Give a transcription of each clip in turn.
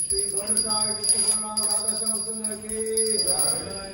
श्री गणेशाय कृष्ण गुरुनाम राधा श्याम सुंदर की जय।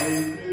Hare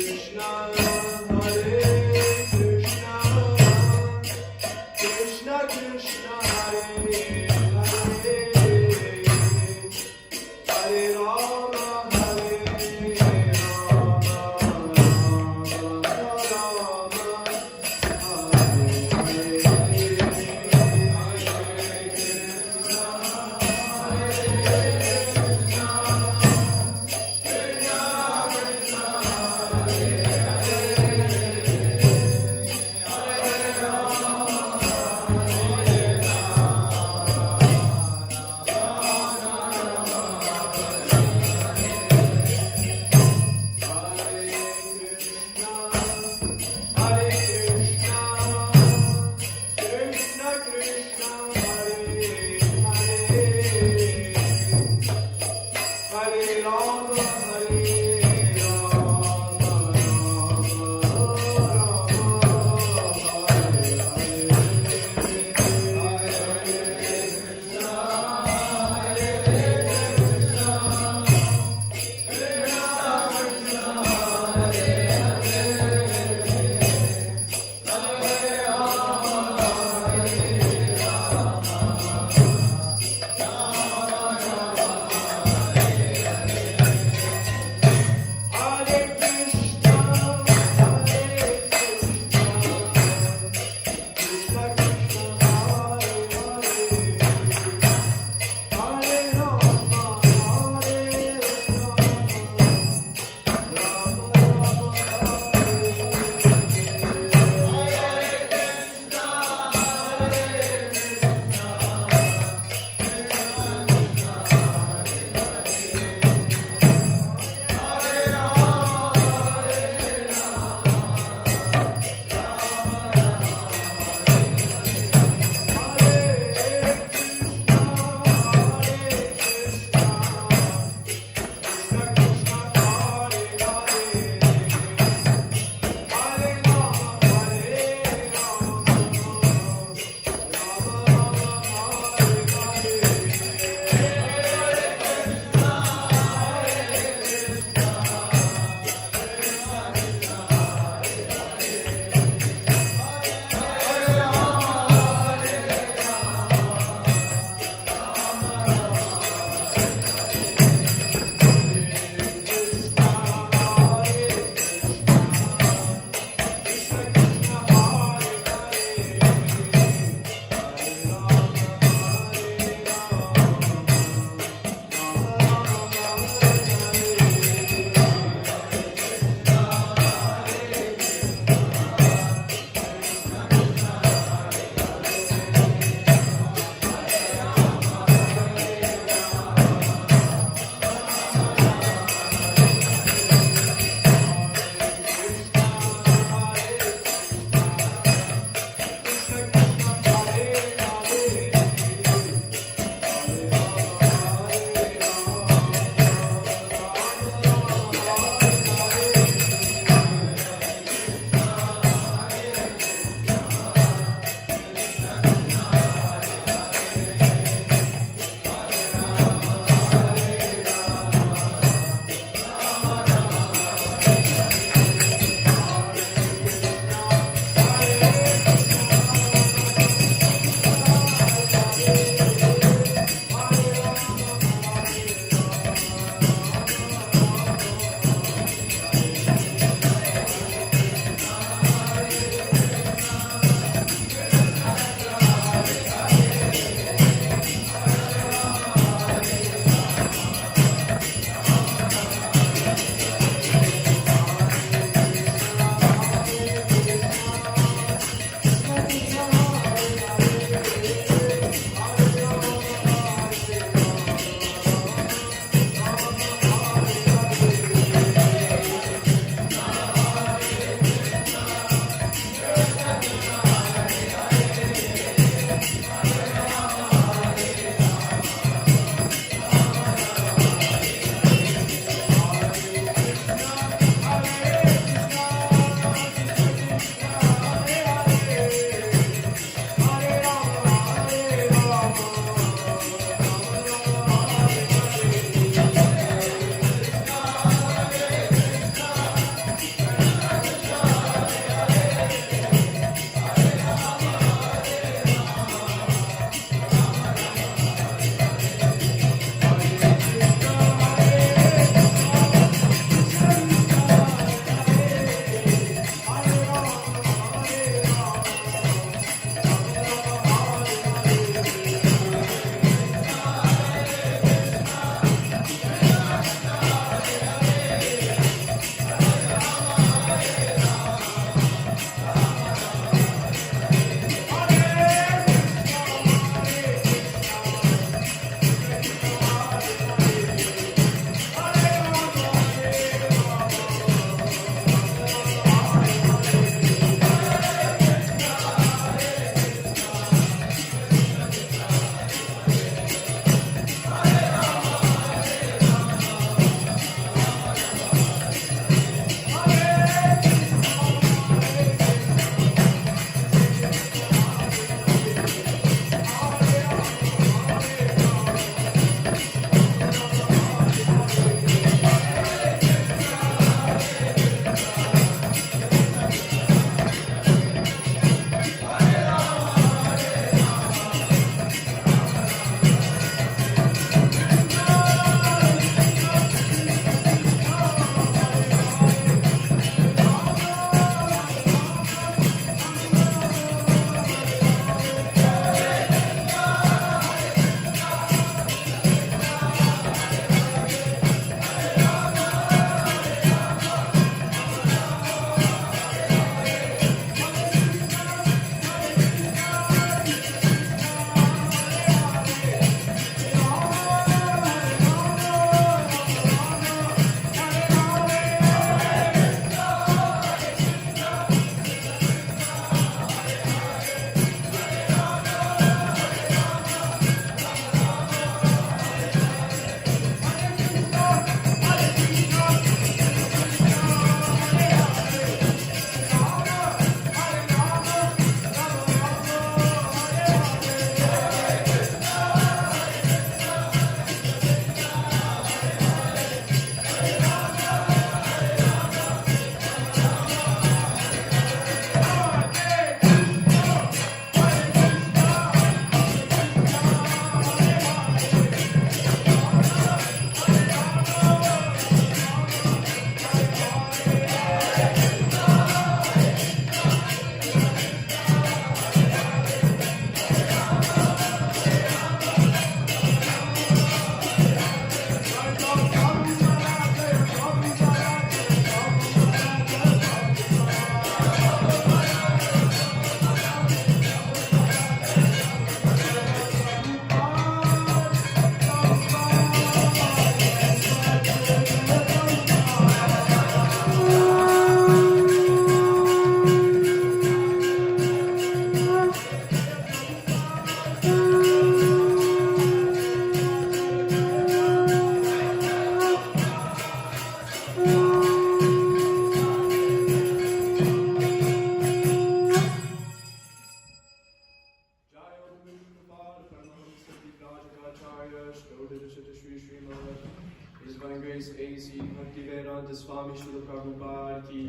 Prabhupada ki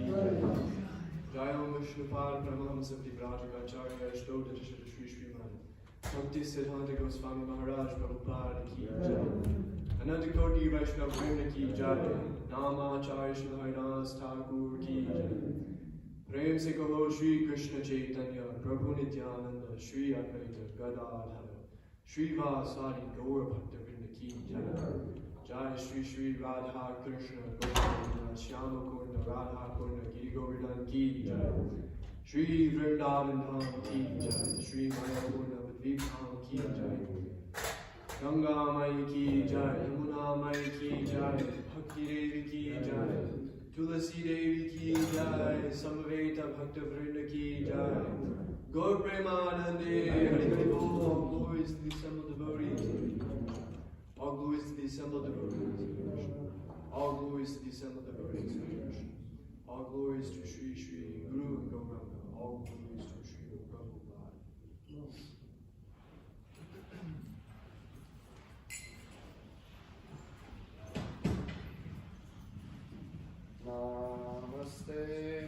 Jai Om Vishnupad Paramahamsa Vivrajagacharya Ashtodhara Shri Sriman Bhakti Siddhanta Goswami Maharaj Prabhupada ki Jai Ananta Koti Vaishnava Vrinda ki Jai Namacharya Srila Haridas Thakur ki Jai Prem se kaho Shri Krishna Chaitanya Prabhu Nityananda Shri Advaita Gadadhara Shri Vasari Gaur Bhakta Vrinda ki Jai Jai Shri Shri Radha Krishna Govinda Shyama Kunda Radha Kunda Giri Govardhan ki Jai Shri Vrindavan Dham ki Jai Shri Maya Kunda Vidvip Dham ki Jai Ganga Mai ki Jai Yamuna Mai ki Jai Bhakti Devi ki Jai Tulasi Devi ki Jai Samaveta Bhakta Vrinda ki Jai Gaur Premanande Hari Hari Bol All glories to the assembled devotees. All glories to the assembled devotees. All glories to the assembled devotees. All glories to Shri Shri Guru and Gauranga. All glories to Shri Prabhupada. Namaste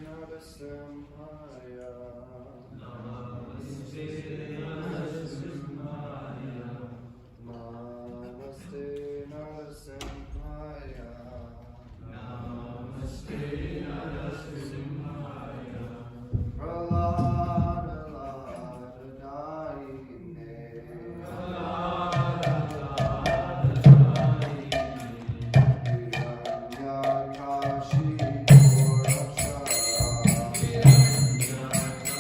Narasimhaya. Namaste Narasimhaya. Namaste Narasimhaya. Namaste Narasimhaya. Prahlada Dayine. Prahlada Dayine. Hiranyakashi Goraksha. Hiranyakashi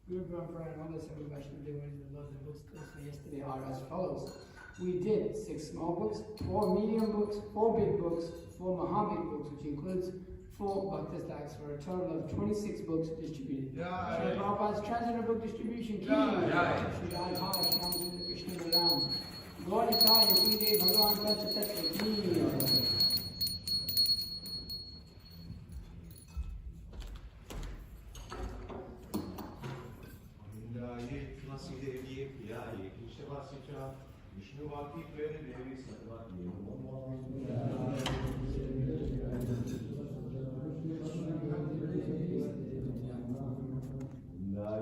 Guru Parampara and all the seven Vaishnava devotees that love the books yesterday are as follows. We did 6 small books, 4 medium books, 4 big books, 4 Mahabig books, which includes 4 Bhakta stacks for a total of 26 books distributed. Jai. Srila Prabhupada's Transcendental Book Distribution Ki Jai. Shri Radha, Shri Ramchandra Krishna Balaram. Gaur Nitai, Shri Dev Bhagavan Pancha Tattva Ki. Ye Tulasi Devi Priyaye Krishnavasicha Vishnuvati Prere Devi Satvati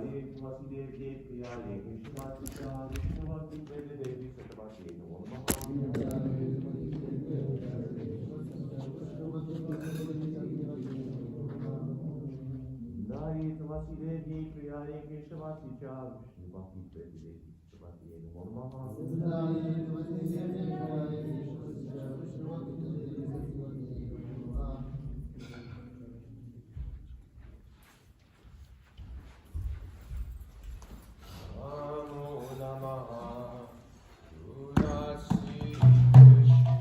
Ye Tulasi Devi Priyaye Krishnavasicha Vishnuvati Prere Devi Satvati Ye Tulasi Devi Priyaye Krishnavasicha Vishnuvati Prere Devi Satvati Namo Namaha Tulasi Krishna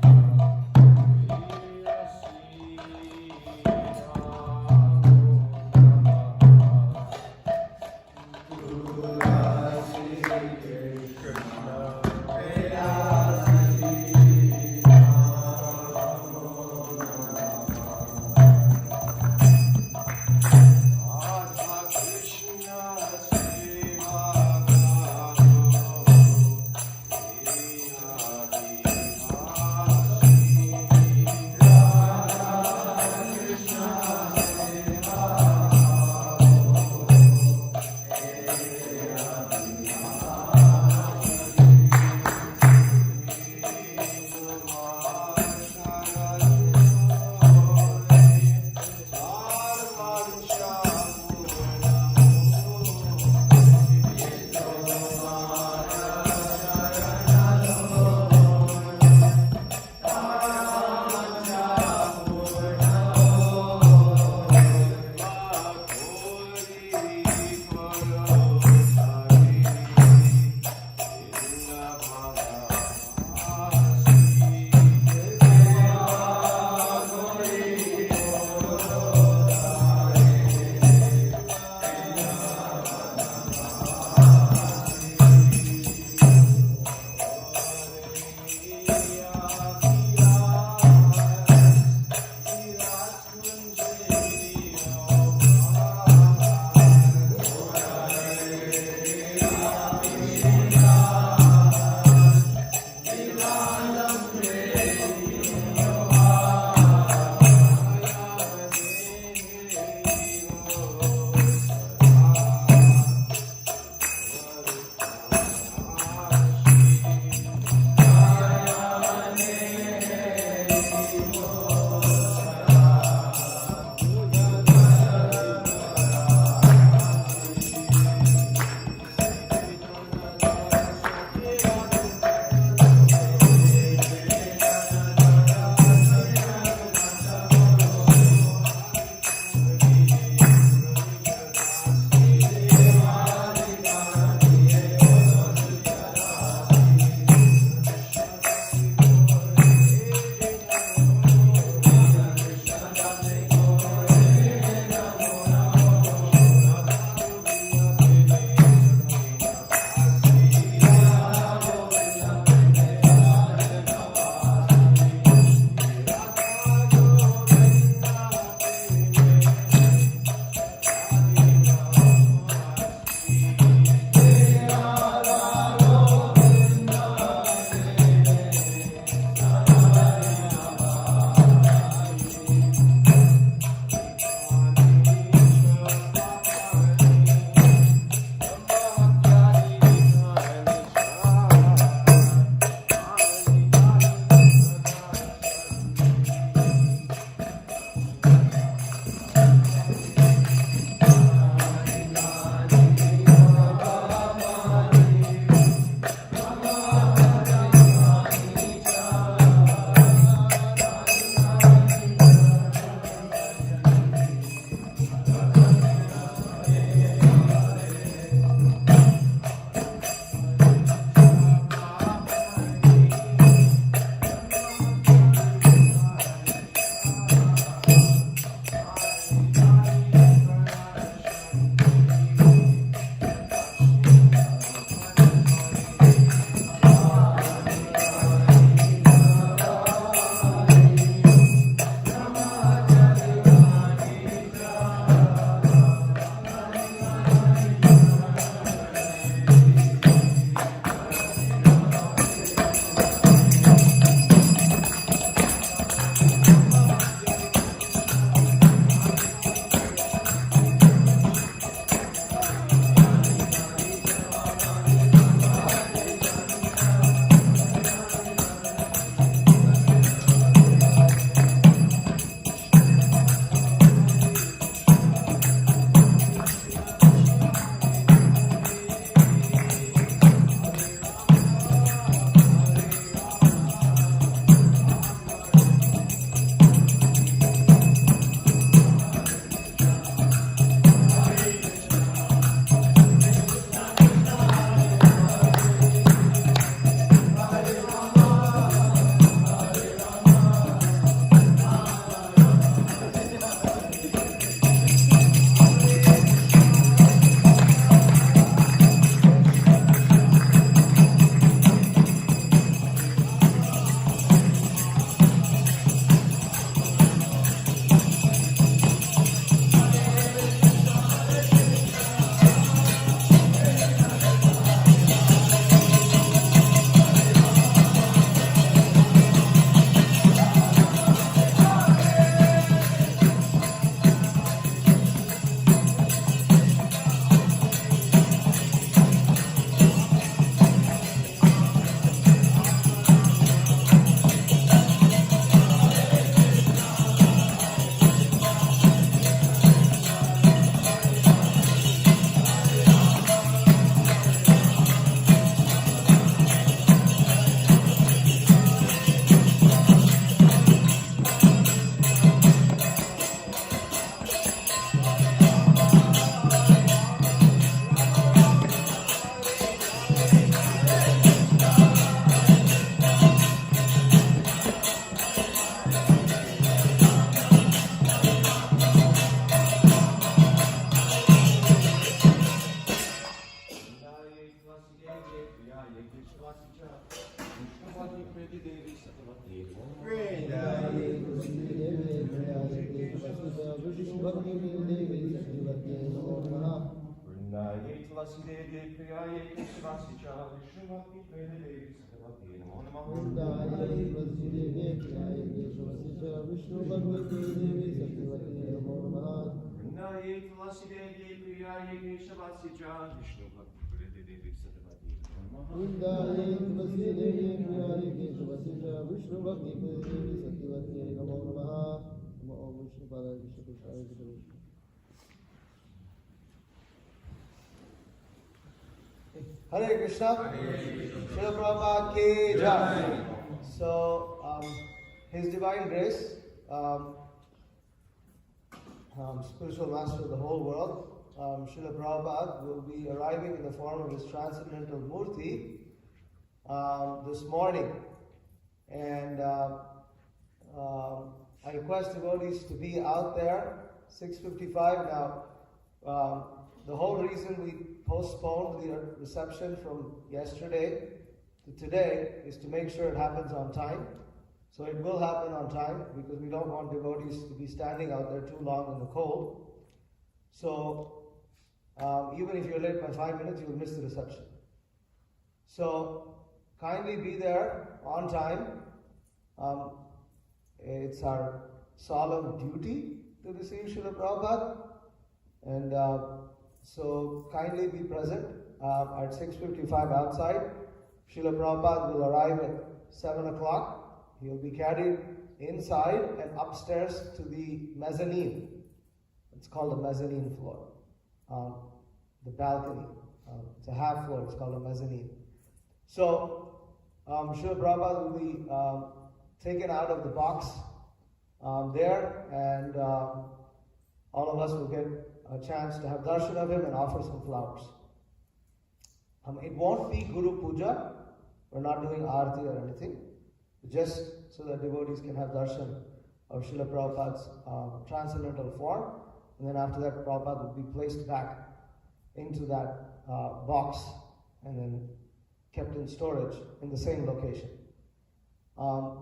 प्रियाय केशवासि च विष्णुपति प्रीति देवी सतवती Vrindaye Tusideve Prayaye Keshavasya Vishnu Devi Srivate Namo Namaha. वृंदाये Tulsi Devi प्रियाय केशवासि च विष्णुपति प्रीति देवी सतवती नमो नमः Vrindaye Tusideve Prayaye Keshavasya Vishnu Devi Srivate Namo Namaha. वृंदाये Tulsi Devi प्रियाय केशवासि च विष्णुपति प्रीति देवी सतवती नमो नमः Vrindaye Tusideve Prayaye Keshavasya Vishnu Devi Srivate Namo Namaha. Namo Om Vishnu Padaya Vishnu Krishnaye Vishnu. Hare Krishna. Srila Prabhupada ki jai. So, His Divine Grace, spiritual master of the whole world, Srila Prabhupada will be arriving in the form of his transcendental Murti this morning. And I request devotees to be out there, 6:55 now. The whole reason we postponed the reception from yesterday to today is to make sure it happens on time. So it will happen on time because we don't want devotees to be standing out there too long in the cold. So even if you're late by 5 minutes, you will miss the reception. So kindly be there on time. It's our solemn duty to receive Srila Prabhupada. And so kindly be present at 6:55 outside. Srila Prabhupada will arrive at 7 o'clock. He will be carried inside and upstairs to the mezzanine. It's called the mezzanine floor. The balcony. It's a half floor. It's called a mezzanine. So Srila Prabhupada will be taken out of the box there, and all of us will get a chance to have darshan of him and offer some flowers. It won't be Guru Puja. We're not doing Aarti or anything. Just so that devotees can have darshan of Srila Prabhupada's transcendental form. And then after that, Prabhupada will be placed back into that box and then kept in storage in the same location.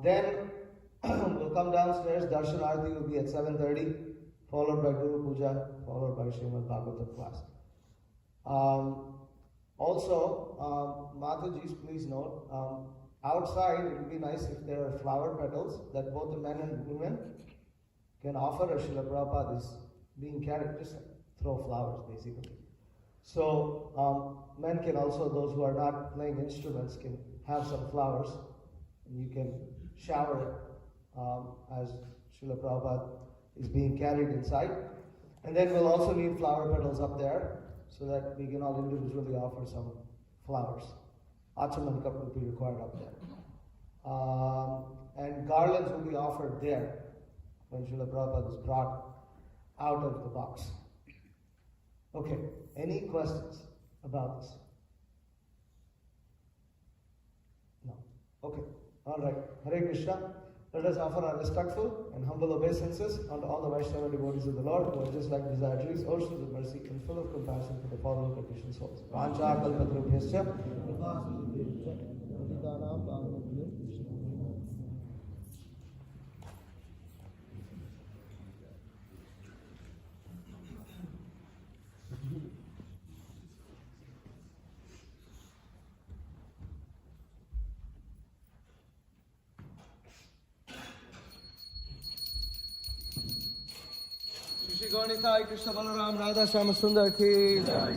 Then we'll come downstairs. Darshan Aarti will be at 7:30, followed by Guru Puja, followed by Srimad Bhagavatam class. Also, Mataji's, please note, outside it would be nice if there are flower petals that both the men and women can offer as Srila Prabhupada is being carried. Just throw flowers basically. So men can also, those who are not playing instruments, can have some flowers. And you can shower it as Srila Prabhupada is being carried inside. And then we'll also need flower petals up there so that we can all individually offer some flowers. Achaman cup will be required up there. And garlands will be offered there when Srila Prabhupada is brought out of the box. Okay, any questions about this? No. Okay, alright. Hare Krishna. Let us offer our respectful and humble obeisances unto all the Vaishnava devotees of the Lord who are just like desired trees, oceans of mercy and full of compassion for the following conditioned souls. Vancha kalpatrubhyascha kripasidubhyascha patitanam pavanebhyo Vishnu. Shri Gaurnitai Krishna Balaram Radha Shama Sundar ki jai.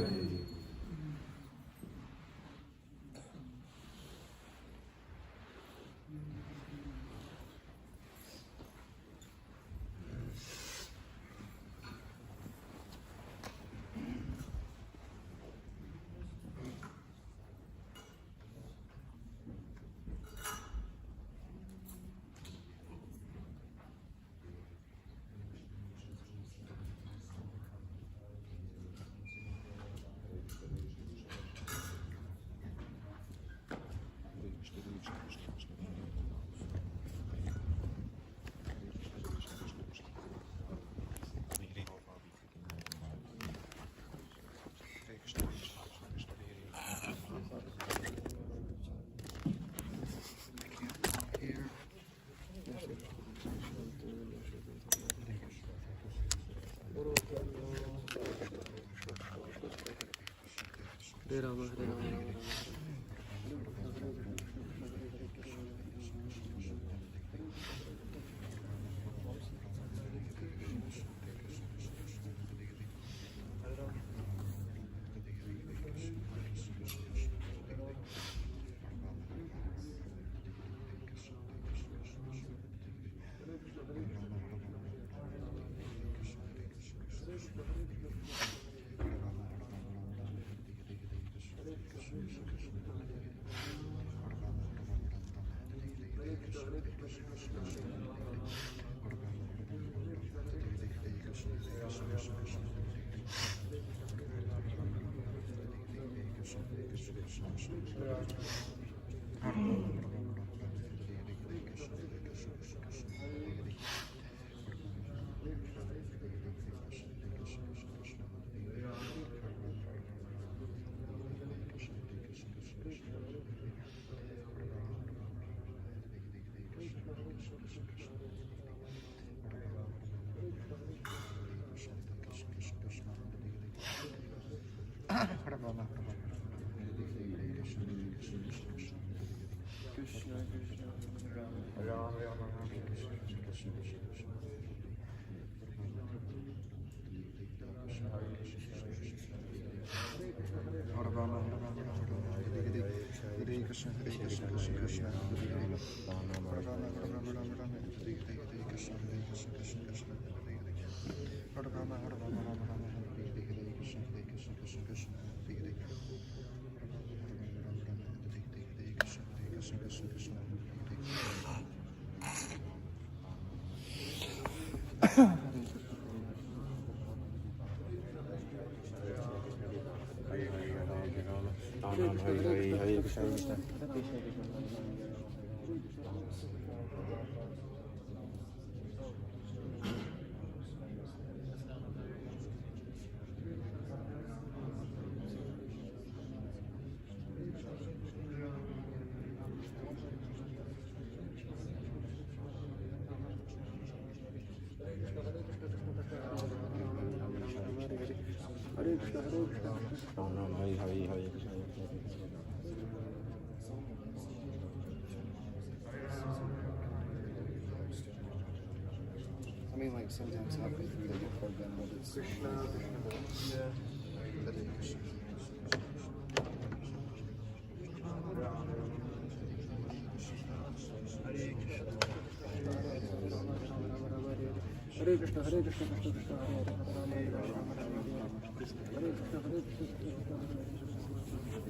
I mean, like sometimes halfway through they get plugged in, but it's Krishna, Krishna. Yeah. Hare Krishna, Hare Krishna, Krishna Krishna, Hare Hare, Hare Rama, Rama Rama, Hare Krishna, Hare Krishna, Krishna Krishna, Hare Hare.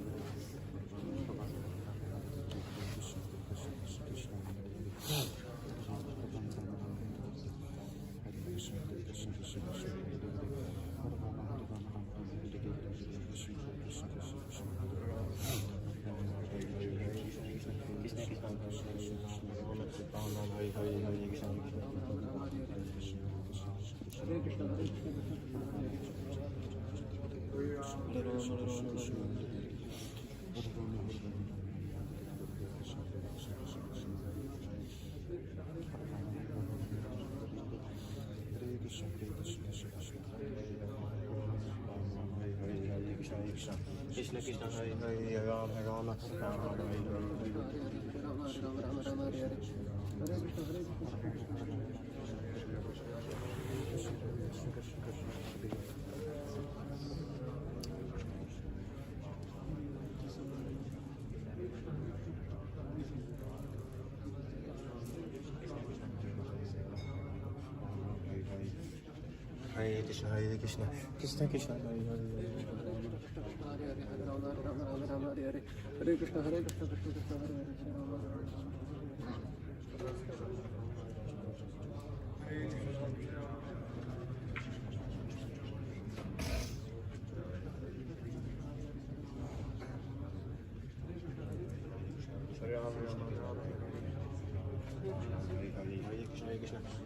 Krishna Krishna Hare Hare Rama Rama Rama Hare Hare. Hare Krishna, Hare Krishna, Krishna Krishna, Hare Hare. Hare Krishna, Hare Krishna, Krishna Krishna, Hare Hare.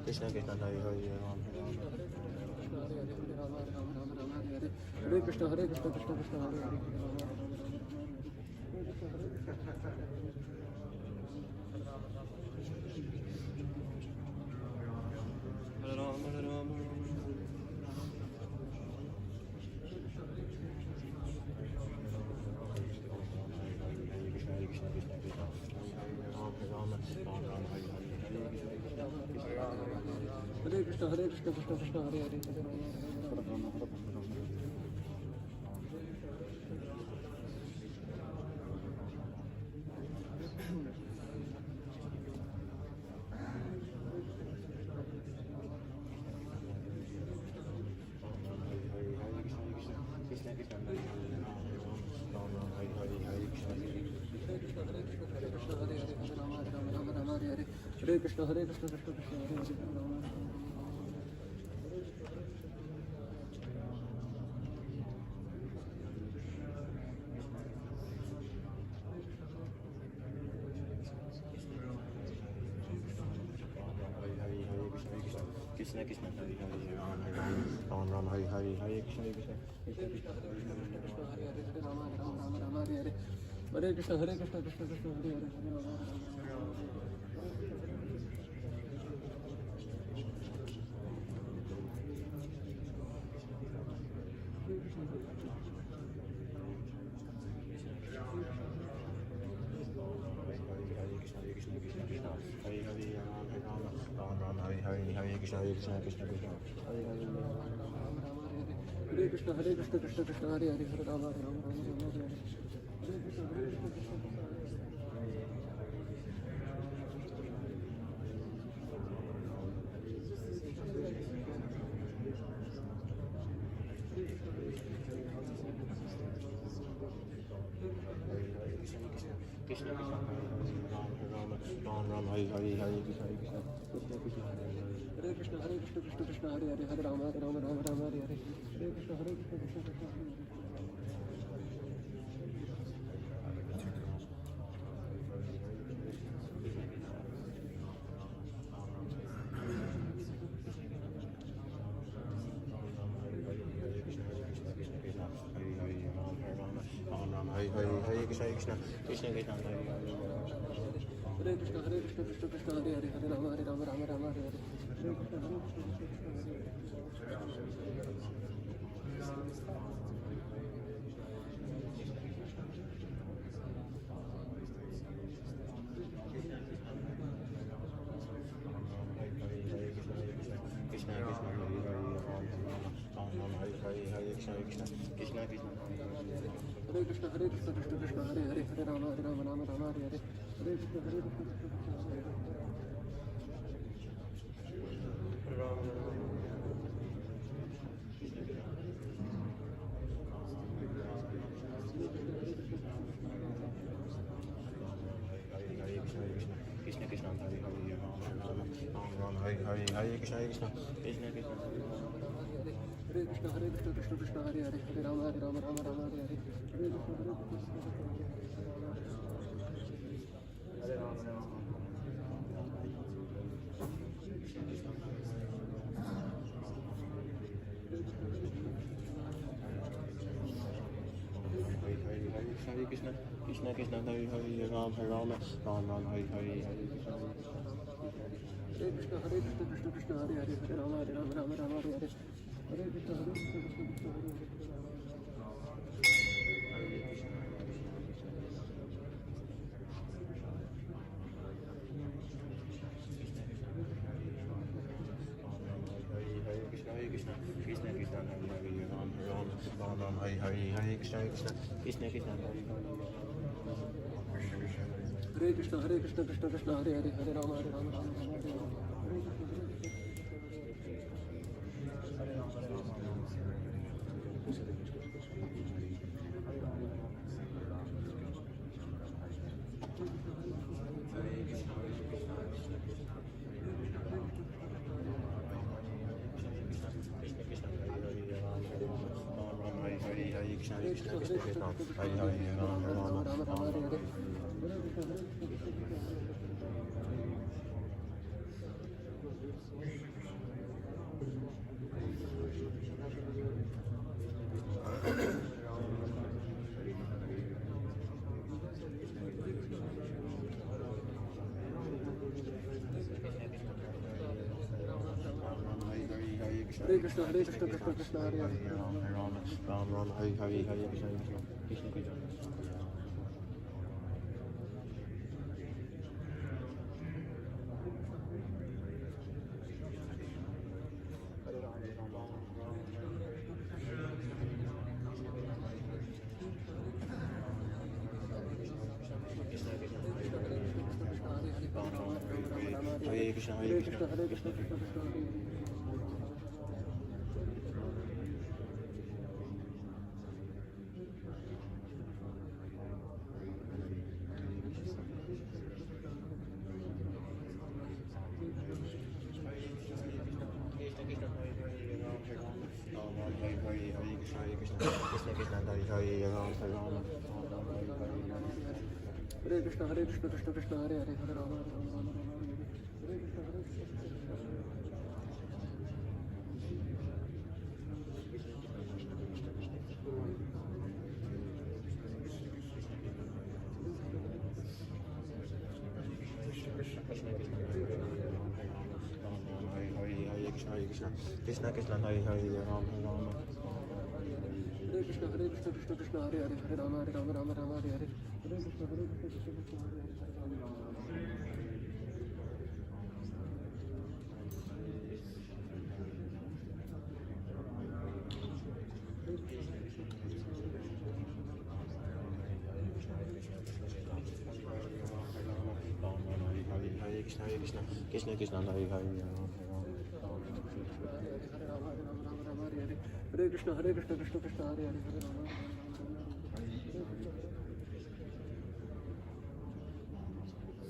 Krishna Krishna, Hare Hare. Hare Krishna, Hare Krishna, Krishna Krishna, Hare Hare. Hare Rama, Hare Rama. Krishna Krishna Krishna Hare Hare Hare Rama Hare Rama. Hare Krishna Hare Krishna Krishna Krishna Hare Hare Hare Rama Hare Rama. Krishna Krishna Hare Hare Ram Ram Hare Hare Hare Krishna Krishna Krishna Hare Hare Rama Rama Rama Hare Hare. Hare Krishna Hare Krishna Krishna Krishna Hare Hare Hare Rama Hare Rama. Hare Krishna Hare Krishna Krishna Krishna Hare Hare Hare Rama Hare Rama Rama Rama Hare Hare. Hare Krishna Hare Krishna Krishna Krishna Hare Hare. Krishna Krishna Ram Ram Hare Hare Hare Krishna Krishna Krishna Krishna Hare Krishna Hare Krishna Krishna Krishna Hare Hare Hare Rama Rama Rama Hare Hare. Hare Krishna Hare Krishna Krishna Krishna Hare Hare. Hare Krishna Krishna Krishna Krishna Hare Hare Krishna Hare Krishna Krishna Krishna Hare Hare Hare Rama Rama Rama Hare Hare. Hare Krishna Hare Krishna Krishna Krishna Hare Hare. Krishna Krishna Krishna Krishna Hare Krishna Hare Krishna Krishna Krishna Hare Hare Hare Rama Rama Hare Hare. Hare Krishna Hare Krishna Krishna Krishna Hare Hare. Krishna Krishna Hare Hare Ram Ram Hare Hare Hare Krishna Krishna Krishna Krishna Hare Krishna Hare Krishna Krishna Krishna Hare Hare Hare Rama Rama Hare Hare. Hare Krishna Hare Krishna Krishna Krishna Hare Hare. Hare Krishna Krishna Krishna Hare Hare Ram Ram Hare Hare Hare Krishna Hare Krishna Hare Krishna Krishna Krishna Hare Hare Hare Rama Rama Hare Hare. Hare Krishna Hare Krishna Krishna Krishna Hare Hare. Hare Krishna Krishna Krishna Hare Hare Ram Hare Hare Krishna Krishna Krishna Krishna Hare Krishna Hare Krishna Krishna Krishna Hare Hare Hare Rama Rama Hare Hare. Hare Krishna Hare Krishna Hare Krishna Hare Krishna Krishna Krishna Hare Hare. Ram Ram Hare Hare Hare Krishna Krishna Krishna Krishna Hare Krishna Krishna Krishna Hare Hare Krishna Hare Krishna Krishna Krishna Hare Hare Hare Rama Hare Rama Rama Rama Hare Hare Hare Krishna Hare Krishna Krishna Krishna Hare Hare Rama Rama Hare Krishna Hare Krishna Krishna Krishna Hare Hare Hare Rama Hare Rama Rama Rama Hare Hare Hare Krishna Hare Krishna Krishna Krishna Hare Hare Hare Rama Hare Krishna Krishna Krishna Hare Hare Hare Hare Krishna Hare Krishna Krishna Krishna Hare Hare Hare Rama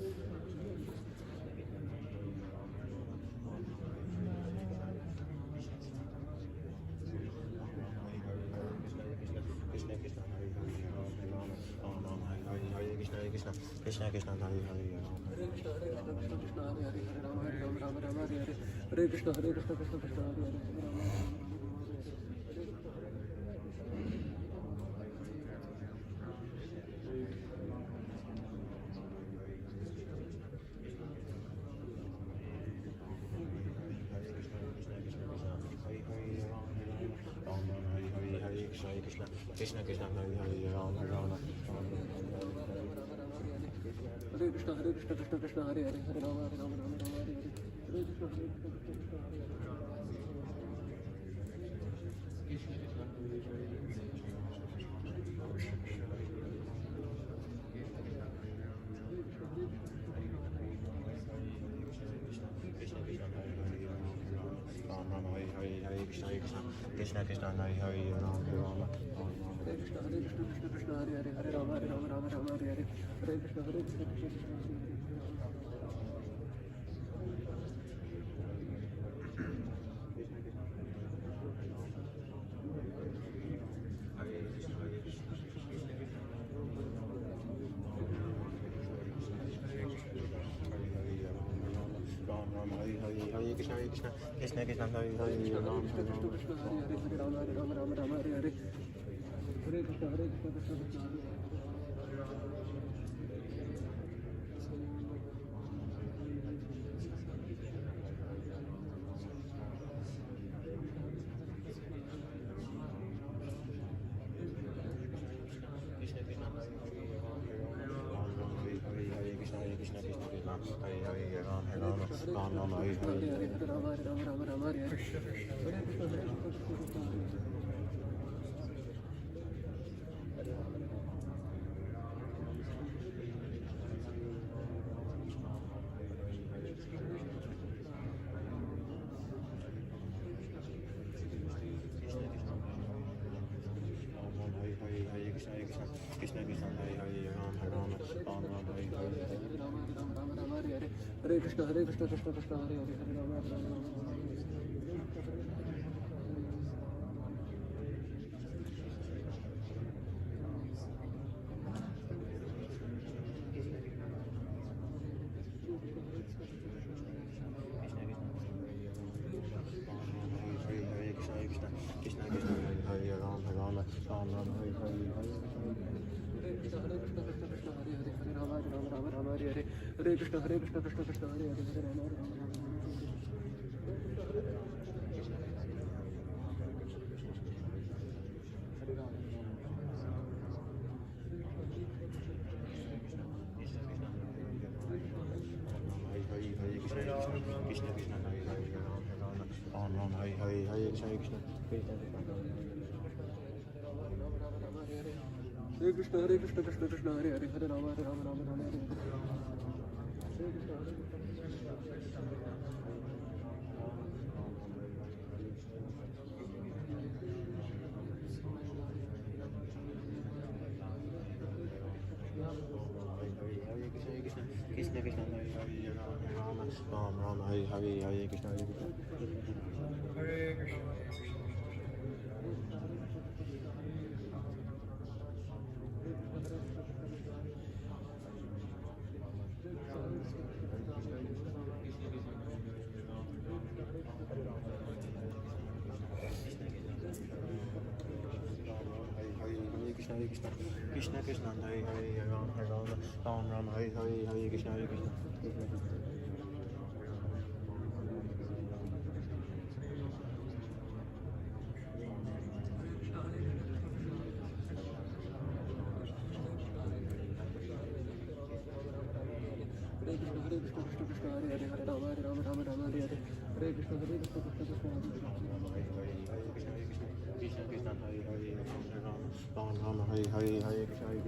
Krishna Krishna Hare Hare Hare Krishna Hare Krishna Krishna Krishna Hare Hare Hare Rama Hare Rama Rama Rama Hare Hare Hare Krishna Hare Krishna Krishna Krishna Hare Hare Hare Rama Krishna Krishna Hare Hare Rama Rama Hare Krishna Hare Krishna Krishna Krishna Hare Hare Hare Rama Hare Rama Rama Rama Hare Hare Hare Krishna Hare Krishna Krishna Krishna Hare Hare Krishna Krishna Hare Hare Rama Rama Hare Krishna Hare Krishna Krishna Krishna Hare Hare Hare Rama Hare Rama Rama Rama Hare Hare Hare Krishna Hare Krishna Krishna Krishna Hare Hare Krishna Krishna Hare Hare Rama Krishna Krishna Hare Hare Hare Rama Hare Rama Rama Rama Hare Hare Hare Krishna Hare Krishna Krishna Krishna Hare Hare Hare Krishna Hare Krishna Krishna Krishna Hare Hare Hare Rama Hare Rama Rama Hare Krishna Hare Krishna Krishna Krishna Hare Hare Hare Rama Hare Rama Krishna Krishna Hare Hare Rama Rama Hare Hare Hare Krishna Krishna Hare Krishna Hare Krishna Krishna Krishna Hare Hare Hare Rama Hare Rama Rama Rama Hare Hare Hare Krishna Hare Krishna Krishna Krishna Hare Hare Rama Rama Rama Hare Hare Hare Krishna Hare Krishna Hare Krishna. Hare Krishna Krishna Krishna Hare Hare Rama Rama Rama Hare Hare Hare Krishna Hare Krishna Rama Hare Hare Hare Krishna Hare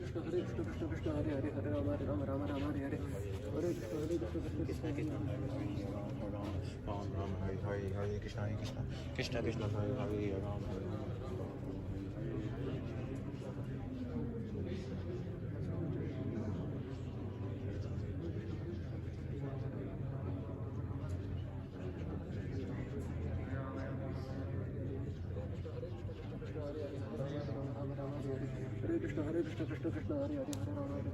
Krishna Hare Krishna Krishna Krishna Hare Hare Hare Rama Rama Rama Hare Hare Hare Krishna Krishna Rama Hare Hare Hare Krishna Hare Krishna Krishna Krishna Hare Hare Rama Krishna Hare Krishna Krishna Krishna Hare Hare Hare Rama Hare Rama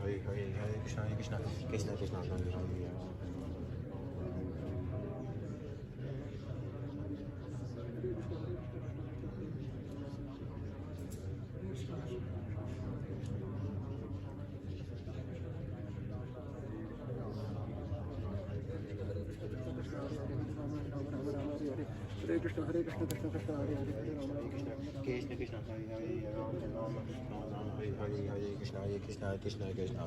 Hare Hare Hare Krishna Hare Krishna Krishna Krishna Hare Hare Hare Krishna Krishna Krishna Hare Hare Hare Rama Krishna Krishna Hare Hare Rama Rama Hare Hare Hare Krishna Hare Krishna Krishna Krishna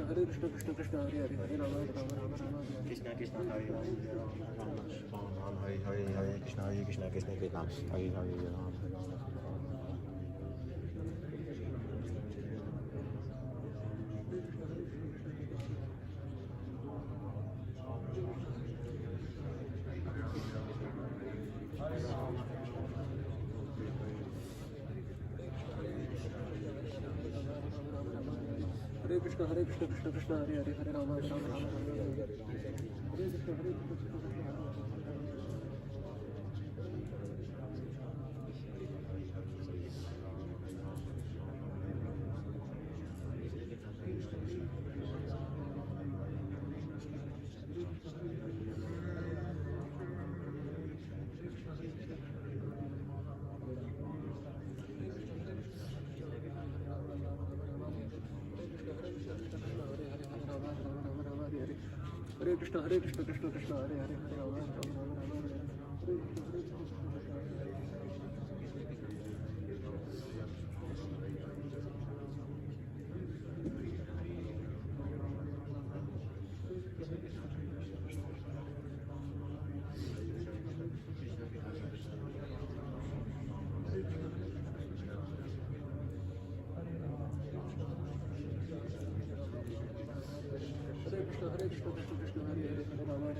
Hare Krishna Krishna Hare Hare Hare Rama Krishna Krishna Hare Hare Rama Rama Hare Hare Hare Krishna Hare Krishna Krishna Krishna Hare Hare Rama Hare Krishna Krishna Krishna Hare Hare Hare Rama Hare Rama Hare Krishna Krishna Krishna Hare Hare Hare Rama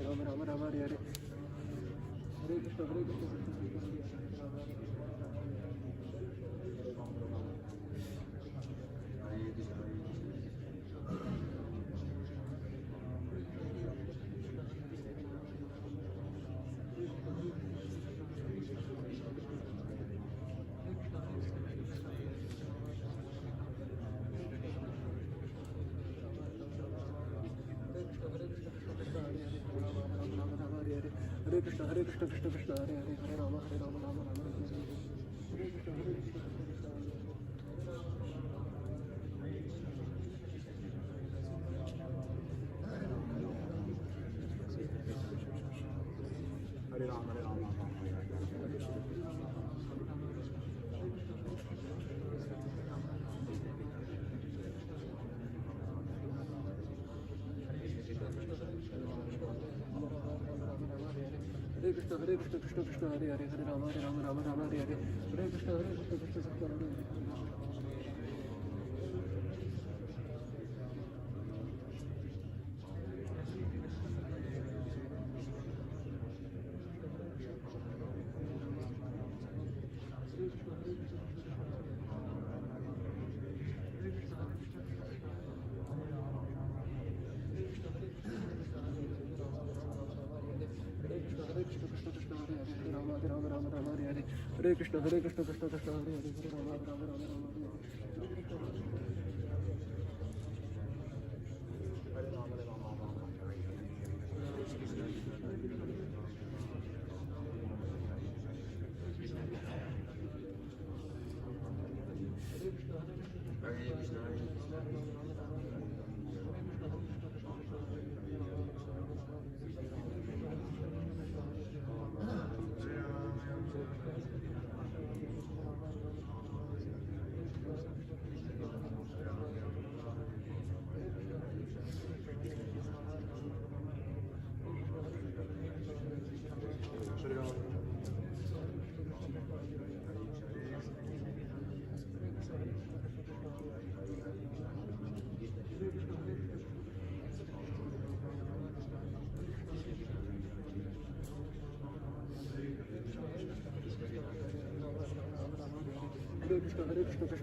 Rama Rama Hare Krishna Krishna Krishna Hare Hare Hare Rama Rama Rama Hare Hare Krishna Krishna Krishna Hare Krishna, Krishna Krishna, Hare Hare, Hare Rama, Rama Rama, Hare Hare, Hare Krishna, Krishna Krishna, Hare Hare. Hare Krishna, Hare Krishna, Krishna Krishna, Hare Hare, Hare Rama, Rama Rama, Hare Krishna, Hare Krishna, Krishna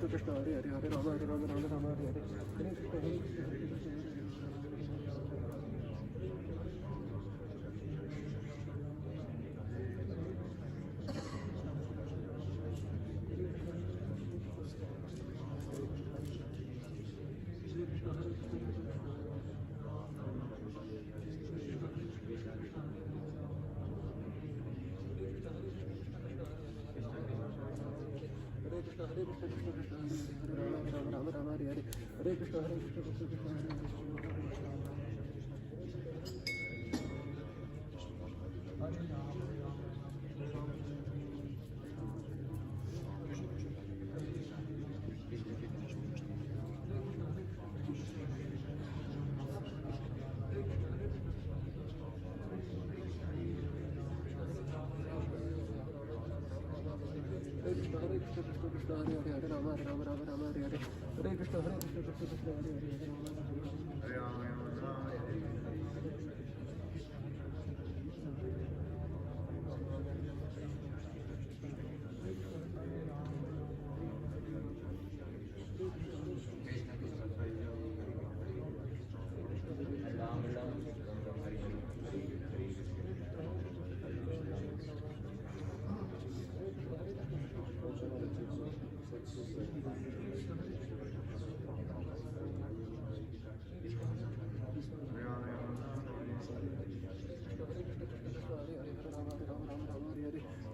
Krishna, Hare Hare, Hare Rama, Rama Rama, Hare Hare, Hare Krishna, Hare Krishna. Hare Krishna, Krishna Krishna, Hare Rama, Rama Rama, Hare Hare, Hare Krishna, Hare Krishna, Krishna Krishna, Hare Hare. Hare Krishna, Hare Krishna, Krishna Krishna, Hare Hare, Hare Rama, Rama Rama, Hare Hare, Hare Krishna, Hare Krishna, Krishna Krishna, Hare Hare, Hare Rama, Hare Rama.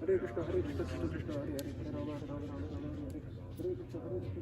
Hare Krishna, Hare Krishna, Krishna Krishna, Hare Hare, Hare Rama, Rama Rama, Hare Hare, Hare Krishna, Hare Krishna,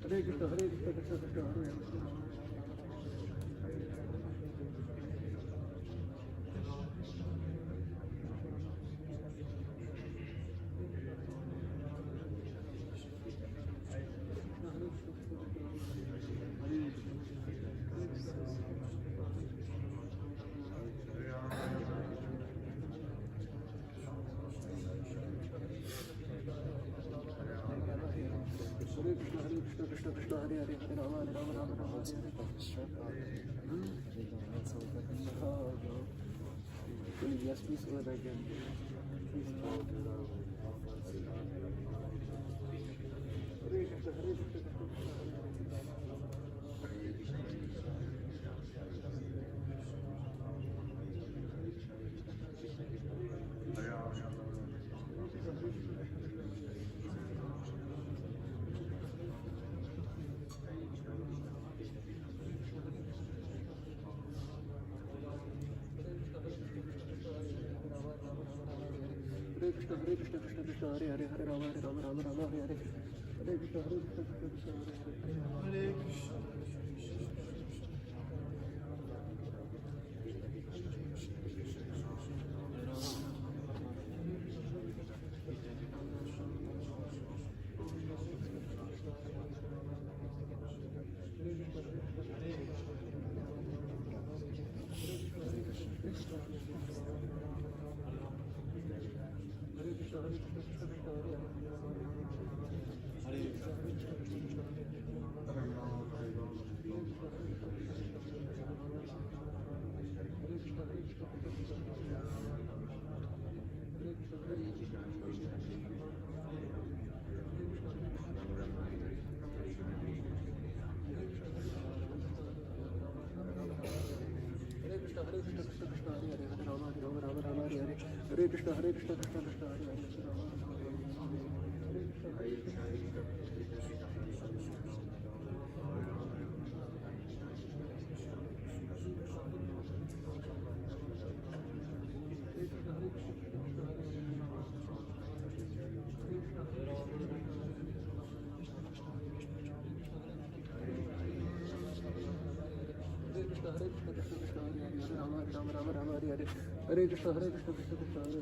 Hare Krishna, Hare Krishna, Krishna Krishna, Hare Hare. Krishna Krishna, Hare Hare, Hare Rama, Rama Rama, Hare Hare. Yes, please go ahead again. Hare Krishna, Hare Krishna, Krishna Krishna. Hare Krishna Krishna Krishna Hare Hare Hare Rama Rama Rama Hare Hare Hare Krishna Krishna Krishna Hare Hare Hare Krishna. Hare Krishna Krishna Krishna Krishna Hare Hare Hare Krishna Krishna Krishna Hare Hare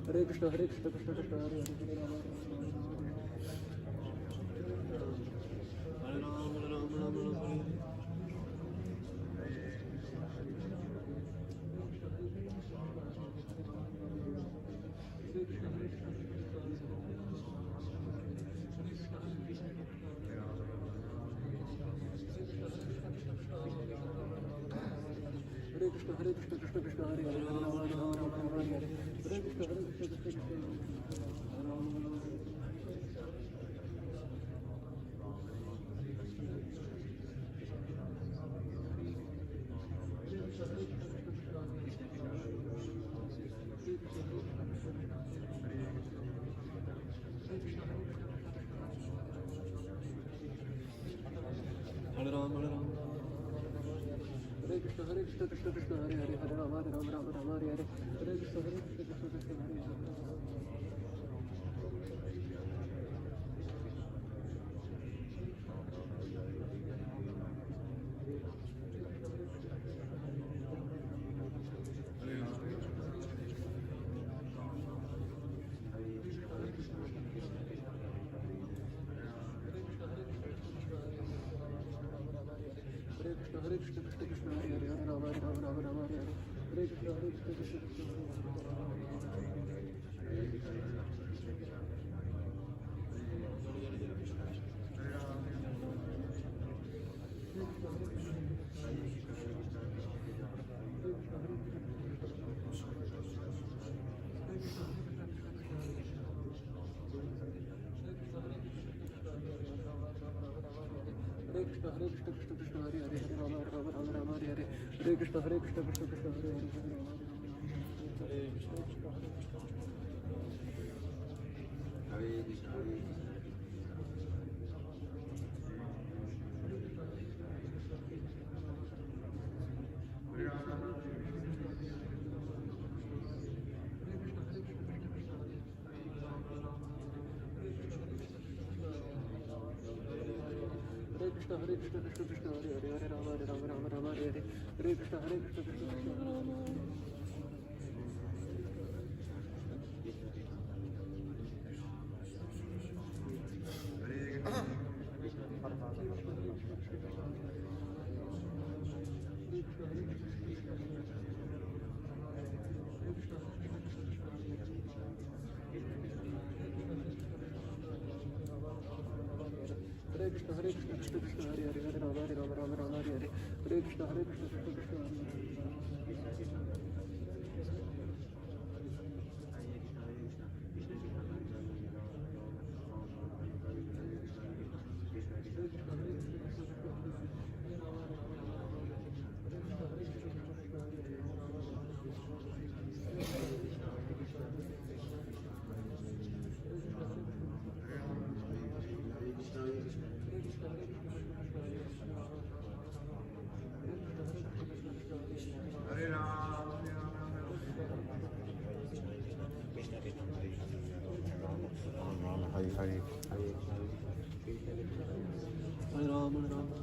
Hare Krishna Krishna Krishna Hare Hare Hare Krishna Krishna Krishna Hare Hare Rama Rama Hare Hare Hare Krishna Krishna Krishna Hare Rama Hare Rama. Hare Krishna Krishna Krishna Hare Hare Hare Rama Rama Hare Hare Hare Krishna Krishna Krishna Hare Hare Hare Krishna Krishna Krishna Hare Hare Hare Rama Rama Hare Hare Hare Krishna Krishna Krishna Hare Krishna Krishna Krishna Hare Hare Hare Rama Rama Hare Hare Hare Krishna Krishna Krishna Hare Hare Hare Rama Hare Krishna Krishna Krishna Hare Hare Hare Rama Rama Hare Hare Hare Krishna Krishna Krishna Hare Hare Hare Krishna Krishna Krishna Hare Hare Hare Rama Rama Hare Hare Hare Krishna Krishna Krishna Hare Hare Hare Rama, Hare Rama.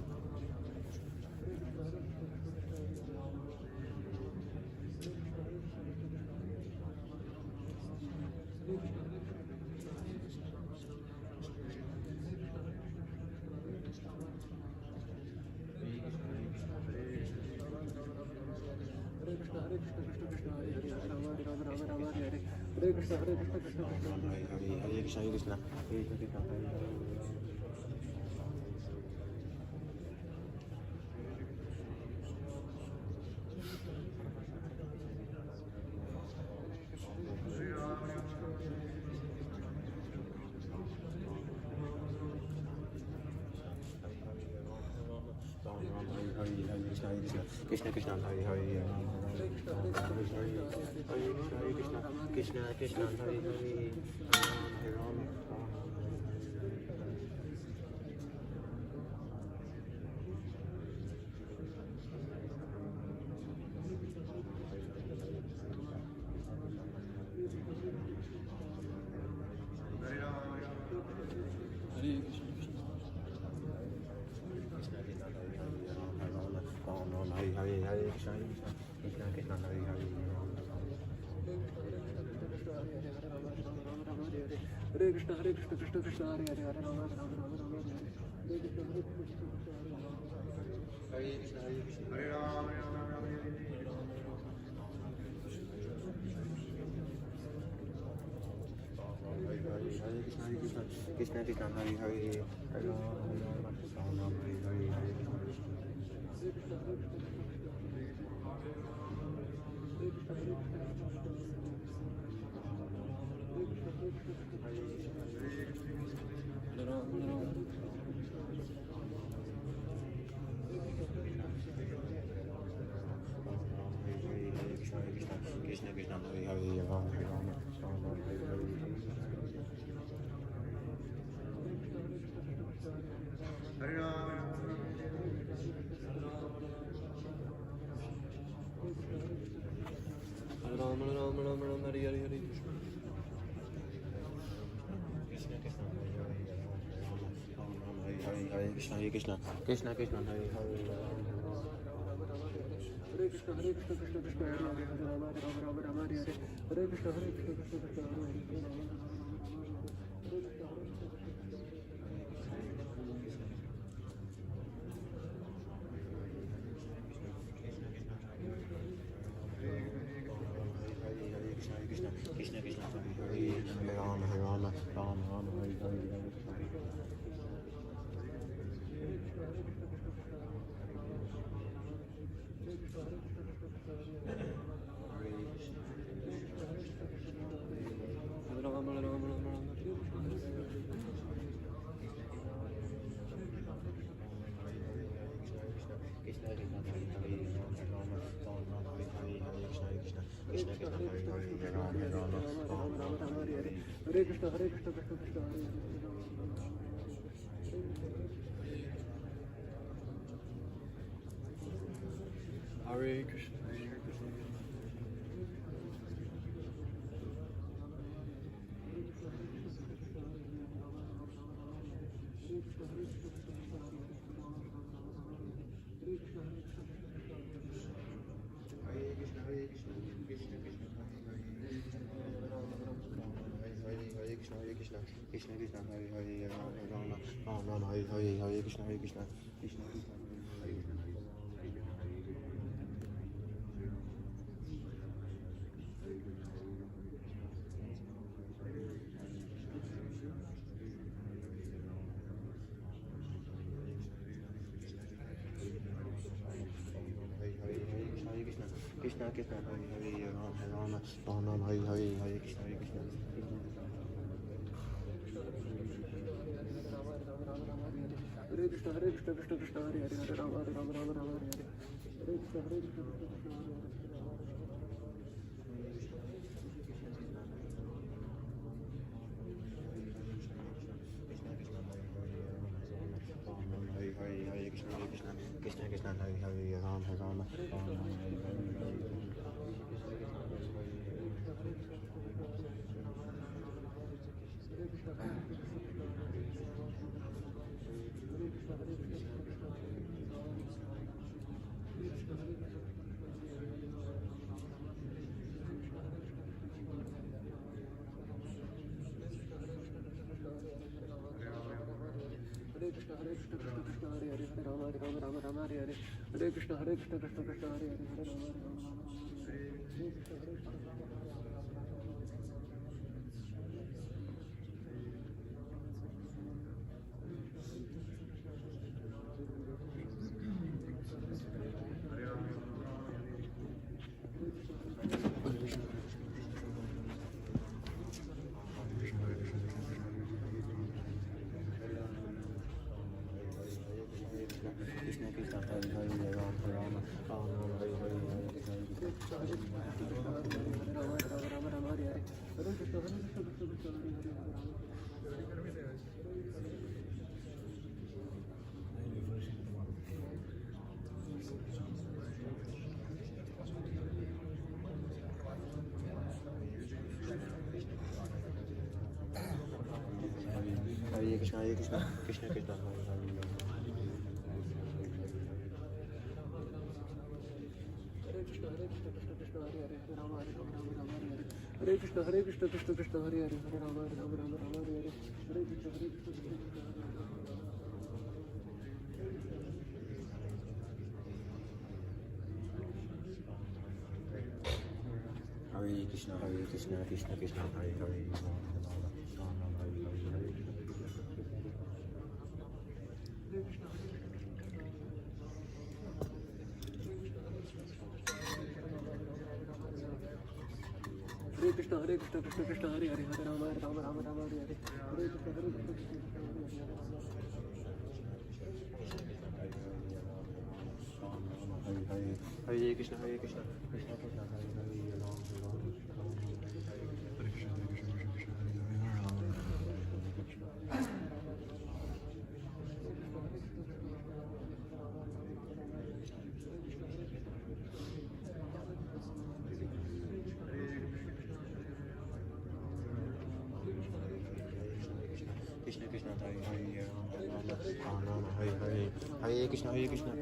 Hare Krishna, Hare Krishna, Krishna Krishna, Hare Krishna, Hare Krishna, Krishna Krishna, Hare Krishna Krishna, Hare Hare, Krishna Krishna, Hare Hare, Hare Rama. Hare Krishna, Krishna Krishna, Hare Hare, Hare Krishna, Hare Krishna, Krishna Krishna, Hare Hare, Hare Rama, Rama Rama, Rama Hare Hare, Hare Krishna, Hare Krishna, Hare Krishna, Hare Rama, Rama Rama, Hare Hare. Krishna Krishna, Hare Hare, Hare Rama, Rama Rama, Hare Hare, Hare Krishna Krishna, Hare Hare, Rama Rama, Rama Hare Hare. Hare Rama, Rama Rama, Rama Hare Hare, Hare Krishna. Krishna Krishna, Hare Hare, Rama Hare Hare, Hare Krishna, Hare Krishna, Krishna Krishna, Hare Hare, Hare Krishna, Hare Krishna, Krishna Krishna, Hare Hare, Hare Rama, Rama Rama, Hare Hare, Hare Krishna, Hare Krishna, Krishna Krishna, Hare Hare, Hare Rama, Rama Krishna Krishna, Hare Rama, Hare Rama, Rama Rama, Hare Hare, Hare Krishna. Hare Krishna, Hare Krishna, Krishna Krishna, Hare Hare. Hare Krishna, Hare Krishna. Krishna Krishna, Hare Hare, Rama Rama, Rama Hare Hare, Hare Krishna, Hare Krishna, Krishna Krishna, Hare Krishna, Hare Krishna. Krishna Krishna, Hare Hare, Rama Rama, Rama Hare Hare, Hare Krishna, Hare Krishna. Hare Krishna, Hare Krishna, Krishna Krishna, Hare Hare, Hare Rama, Rama Rama, Hare Hare. Hare Krishna, Hare Krishna, Krishna Krishna, Hare Hare. Hare Krishna, Hare Krishna, Krishna Krishna, Hare Hare, Rama Rama, Rama Hare Hare. Krishna Krishna Hare Hare Rama Rama Rama Hare Hare Hare Krishna Krishna Krishna Hare Hare Hare Krishna Krishna Krishna Hare Hare Rama Rama Rama Rama Hare Hare Hare Krishna Krishna Krishna Krishna Hare Hare Rama Rama Hare Hare Hare Krishna Krishna Krishna Hare Hare Rama Rama Rama Rama Hare Hare Hare Krishna Hare Krishna Krishna Krishna Hare Hare Krishna Krishna Hare Hare Rama Rama Hare Hare Hare Krishna Hare Krishna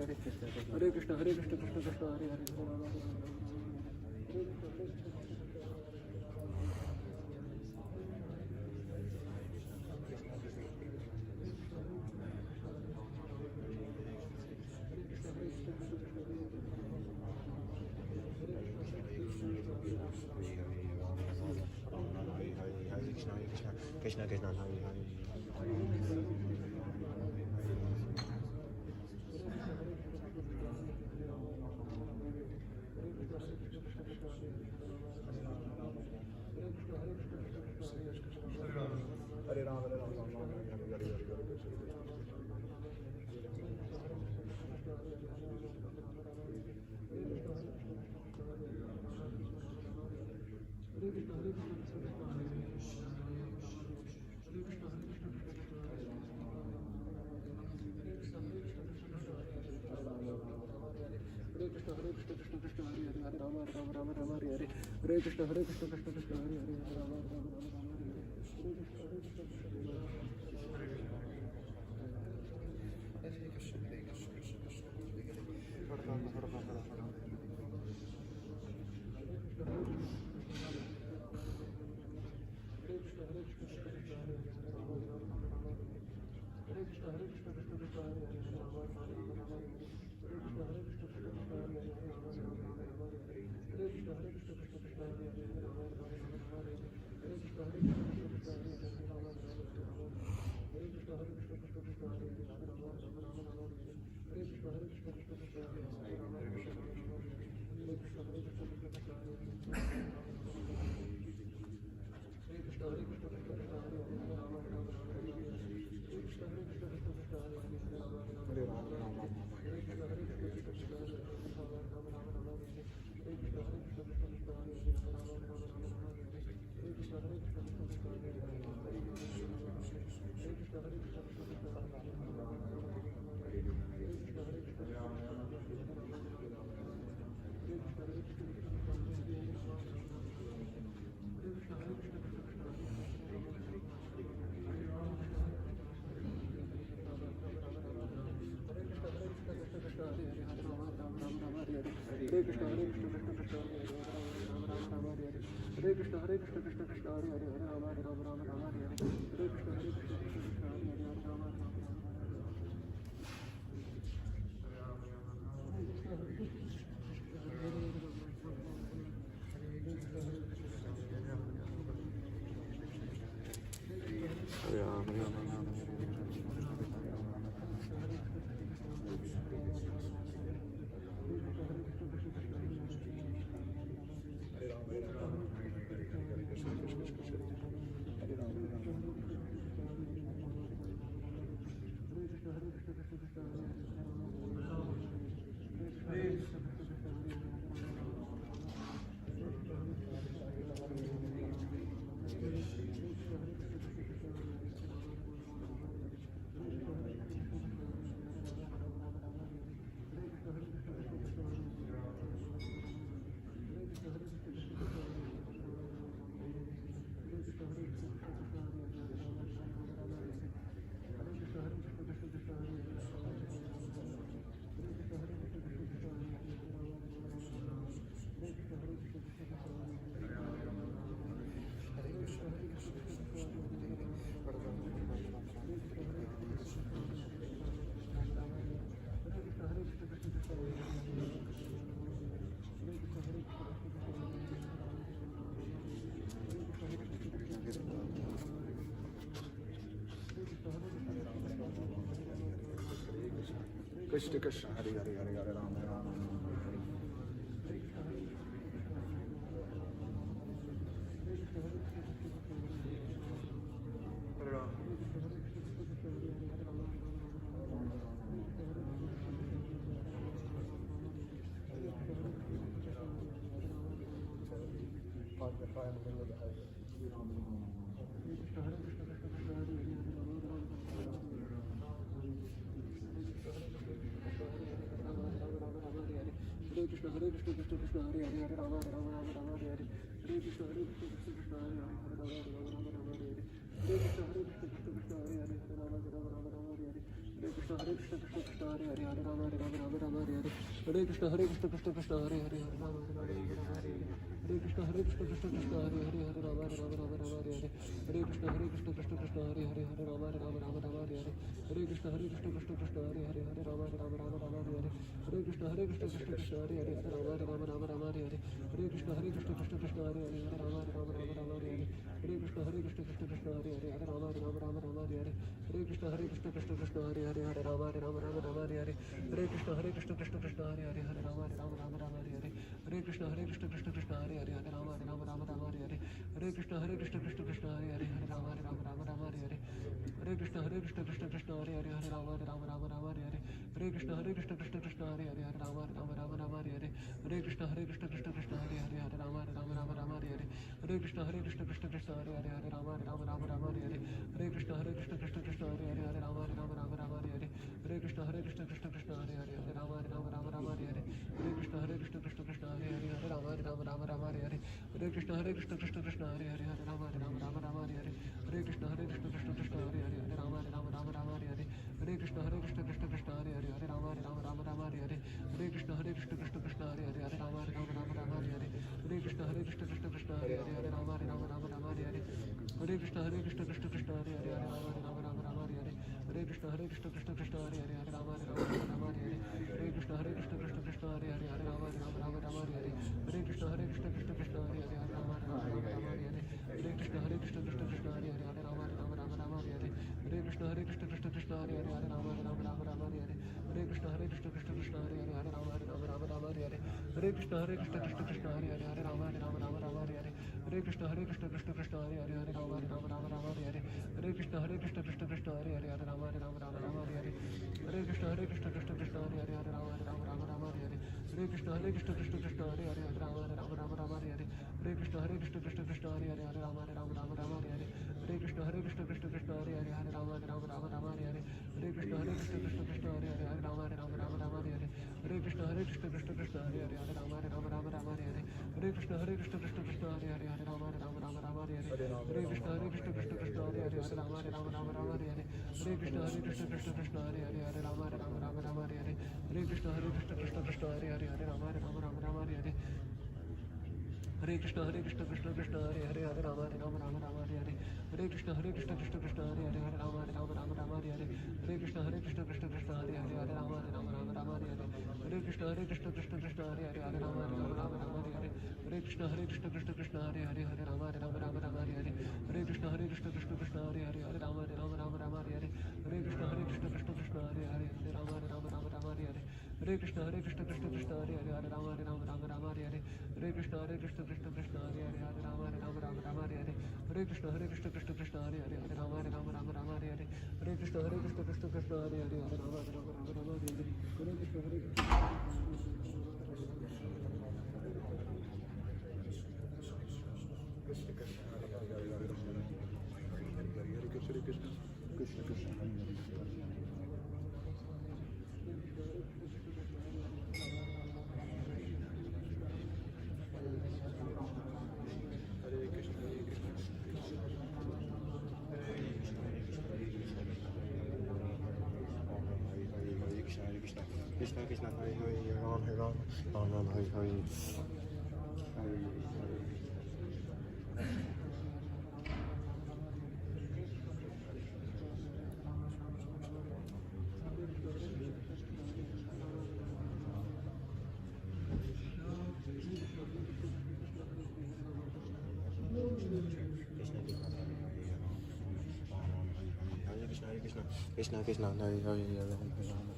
Krishna Krishna Hare Hare Krishna Krishna Hare Hare Hare Rama Hare Rama Rama Rama Hare Hare Hare Krishna Hare Krishna Krishna Krishna Hare Hare Rama Rama Rama Krishna Krishna Hare Hare Hare Hare Rama Rama Rama Hare Hare Krishna Krishna Krishna Hare Hare Hare Rama Rama Rama Rama Hare Hare Hare Krishna Krishna Krishna Hare Hare Hare Rama Rama Rama Rama Hare Hare Hare Krishna Krishna Krishna Hare Hare Hare Rama Rama Rama Rama Hare Hare Hare Krishna Krishna Krishna Hare Hare Hare Rama Rama Rama Rama Hare Hare Hare Krishna Krishna Krishna Hare Hare Hare Rama Rama Rama Rama Hare Hare Hare Krishna Krishna Krishna Hare Hare Hare Rama Rama Rama Rama Hare Hare Hare Krishna Krishna Krishna Hare Hare Hare Rama Rama Rama Rama Hare Hare Hare Krishna Krishna Krishna Hare Hare Hare Rama Rama Rama Rama Hare Hare Hare Krishna Krishna Krishna Hare Hare Hare Rama Rama Rama Rama Hare Hare Hare Krishna Krishna Krishna Hare Hare Hare Rama Rama Rama Rama Hare Hare Hare Krishna Krishna Krishna Hare Hare Hare Rama Rama Rama Rama Hare Hare Hare Krishna Krishna Krishna Hare Hare Hare Rama Rama Rama Rama Hare Hare Hare Krishna Krishna Krishna Hare Hare Hare Rama Rama Rama Rama Hare Hare Hare Krishna Krishna Krishna Hare Hare Hare Rama Rama Rama Rama Hare Hare Hare Krishna Krishna Krishna Hare Hare Hare Rama Rama Rama Rama Hare Hare Hare Krishna Krishna Krishna Hare Hare Hare Rama Rama Rama Rama Hare Hare Hare Krishna Krishna Krishna Hare Hare Hare Rama Rama Rama Rama Hare Hare Hare Krishna Krishna Krishna Hare Hare Hare Rama Rama Rama Rama Hare Hare Hare Krishna Krishna Krishna Hare Hare Hare Rama Rama Rama Rama Hare Hare Hare Krishna Krishna Krishna Hare Hare Hare Rama Rama Rama Rama Hare Hare Hare Krishna Krishna Krishna Hare Hare Hare Rama Rama Rama Rama Hare Hare Hare Krishna Krishna Krishna Hare Hare Hare Rama Rama Rama Rama Hare Hare Hare Krishna Krishna Krishna Hare Hare Hare Rama Rama Rama Rama Hare Hare Hare Krishna Krishna Krishna Hare Hare Hare Rama Rama Rama Rama Hare Hare Hare Krishna Krishna Krishna Hare Hare Hare Rama Rama Rama Rama Hare Hare Hare Krishna Krishna Krishna Hare Hare Hare Rama Rama Rama Rama Hare Hare Hare Krishna Krishna Krishna Hare Hare Hare Rama Rama Rama Rama Hare Hare Hare Krishna Krishna Krishna Hare Hare Hare Rama Rama Rama Rama Hare Hare Hare Krishna Krishna Krishna Hare Hare Hare Rama Rama Rama Rama Hare Hare Hare Krishna Krishna Krishna Hare Hare Hare Rama Rama Rama Rama Hare Hare Hare Krishna Krishna Krishna Hare Hare Hare Rama Rama Rama Rama Hare Hare Hare Krishna Krishna Krishna Hare Hare Hare Rama Rama Rama Rama Hare Hare Hare Krishna Krishna Krishna Hare Hare Hare Rama Rama Rama Rama Hare Hare Hare Krishna Krishna Krishna Hare Hare Hare Rama Rama Rama Rama Hare Hare Hare Krishna Krishna Krishna Hare Hare Hare Rama Rama Rama Rama Hare Hare Hare Krishna Krishna Krishna Hare Hare Hare Rama Rama Rama Rama Hare Hare Hare Krishna Krishna Krishna Hare Hare Hare Rama Rama Rama Rama Hare Hare Hare Krishna Krishna Krishna Hare Hare Hare Rama Rama Rama Rama Hare Hare Hare Krishna Krishna Krishna Hare Hare Hare Rama Rama Rama Rama Hare Hare Hare Krishna Krishna Krishna Hare Hare Hare Rama Rama Rama Rama Hare Hare Hare Krishna Krishna Krishna Hare Hare Hare Rama Rama Rama Rama Hare Hare Hare Krishna Krishna Krishna Hare Hare Hare Rama Rama Rama Rama Hare Hare Hare Krishna Krishna Krishna Hare Hare Hare Rama Rama Rama Rama Hare Hare Hare Krishna Krishna Krishna Hare Hare Hare Rama Rama Rama Rama Hare Hare Hare Krishna Krishna Krishna Hare Hare Hare Rama Rama Rama Rama Hare Hare Hare Krishna Krishna Krishna Hare Hare Hare Rama Rama Rama Rama Hare Hare Hare Krishna Krishna Krishna Hare Hare Hare Rama Rama Rama Rama Hare Hare Hare Krishna Krishna Krishna Hare Hare Hare Rama Rama Rama Rama Hare Hare Hare Krishna Krishna Krishna Hare Hare Hare Rama Rama Rama Rama Hare Hare Hare Krishna Krishna Krishna Hare Hare Hare Rama Rama Rama Rama Hare Hare Hare Krishna Krishna Krishna Hare Hare Hare Rama Rama Rama Rama Hare Hare Hare Krishna Krishna Krishna Hare Hare Hare Rama Rama Rama Rama Hare Hare Hare Krishna Krishna Krishna Hare Hare Hare Rama Rama Rama Rama Hare Hare Hare Krishna Krishna Krishna Hare Hare Hare Rama Rama Rama Rama Hare Hare Hare Krishna Krishna Krishna Hare Hare Hare Rama Rama Rama Rama Hare Hare Hare Krishna Krishna Krishna Hare Hare Hare Rama Rama Rama Rama Hare Hare Hare Krishna Krishna Krishna Hare Hare Hare Rama Rama Hare Hare Hare Krishna Krishna Krishna Hare Hare Hare Rama Rama Hare Hare Hare Krishna Krishna Krishna Hare Hare Ram Ram Ram Hare Hare Krishna Krishna Hare Hare Ram Ram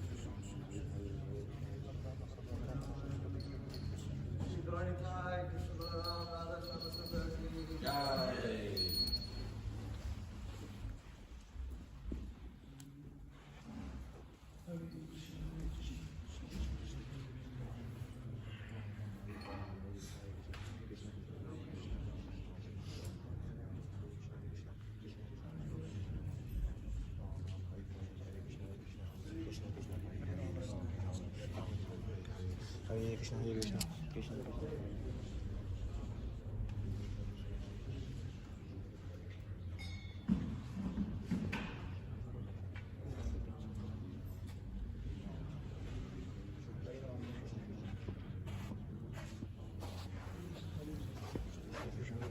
Hare Krishna Hare Krishna Krishna Krishna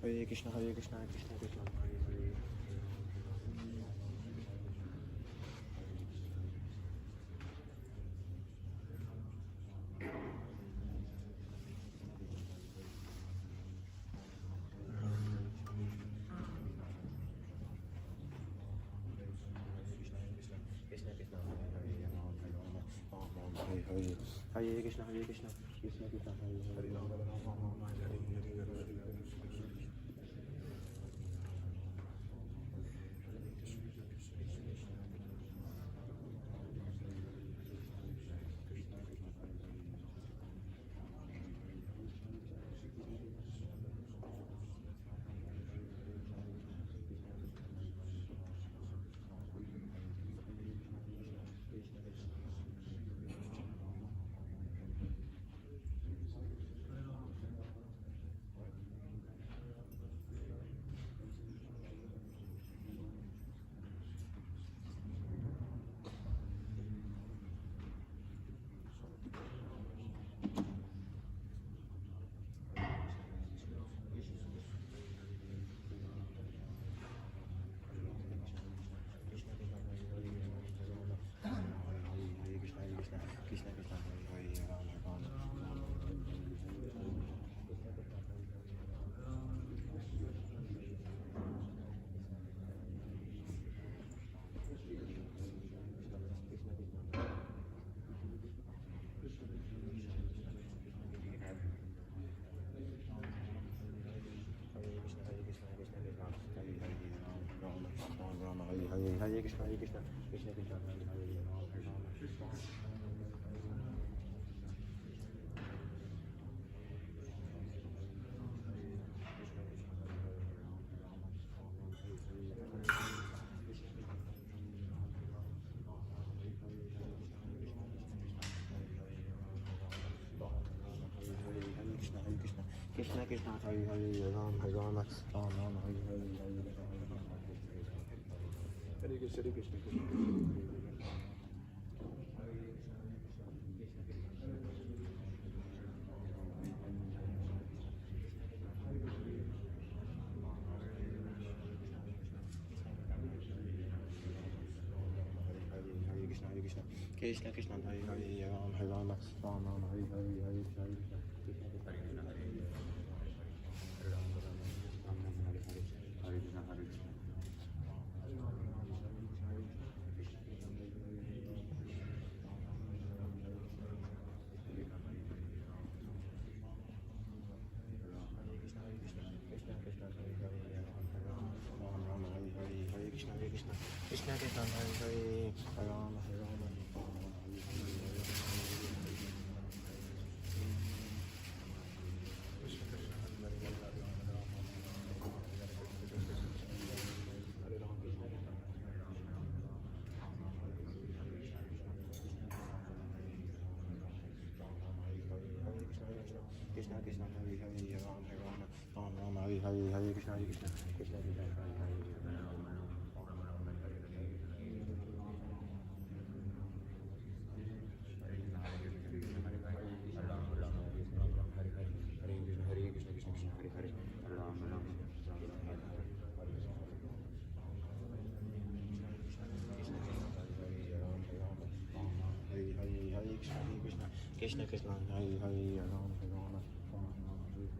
Hare Krishna Hare Krishna Krishna Krishna Hare Hare Hare Krishna Hare Krishna Krishna Krishna Hare Hare Ram Ram Hare Hare Hare Krishna Hare Krishna Krishna Krishna Hare Hare Ram Ram Krishna Krishna Hare Hare Ram Ram Ram Hare Hare Hare Krishna Hare Krishna Krishna Krishna Hare Hare Ram Ram Ram Hare Hare Krishna Krishna, Hare Hare, Hare Rama, Hare Rama, Krishna Krishna, Hare Hare, Ram Rama, Ram Rama, Hare Hare,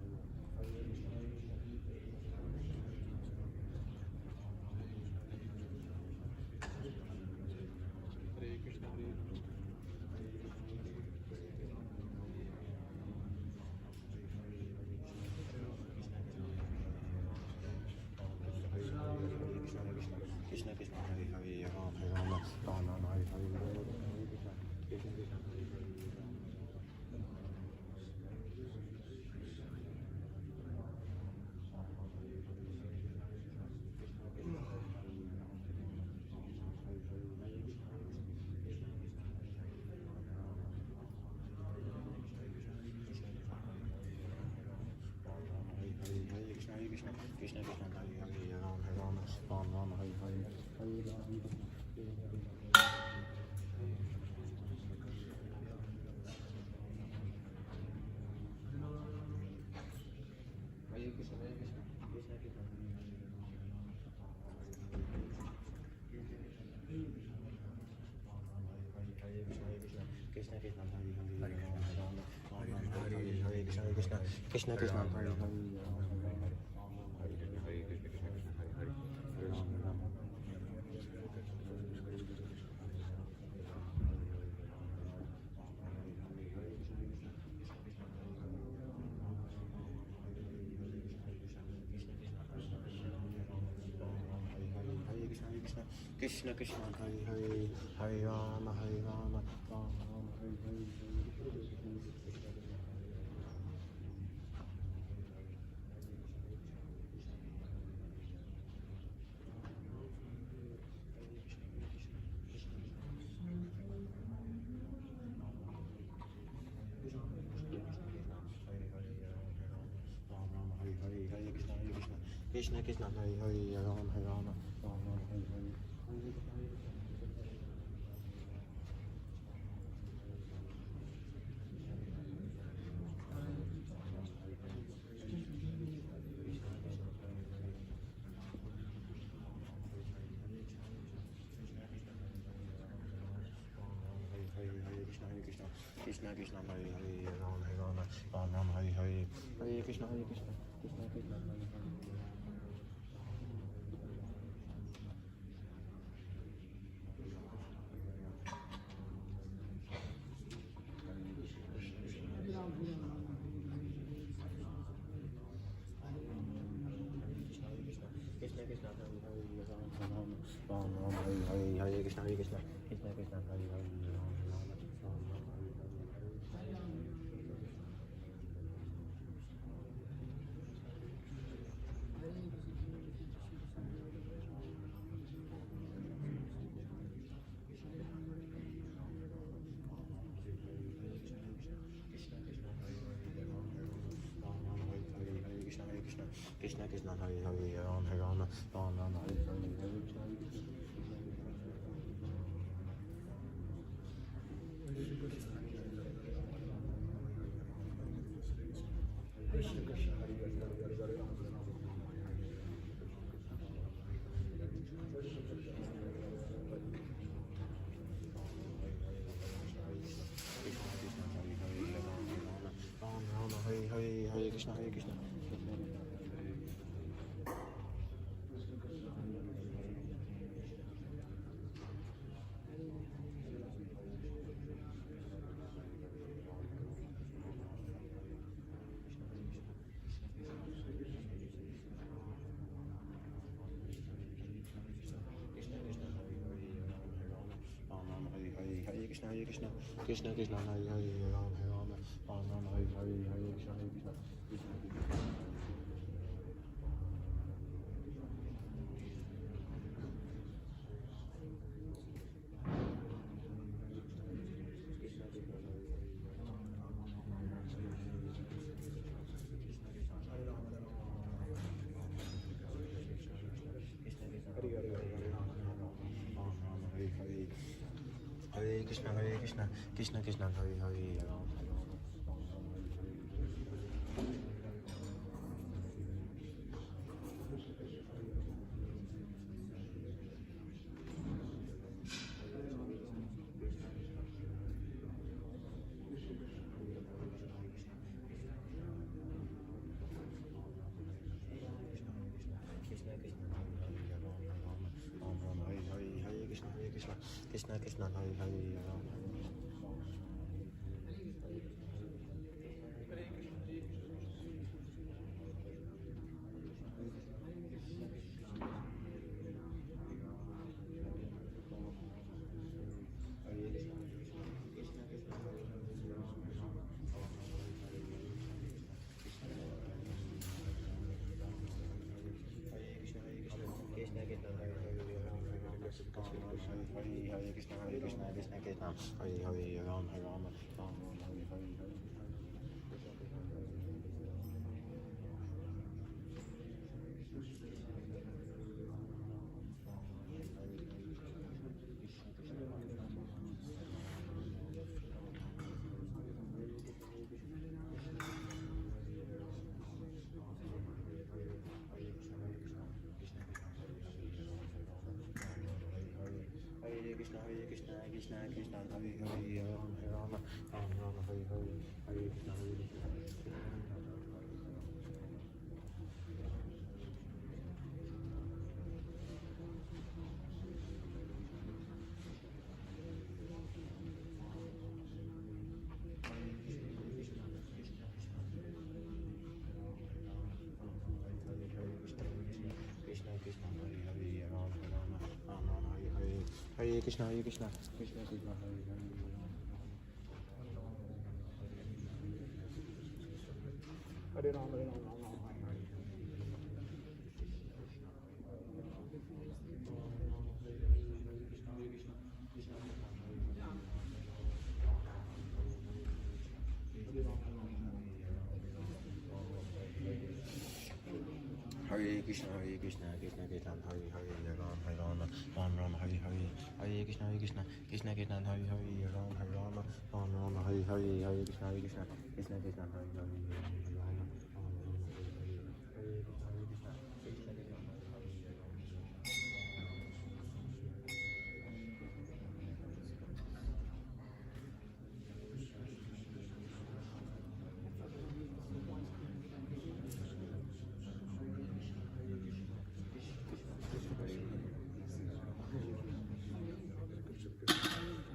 Hare Krishna, Krishna Krishna, Hare Hare, Krishna Krishna, Hare Hare, Ram Rama, Ram Rama, Hare Krishna Krishna, Hare Hare, Ram Rama, Ram Rama, Hare Hare, Krishna Krishna. Krishna Krishna, Hare Hare, Ram Rama, Ram Rama, Hare Hare, Hare Rama. Krishna Krishna, Hare Hare, Ram Rama, Ram Rama, Hare Hare, Krishna Krishna, Krishna Krishna, Hare Hare, Ram Rama, Hare Hare, Krishna Krishna, Hare Hare, Ram Rama. Krishna Krishna, Hare Hare, Hare Rama, Hare Rama, Rama Rama, Hare Hare. Krishna Krishna, Hare Hare, Ram Hare Rama, Ram Rama, Hare Hare. Krishna Krishna, Hare Hare, Ram Hare Rama, Ram Rama, Hare Hare. Hare Krishna, Krishna Krishna, Hare Hare. Krishna Krishna, Hare Hare, Ram Rama, Ram Rama, Hare Hare. Hare Krishna, Krishna Krishna, Hare Hare, Ram Rama, Ram Rama, Hare Hare. Krishna Krishna, Hare Hare, Ram Rama, Ram Rama, Hare Hare. Hare Krishna, Hare Krishna, Hare Krishna. Krishna Krishna, Hare Krishna, Hare Krishna, Krishna Krishna, Hare Hare, Ram Ram, Ram Ram, Hare Hare, Hare Krishna, Krishna Krishna. Hare Krishna, Hare Krishna, Krishna Krishna, Hare Hare, Ram Ram. Krishna Krishna, Hare Hare, Ram Ram. Hare Krishna, Hare Krishna, Krishna Krishna, Hare Hare, Ram Ram, Ram Ram, Hare Hare. Hare Krishna, Hare Krishna, Krishna Krishna, Hare Hare, Ram Ram, Ram Ram, Hare Hare, Hare Krishna, Hare Krishna. Krishna Krishna, Hare Hare, Ram Ram, Ram Ram, Hare Hare. Hare Krishna, Hare Krishna, Krishna Krishna, Hare Hare. Hare Ram, Hare Ram, Ram Ram, Hare Hare. Hare Krishna, Hare Krishna, Krishna Krishna, Hare Hare, Ram Ram, Ram Ram, Hare Hare. Hare Krishna, Hare Krishna, Krishna Krishna, Hare Hare, Ram Ram, Ram Ram, Hare Hare. Hare Krishna, Hare Krishna, Krishna Krishna, Hare Hare, Ram Ram, Ram Ram, Hare Krishna, Hare Krishna, Krishna Krishna, Hare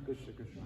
Krishna Krishna.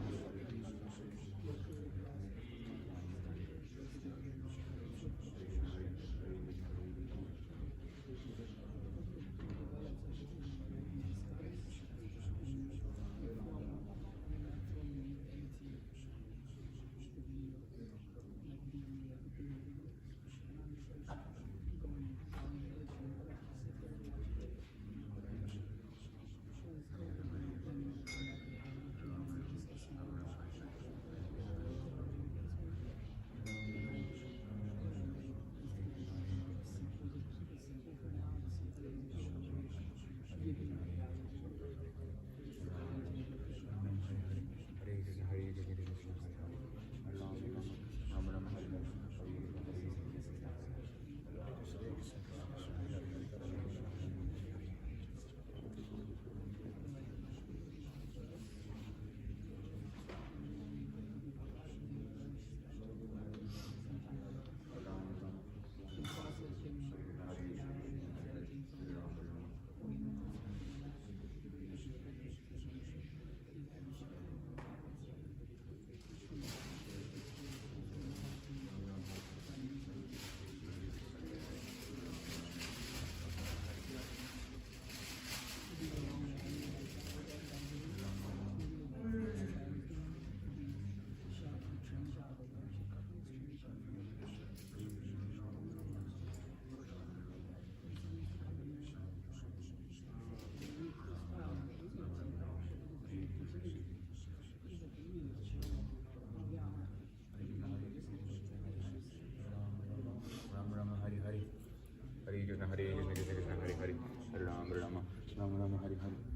Rama Rama Hari Hari.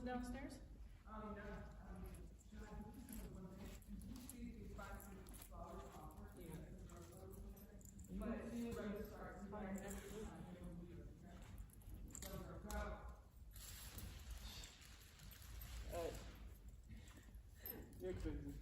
was downstairs? You're crazy.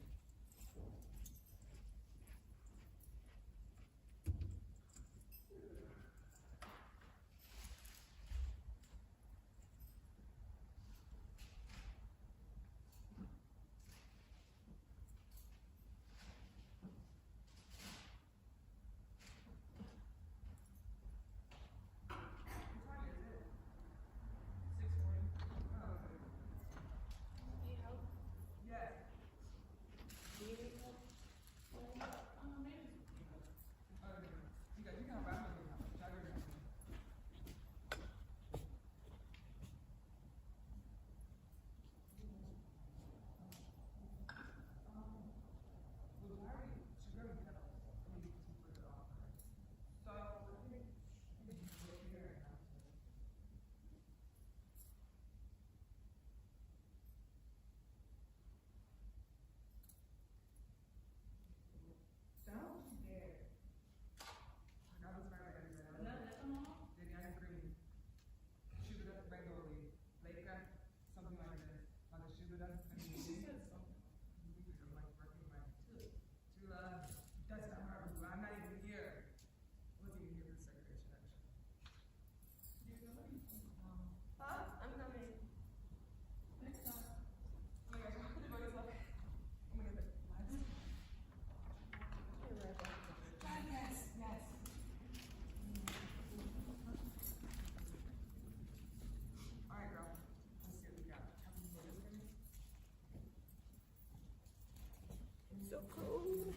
So cold.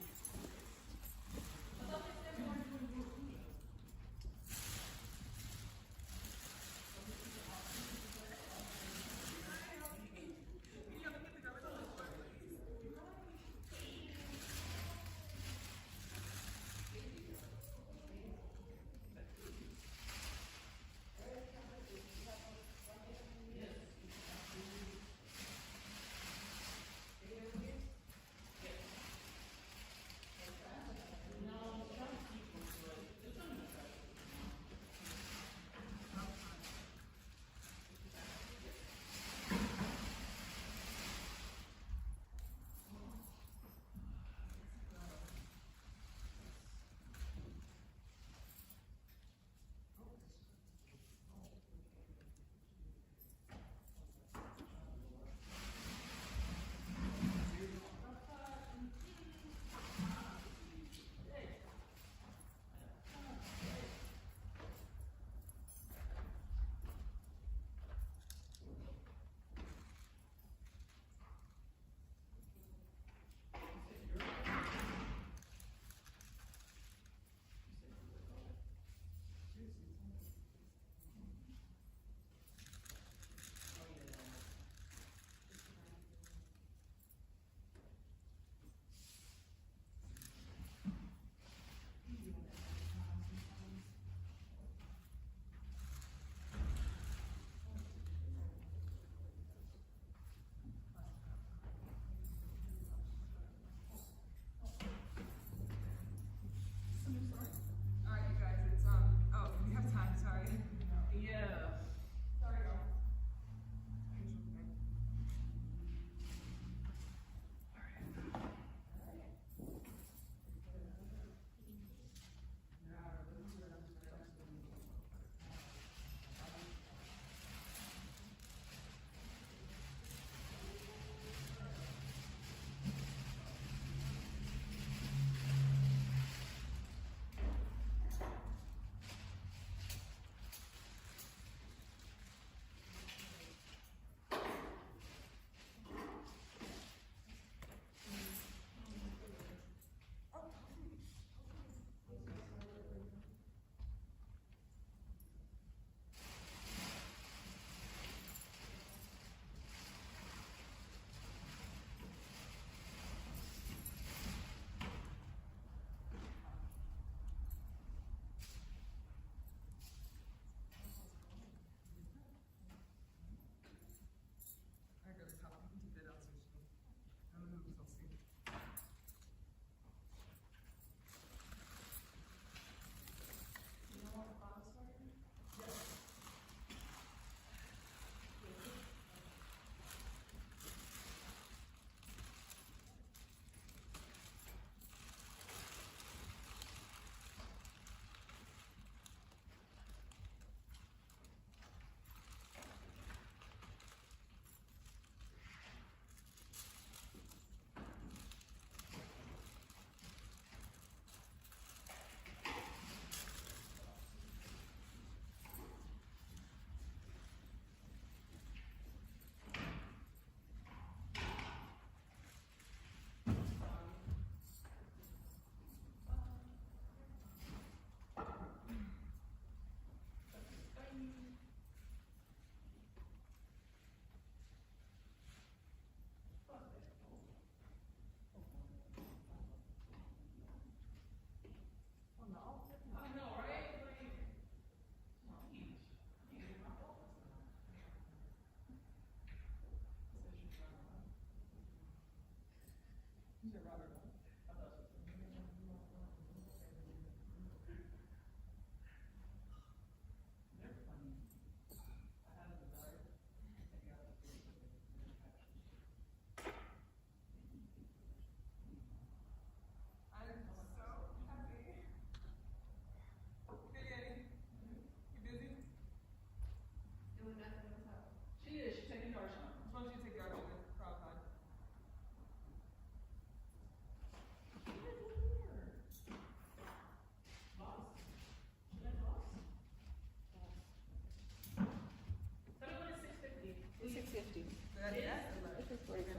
Somebody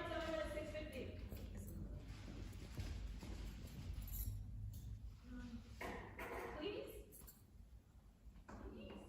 tell me when it's 6:50. Please? Please?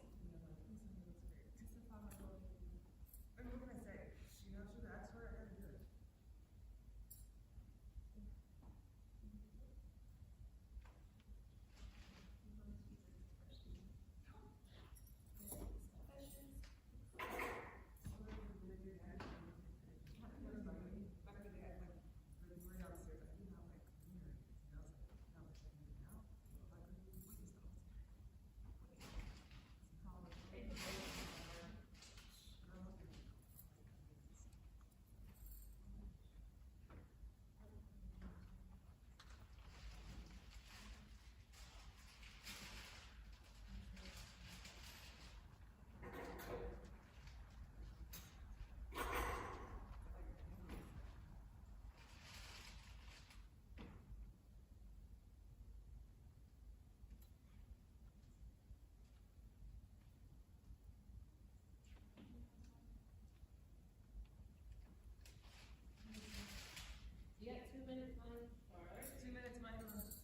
You got 2 minutes, Mom. All right. 2 minutes, my husband.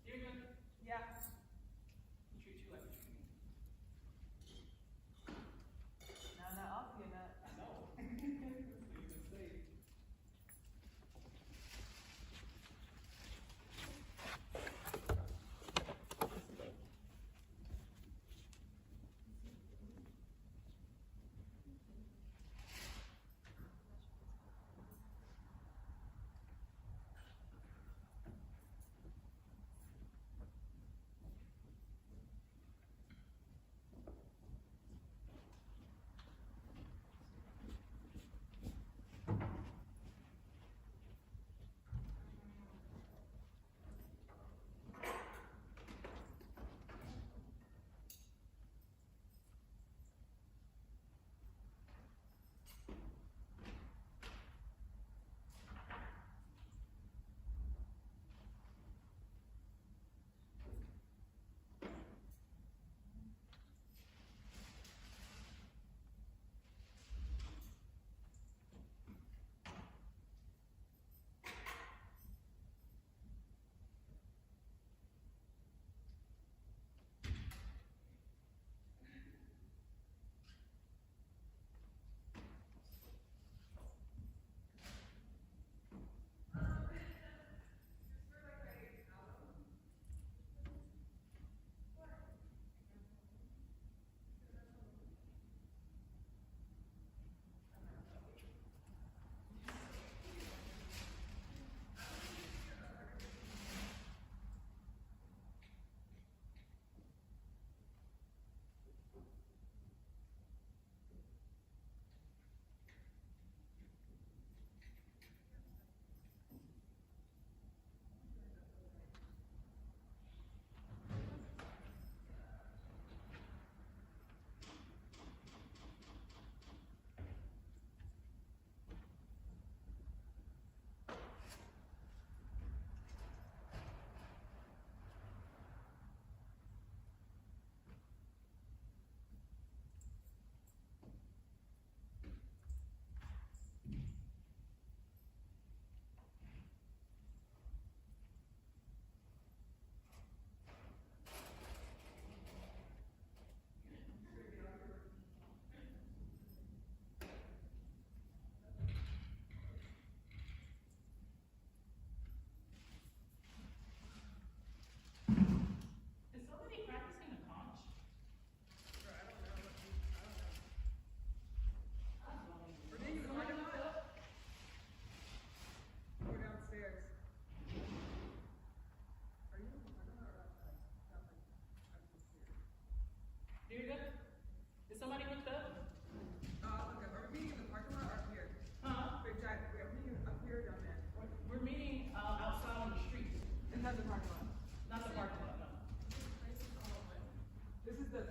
You're good. Yeah. He treats you like a treat. No, not off you, not. I know. You can say.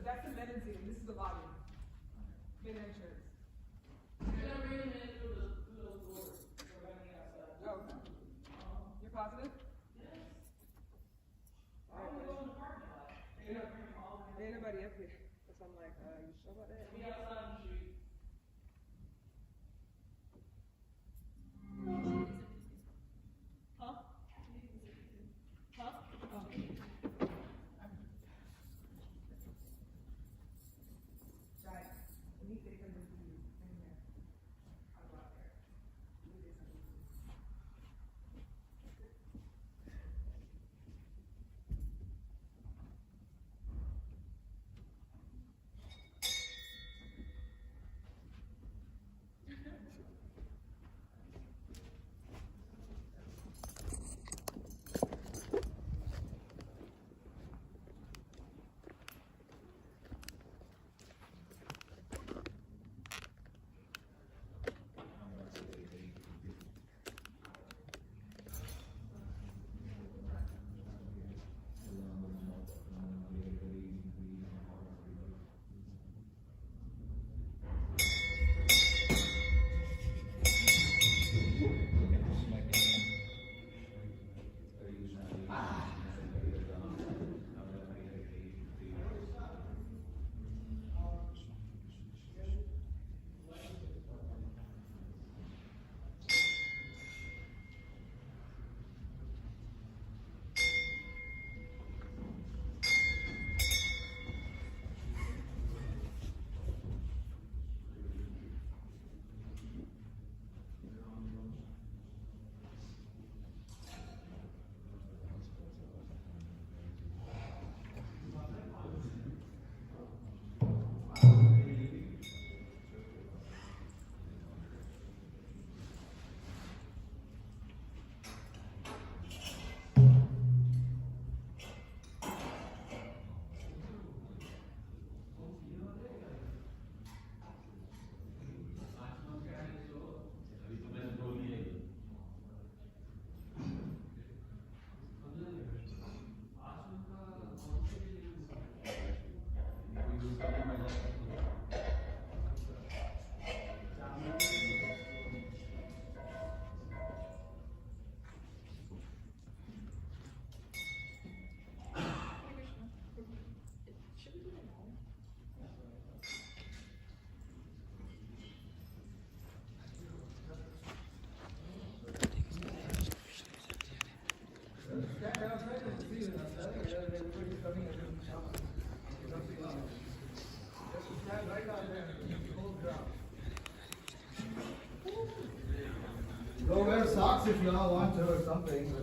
That's the mezzanine, this is the lobby. Main entrance. You're gonna bring them in through those doors. We're running outside. Oh, okay. You're positive? Yes. All I'm right, gonna go in buddy. the parking lot. You're gonna bring them all the way. Ain't nobody up here. So I'm like, you sure about that? We outside on the street. Go wear socks if you all want to or something.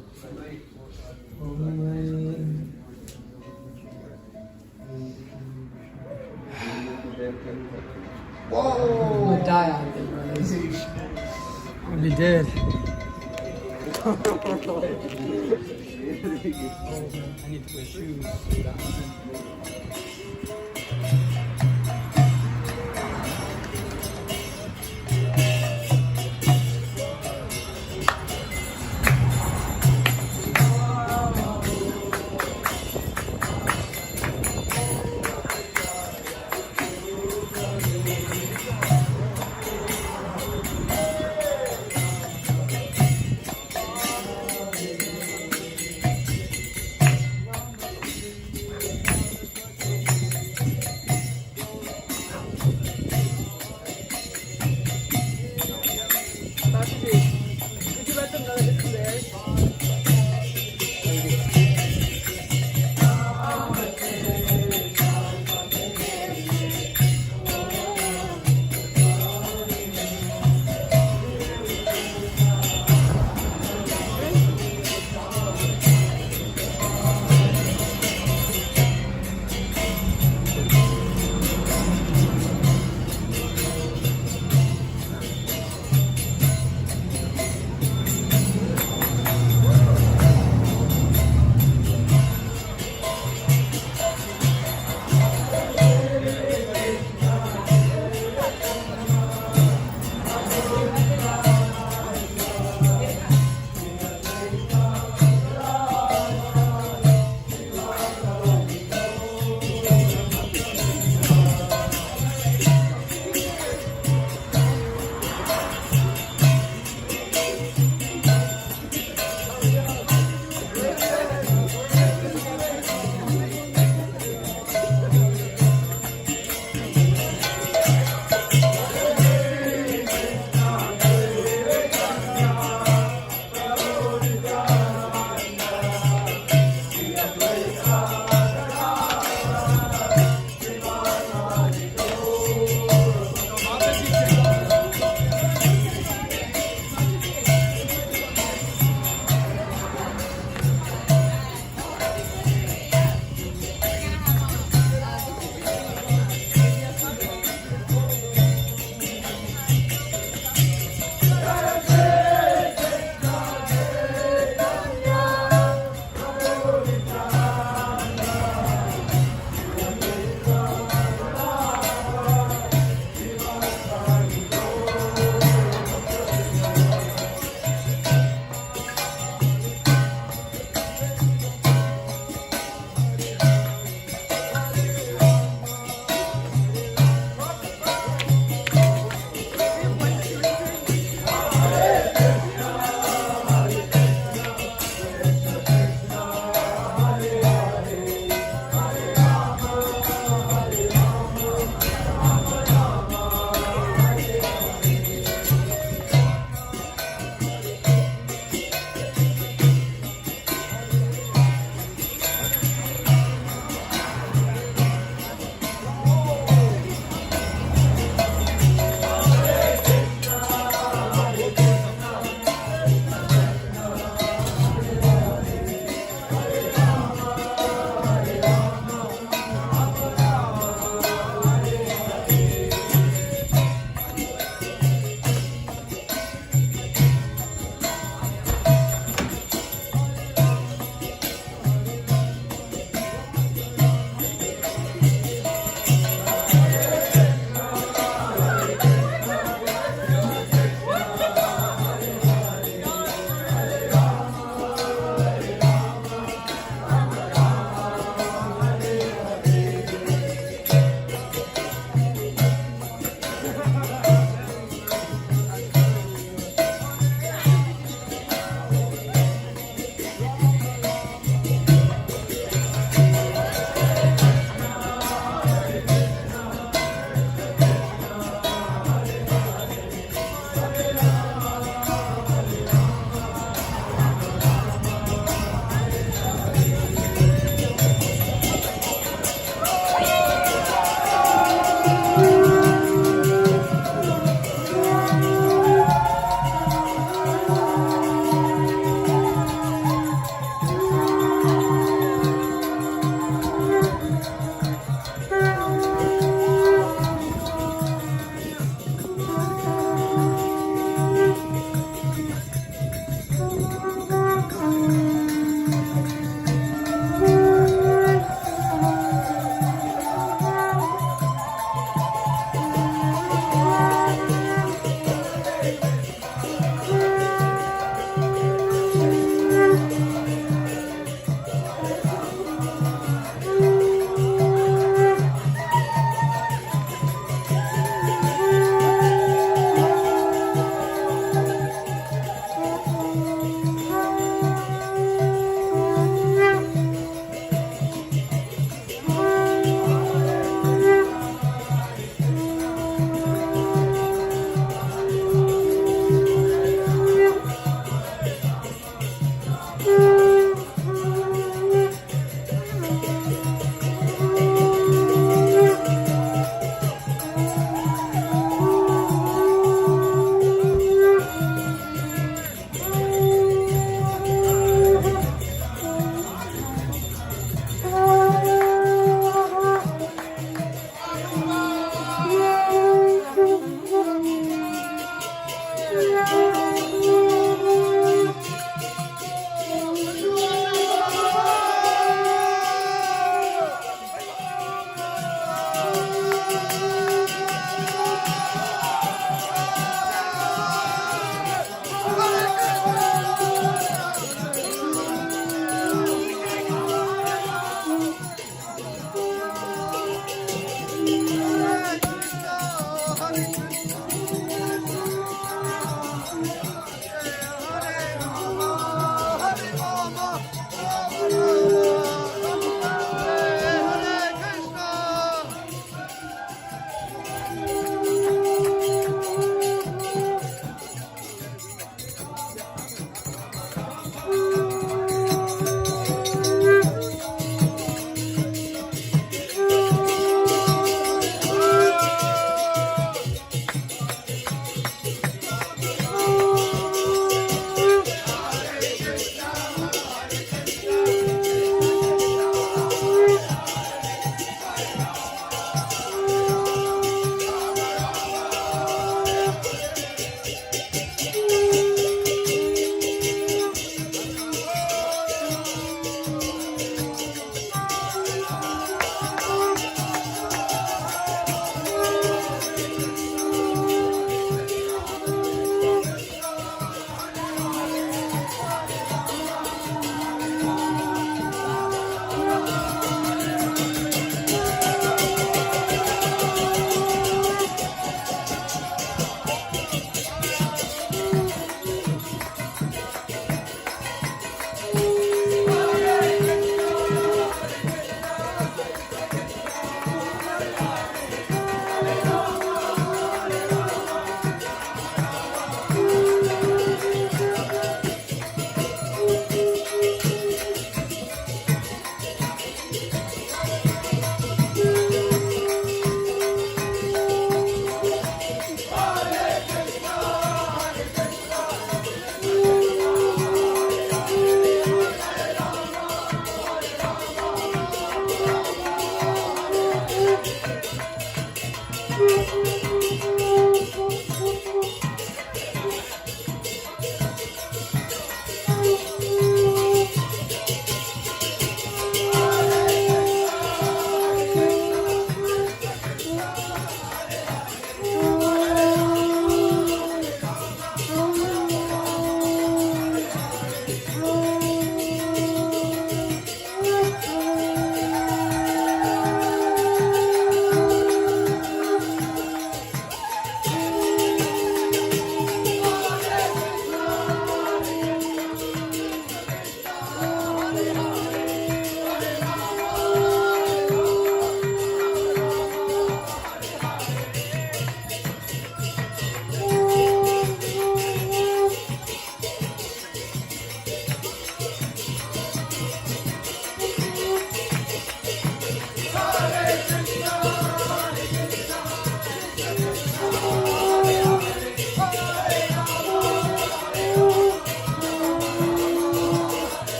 I'm gonna die out there, brothers. Really did. I need to wear shoes.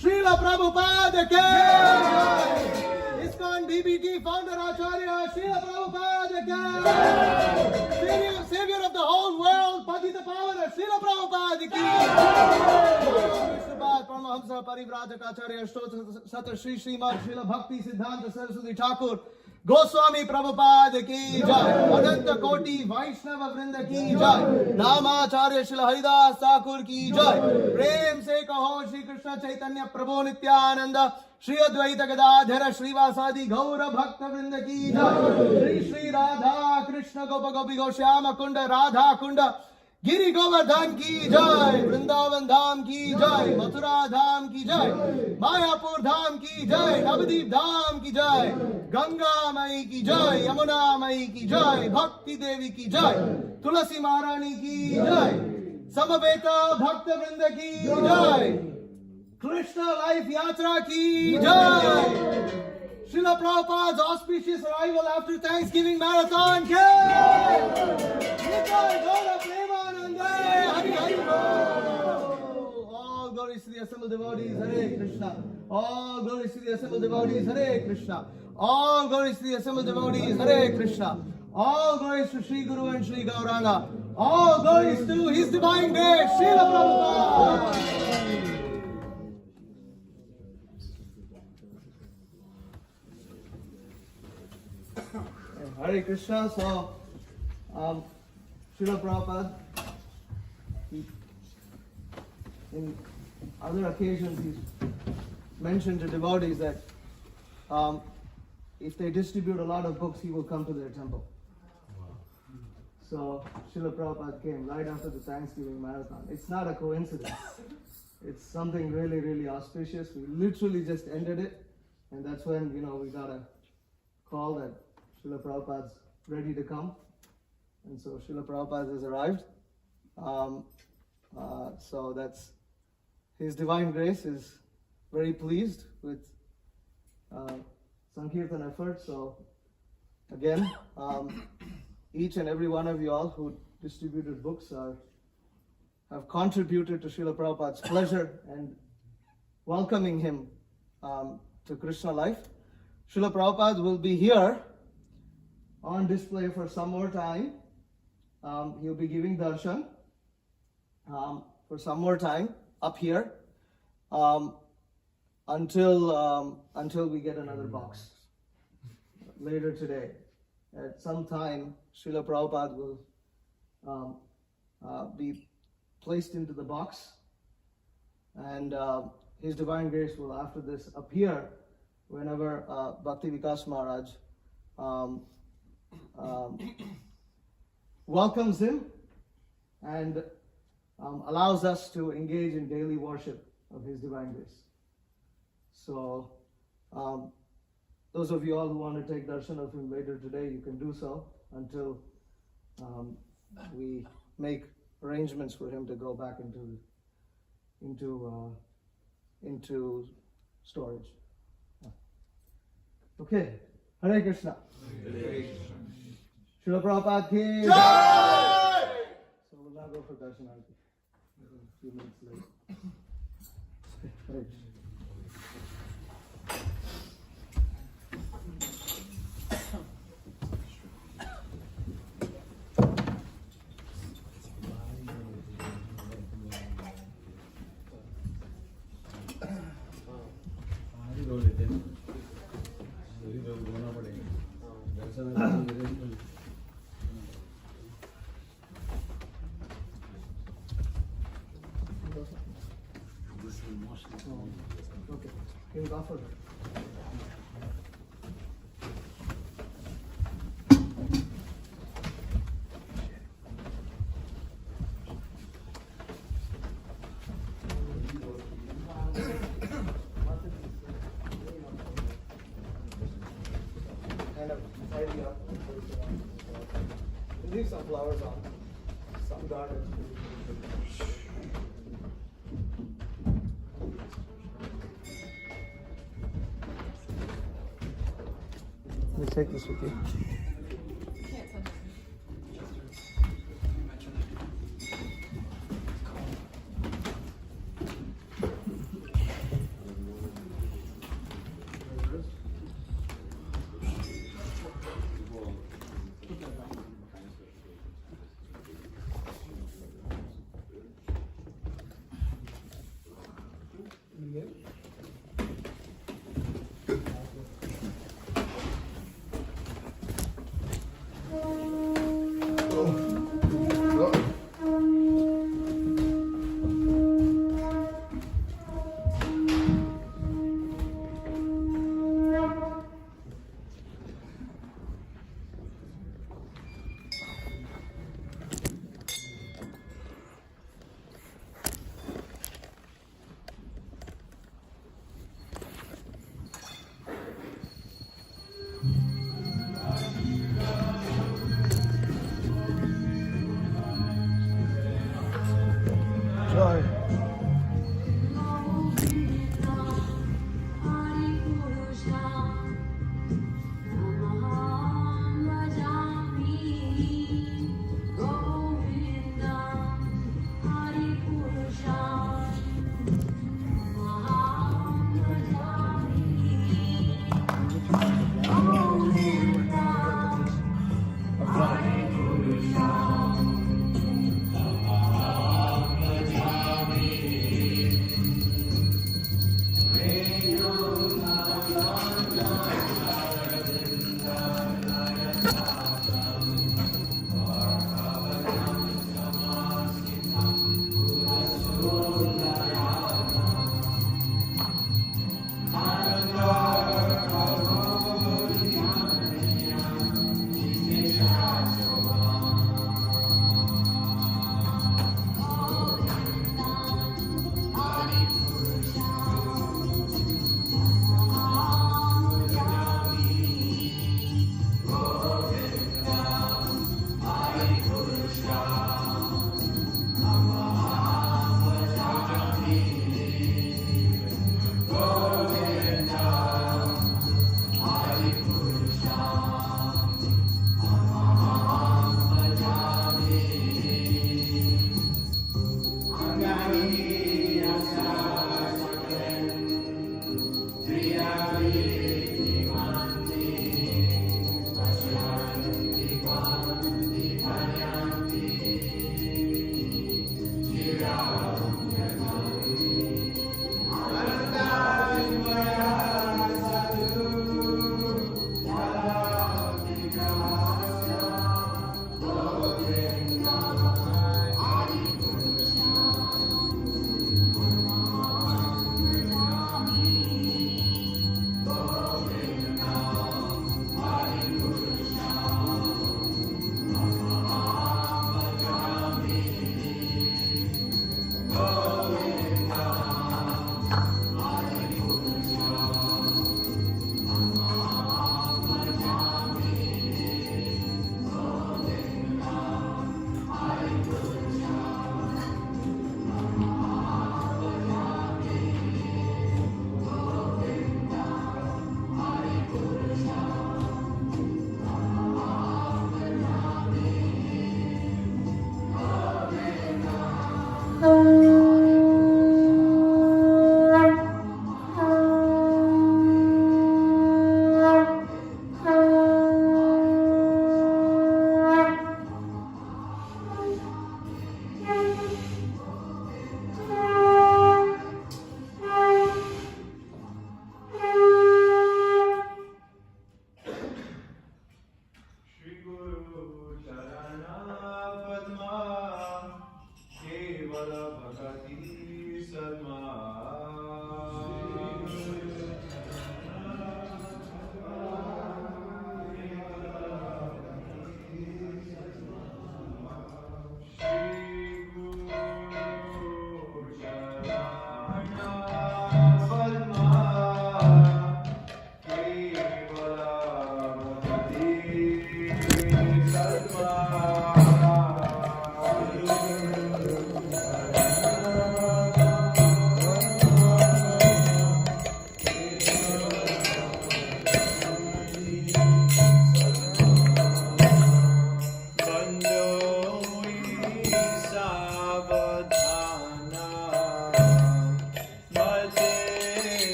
Srila Prabhupada Ki! ISKCON DBT founder Acharya Srila Prabhupada Ki! Savior of the whole world, Patita Pavana Srila Prabhupada Ki! Vishnupada Paramahamsa Parivrajaka Acharya Sata Sri Srimad Srila Bhakti Siddhanta Saraswati Thakur Goswami Prabhupada Ki Jai, Adanta Koti Vaishnava Vrinda Ki Jai, Namacharya Srila Haridas Thakur Ki Jai, Prem Se Kaho Shri Krishna Chaitanya Prabhu Nityananda, Shri Advaita Gadadhara Srivasadi Gaura Bhakta Vrinda Ki Jai, Shri Shri Radha Krishna Gopa Gopi Goshyama Kunda Radha Kunda, Giri Govardhan Ki Jai, Vrindavan Dham Ki Jai, Mathura Dham Ki Jai, Mayapur Dham Ki Jai, Navadip Dham Ki Jai, Ganga Mai Ki Jai, Yamuna Mai Ki Jai, Bhakti Devi Ki Jai, Tulasi Maharani Ki Jai, Samaveta Bhakta Vrinda Ki Jai, Krishna Life Yatra Ki Jai, Srila Prabhupada's auspicious arrival after Thanksgiving Marathon Ki Jai, Gaura Premanande, Hari Hari Bol. All glories to the assembled devotees, Hare Krishna. All glories to the assembled devotees, Hare Krishna. All glories to the assembled devotees, Hare Krishna. All glories to Sri Guru and Sri Gauranga. All glories to His Divine Grace, Srila Prabhupada. Hare Krishna. So, Srila Prabhupada, in other occasions, he's mentioned to devotees that if they distribute a lot of books, he will come to their temple. So, Srila Prabhupada came right after the Thanksgiving Marathon. It's not a coincidence. It's something really, really auspicious. We literally just ended it, and that's when, we got a call that Srila Prabhupada's ready to come. And so Srila Prabhupada has arrived. So that's His Divine Grace is very pleased with Sankirtan effort. So again, each and every one of you all who distributed books have contributed to Srila Prabhupada's pleasure and welcoming him to Krishna life. Srila Prabhupada will be here on display for some more time. He'll be giving darshan for some more time up here until we get another box later today. At some time, Srila Prabhupada will be placed into the box, and His Divine Grace will, after this, appear whenever Bhakti Vikas Maharaj welcomes him and allows us to engage in daily worship of His Divine Grace. So, those of you all who want to take darshan of him later today, you can do so until we make arrangements for him to go back into storage. Okay, Hare Krishna. Srila Prabhupada ki Jai! So we'll now go for darshanarti. A few minutes late. Hare Krishna. Okay, can you go for it? Kind of tidy up. Leave some flowers on. Some garden. Let me take this with you. Can't touch it.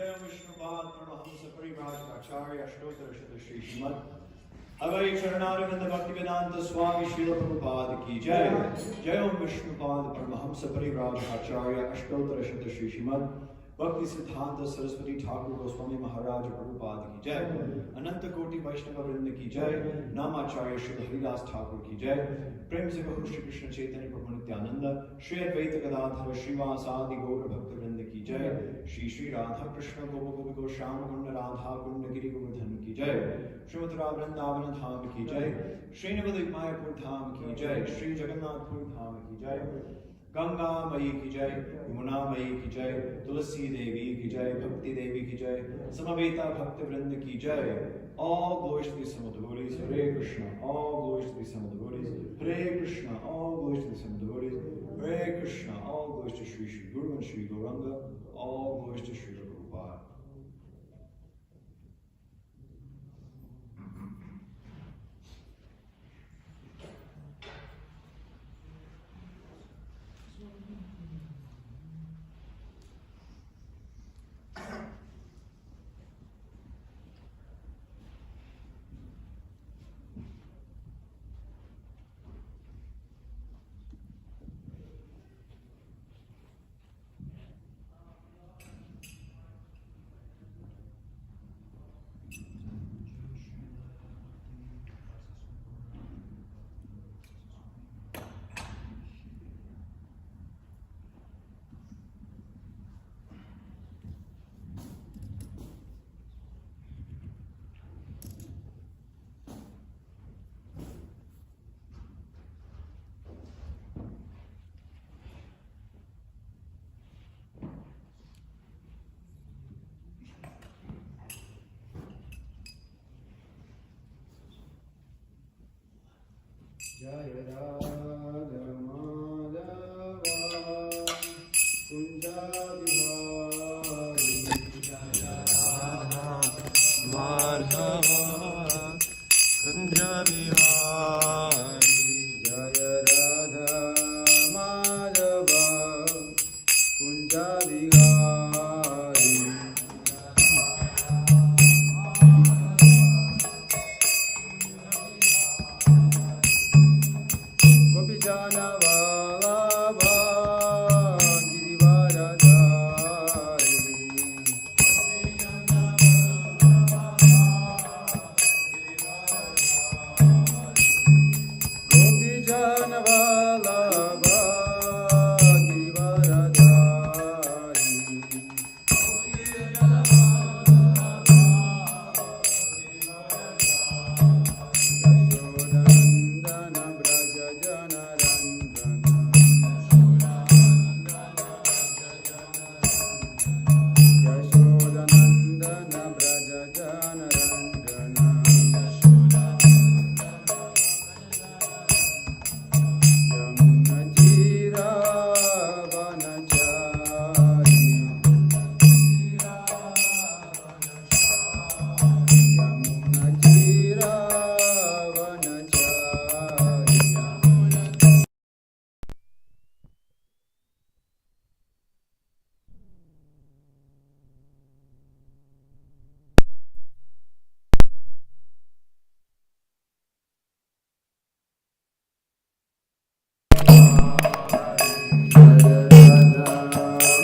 Jai Vishnupad Paramahamsa Parivrajacharya Ashtottara Shata Shri Srimad Advait Charanaravinda Bhaktivedanta Swami Srila Prabhupada Ki Jai. Jai Om Vishnupad Paramahamsa Parivrajacharya Ashtottara Shata Shri Srimad Bhakti Siddhanta Saraswati Thakur Goswami Maharaja Prabhupada Ki Jai. Ananta Koti Vaishnava Vrinda Ki Jai. Namacharya Srila Haridas Thakur Ki Jai. Prem Se Gauru Shri Krishna Chaitanya Prabhu Nityananda Shri Advaita Gadadhara Srivasadi Gaura Bhakta Vrinda Ki Jai. Shri Shri Radha Krishna Gopa Gopi Goshyama Kunda Radha Kunda Giri Govardhan Ki Jai. Shrimatara Vrindavana Dham Ki Jai. Srinavadik Mayapur Dham Ki Jai. Shri Jagannathpur Dham Ki Jai. Ganga Mayi Ki Jai, Yamuna Mayi Ki Jai, Tulasi Devi Ki Jai, Bhakti Devi Ki Jai, Samaveta Bhakti Vrinda Ki Jai. All glories to the Sama devotees, Hare Krishna. All glories to the Sama devotees, Hare Krishna. All glories to the Sama devotees, Hare Krishna. All glories to Shri Shri Guru and Shri Gauranga. All glories to Shri Prabhupada. Jai Radha Madhava Kunja Bihari Madhava Kunja Bihari Jai Radha Madhava Kunja Bihari Gopijana Vallabha Girivaradhari Gopijana Vallabha Girivaradhari Yashodandana Braja Janarandana Yashodanandana Braja Janarandana Yamuna Jira Vanachari Yamuna Jira Vanachari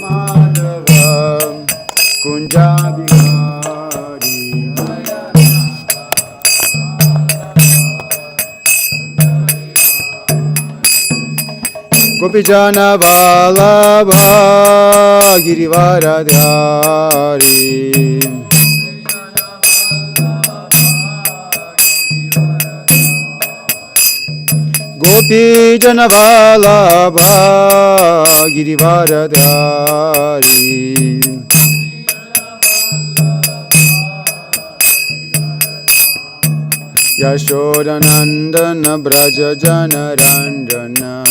Madhava Kunja Bihari Gopijana Vallabha Girivaradhari Gopijana Vallabha Girivaradhari Yashodanandana Braja Janarandana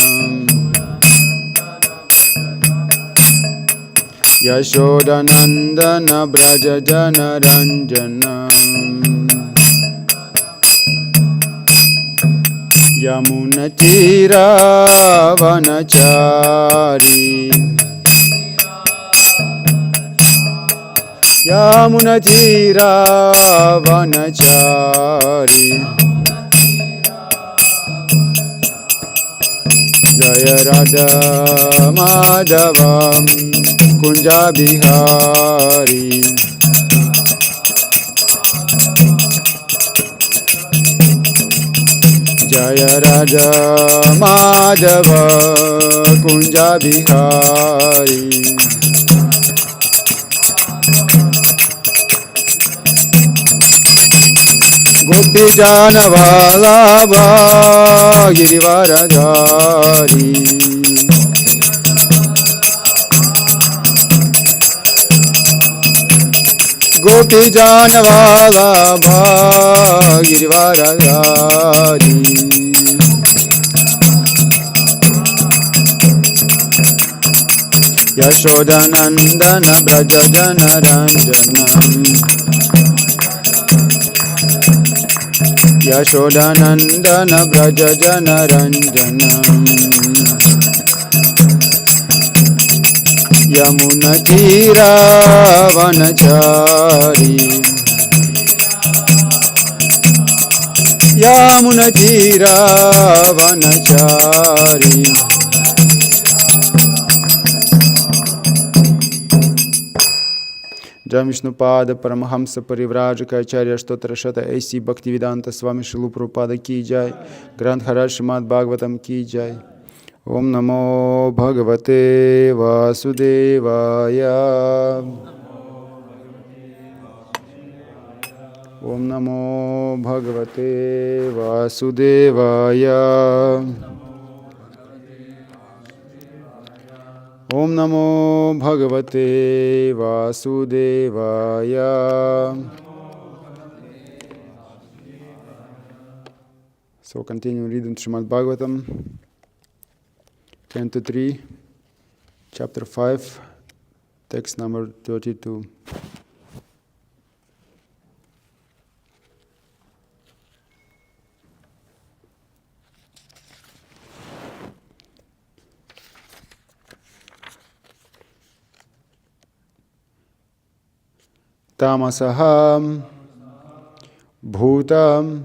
Yashodanandana Braja Janarandana Yamuna Tira Vanachari Yamunatira Vanachari Jaya Radha Madhavam Kunja Bihari Jaya Radha Madhava Kunja Bihari Gopi Jana Vallabha Girivaradhari Gopi Jana Vallabha Girivaradhari Yashodanandana Braja Jana Ranjanam Yashodanandana Braja Jana Ranjanam Yamunatira Vanachari Yamunatira Vanachari Jai Vishnupada Paramahamsa Parivrajaka Acharya Stotra Shata A.C. Bhaktivedanta Swami Shilu Prabhupada Ki Jai Granth Haraj Srimad Bhagavatam Ki Jai Om Namo Bhagavate Vasudevaya Om Namo Bhagavate Vasudevaya Om Namo Bhagavate Vasudevaya. So continue reading Srimad Bhagavatam, Canto 3, Chapter 5, text number 32. Tamasaham Bhutam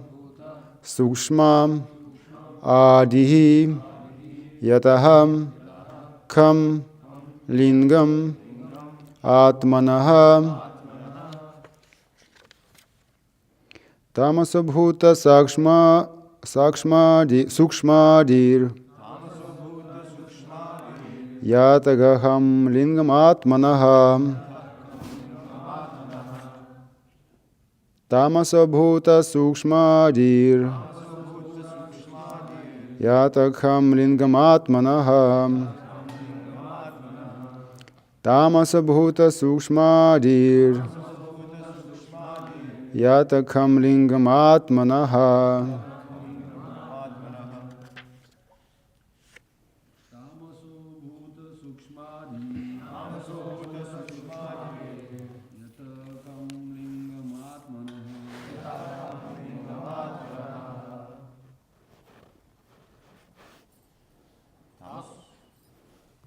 Sukshmam Adihi Yataham Kham Lingam Atmanaham Tamasabhuta Sukshmadir Yatagaham Lingam Atmanaham Tamasabhuta Sukshmadir Yatakham Lingam Atmanaham Tamasabhuta Sukshmadir Yatakham Lingam Atmanaham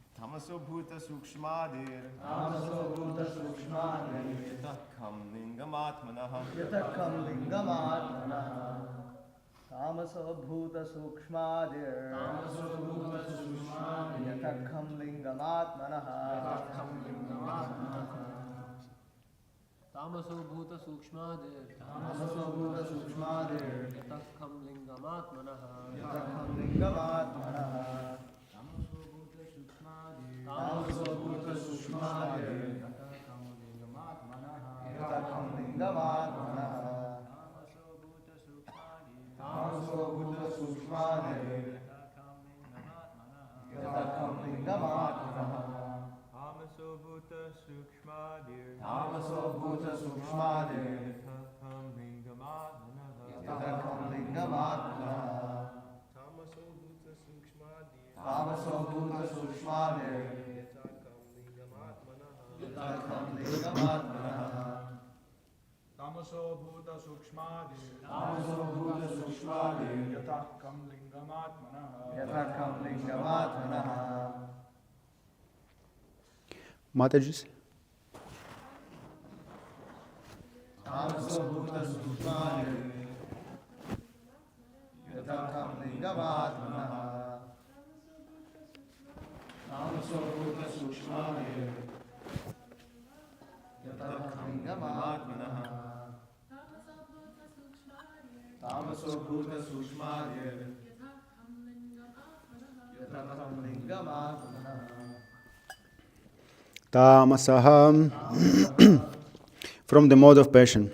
Tamasabhuta Sukshmadir Yatakham Lingam Atmanah Tamasabhuta Sukshmadir Yatakham Lingam Atmanah Tamasabhuta Sukshmadir Yatakham Lingam Atmanah Yatakham Lingam Atmanah Tamasabhuta Sukshmadir Yatakham Lingam Atmanah Tamasabhuta Sukshmadir Yatakham Lingam Atmanah Tamasabhuta Sukshmadir Tamasabhuta Sukshmadir Yatakham Lingam Atmanah Yatakham Lingam Atmanah Tamasabhuta Sukshmadir Tamasabhuta Sukshmadir Yatakham Lingam Atmanah Tamasabhuta Sukshmadir Tamasabhuta Sukshmadir Yatakham Lingam Atmanah Yatakham Lingam Atmanah Mataji. Tamaso Bhuta Sukshmani Yatatham Lingamatmanaha Tamaso Bhuta Sukshmani Yatatham Lingamatmanaha Tamaso Bhuta Sukshmani Yatatham Lingamatmanaha Tamasaham from the mode of passion.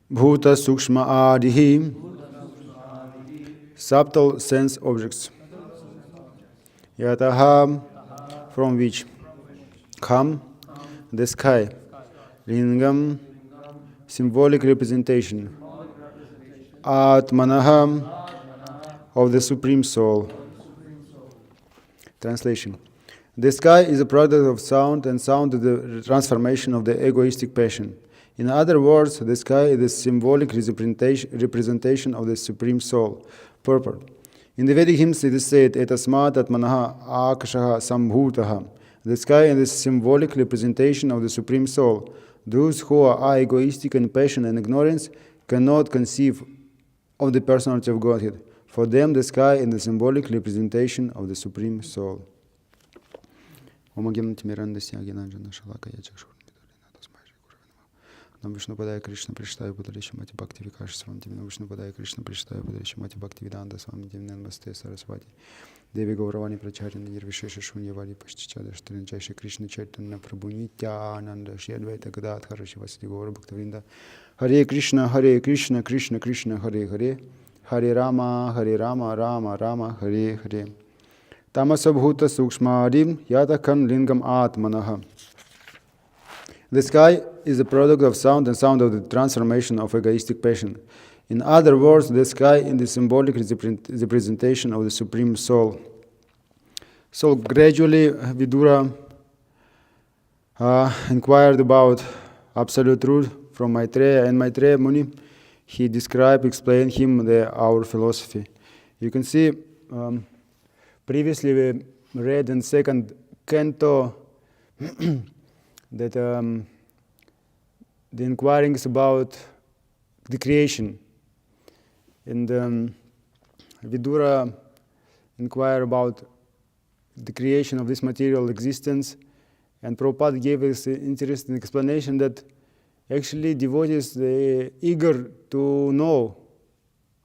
Bhuta Sukshma Adihi, subtle sense objects. Yataha, from which. Kham, the sky. Lingam, symbolic representation. Atmanaham, of the Supreme Soul. Translation. The sky is a product of sound, and sound is the transformation of the egoistic passion. In other words, the sky is the symbolic representation of the Supreme Soul. Purport. In the Vedic hymns it is said, Etasmat atmanaha akashaha sambhutaha. The sky is the symbolic representation of the Supreme Soul. Those who are egoistic in passion and ignorance cannot conceive of the personality of Godhead. For them, the sky is the symbolic representation of the Supreme Soul. Om Agyanam Timirandasya Agyananjana Shalakaya Chakshurmidorina Tasmai Nam Vishnu Padaya Krishna Prishtaya Pudarishimati Bhakti Vikash Swanti Nam Vishnu Padaya Krishna Prishtaya Pudarishimati Bhakti Vedanta Swami Divnan Vaste Saraswati Devi Gauravani Pracharya Nirvishesha Shunyavadi Pashchichada Shtaranchai Krishna Chaitanya Prabhu Nityananda Shri Advaita Gadadhara Shivasati Gaura Bhaktavinda Hare Krishna Krishna Krishna Hare Hare Hare Rama Rama Rama Hare Hare Tamasabhuta Sukshmadim Yatakam Lingam Atmanaha. The sky is a product of sound, and sound of the transformation of egoistic passion. In other words, the sky is the symbolic representation of the Supreme Soul. So gradually Vidura inquired about absolute truth from Maitreya, and Maitreya Muni, he explained him our philosophy. You can see previously we read in second canto that the inquiries about the creation. And Vidura inquired about the creation of this material existence, and Prabhupada gave us an interesting explanation that actually devotees they eager to know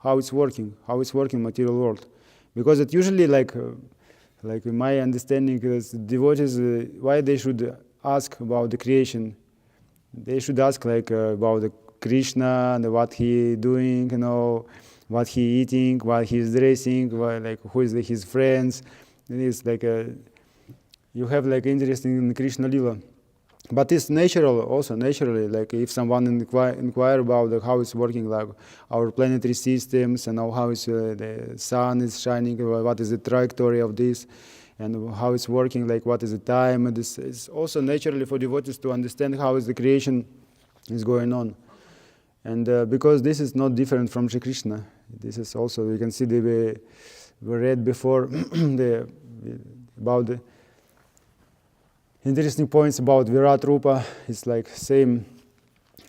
how it's working material world. Because it usually, like in my understanding, is devotees, why they should ask about the creation. They should ask about the Krishna and what he doing, what he eating, what he is dressing, who is his friends. It is you have interest in Krishna Lila. But it's natural also, naturally, if someone inquire about how it's working, like our planetary systems, and how it's, the sun is shining, what is the trajectory of this, and how it's working, what is the time. And this is also naturally for devotees to understand how is the creation is going on. And because this is not different from Shri Krishna, this is also, you can see we read before about the interesting points about Virat Rupa. It's same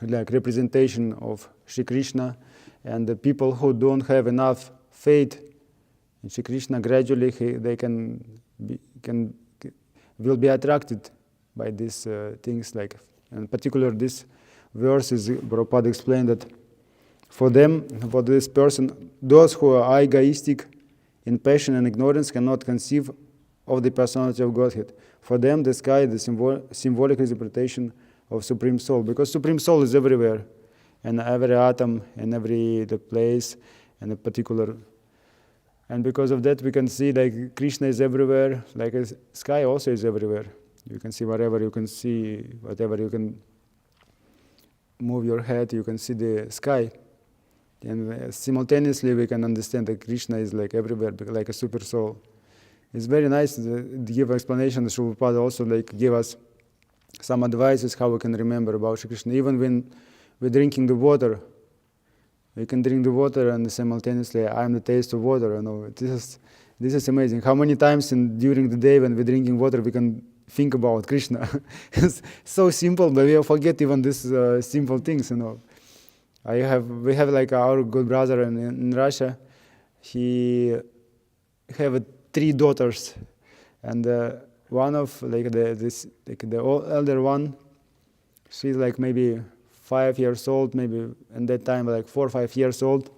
representation of Shri Krishna, and the people who don't have enough faith in Shri Krishna, gradually they will be attracted by these things. In particular, this verse is Prabhupada explained that for them, for this person, those who are egoistic in passion and ignorance cannot conceive of the personality of Godhead. For them, the sky is the symbolic interpretation of Supreme Soul, because Supreme Soul is everywhere, and every atom, and every place, and a particular. And because of that, we can see Krishna is everywhere, a sky also is everywhere. You can see wherever you can see, whatever you can move your head, you can see the sky. And simultaneously, we can understand that Krishna is everywhere, like a super soul. It's very nice to give explanation. Srila Prabhupada also give us some advices how we can remember about Shri Krishna. Even when we're drinking the water, we can drink the water and simultaneously I am the taste of water. This is amazing. How many times during the day when we're drinking water we can think about Krishna. It's so simple, but we forget even these simple things, we have like our good brother in Russia. He have 3 daughters, and one of like the elder one, she's like maybe 5 years old, maybe at that time like 4 or 5 years old.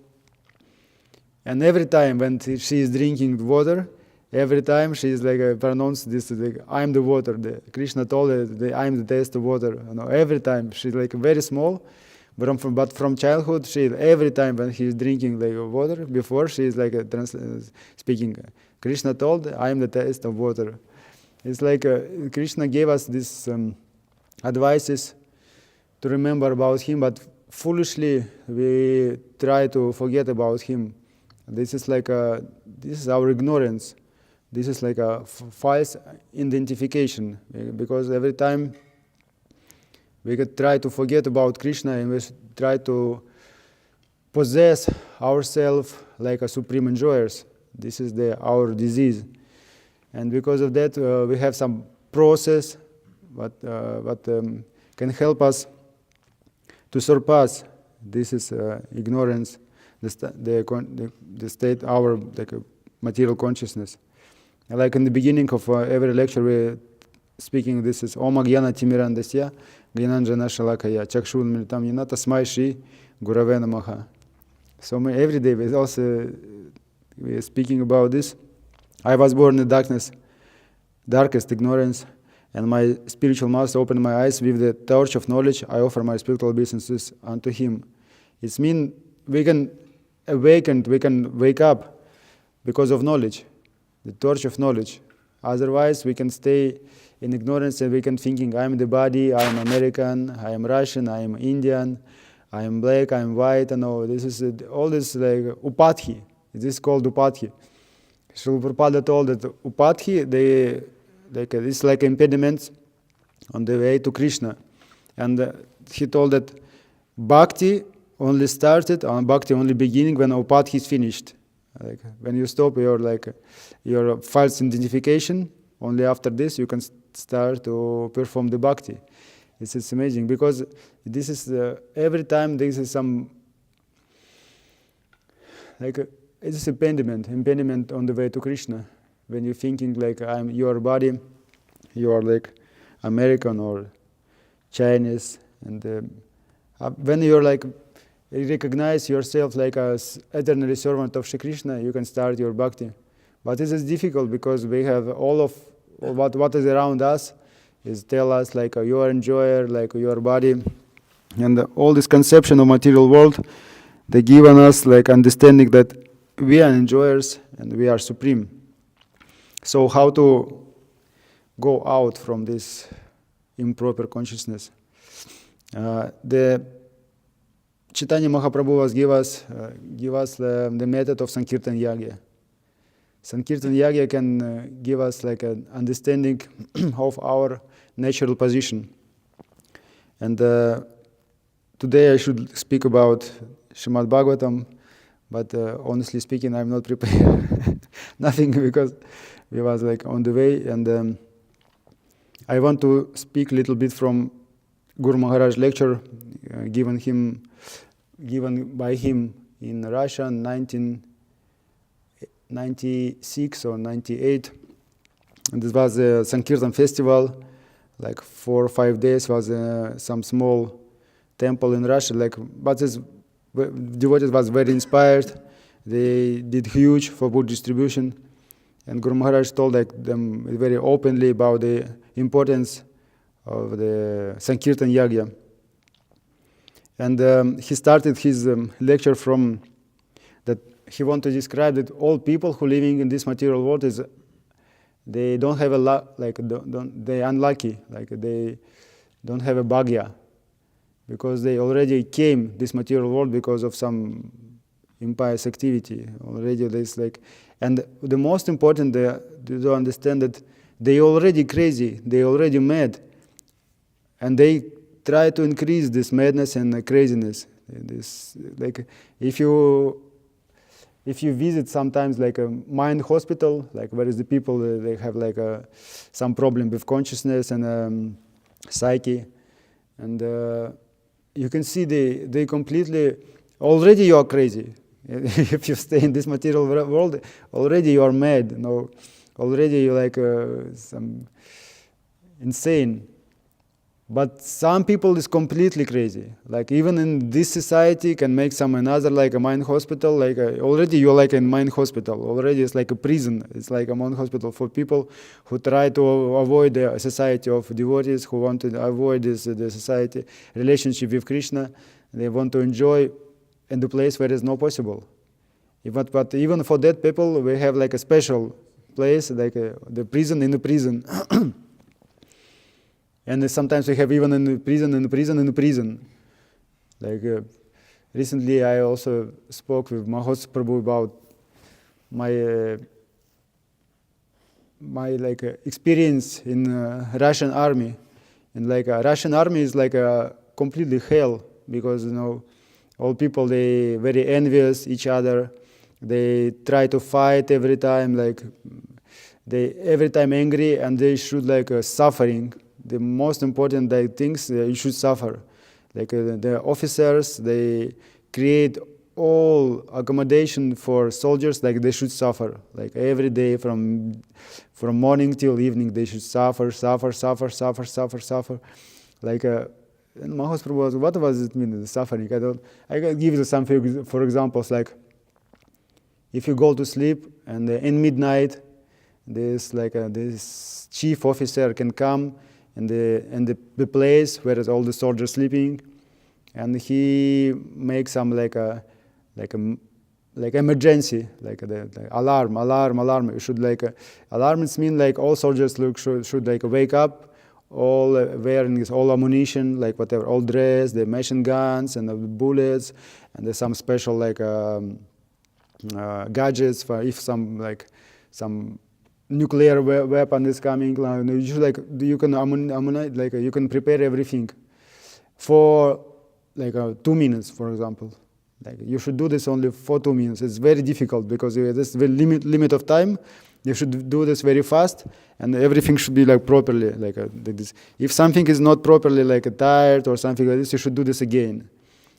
And every time when she is drinking water, every time she is like pronounced this like, I'm the water. Krishna told her that I'm the taste of water. Every time she's like very small, but from childhood she every time when he is drinking like water, before she is like speaking. Krishna told, I am the taste of water. It's like Krishna gave us these advices to remember about him, but foolishly we try to forget about him. This is like this is our ignorance. This is like a false identification, because every time we could try to forget about Krishna and we try to possess ourselves like a supreme enjoyers. This is our disease, and because of that we have some process what can help us to surpass. This is ignorance, the state our like material consciousness. Like in the beginning of every lecture we speaking, this is Om Agyana Timirandasya Gyananjana Shalakaya Chakshun Militam Yena Tasmai Shri Gurave Namaha. So every day we are speaking about this. I was born in darkness, darkest ignorance, and my spiritual master opened my eyes with the torch of knowledge. I offer my spiritual obeisances unto him. It means we can awaken, we can wake up because of knowledge, the torch of knowledge. Otherwise, we can stay in ignorance and we can thinking, I am the body, I am American, I am Russian, I am Indian, I am black, I am white. This is all this like upadhi. This is called upadhi. Srila Prabhupada told that upadhi, it's like impediments on the way to Krishna. And he told that bhakti only started, bhakti only beginning when upadhi is finished. Like when you stop your false identification, only after this you can start to perform the bhakti. It's amazing, because this is every time there is some like it's impediment on the way to Krishna. When you're thinking like I'm your body, you are like American or Chinese, and when you're like recognize yourself like as eternal servant of Shri Krishna, you can start your bhakti. But it is difficult because we have all of what is around us is tell us like you are enjoyer, like your body, and all this conception of material world, they give on us like understanding that we are enjoyers and we are supreme. So how to go out from this improper consciousness? The Chaitanya Mahaprabhu was give us the method of Sankirtan Yagya. Sankirtan Yagya can give us like an understanding of our natural position. And today I should speak about Srimad Bhagavatam, but honestly speaking, I'm not prepared. Nothing, because we was like on the way, and I want to speak a little bit from Guru Maharaj lecture given by him in Russia in 1996 or 98. And this was a Sankirtan festival, like 4 or 5 days was some small temple in Russia. But this devotees was very inspired. They did huge for book distribution, and Guru Maharaj told them very openly about the importance of the Sankirtan Yagya. And he started his lecture from that he wanted to describe that all people who living in this material world they don't have they unlucky, like they don't have a bhagya, because they already came this material world because of some impious activity. Already there's and the most important to understand that they already crazy, they already mad, and they try to increase this madness and craziness. This if you if you visit sometimes like a mind hospital, like where is the people, they have like some problem with consciousness and psyche, and you can see they completely, already you are crazy. If you stay in this material world, already you are mad, you know, already you're like some insane. But some people is completely crazy. Like even in this society can make some another like a mind hospital, like already you're like in mind hospital. Already it's like a prison. It's like a mind hospital for people who try to avoid the society of devotees, who want to avoid the society relationship with Krishna. They want to enjoy in the place where it's not possible. But even for that people, we have like a special place, like the prison in the prison. And sometimes we have even in the prison. Like recently I also spoke with Mahos Prabhu about my like experience in Russian army. And like Russian army is like a completely hell, because you know all people, they very envious each other. They try to fight every time, like they every time angry, and they should like suffering. The most important things you should suffer. Like the officers, they create all accommodation for soldiers, like they should suffer. Like every day from morning till evening, they should suffer. Like and Mahos Prabhu was, what does it mean, the suffering? I can give you some for examples, like if you go to sleep and in midnight, this like this chief officer can come in the place where is all the soldiers sleeping, and he makes some like emergency, like the alarm. You should like alarms mean like all soldiers should like wake up, all wearing all ammunition, like whatever, all dress, the machine guns and the bullets, and there's some special like gadgets for if some nuclear weapon is coming. You should like you can like you can prepare everything for like 2 minutes, for example. Like you should do this only for 2 minutes. It's very difficult because this very limit of time. You should do this very fast, and everything should be like properly like this. If something is not properly like tired or something like this, you should do this again.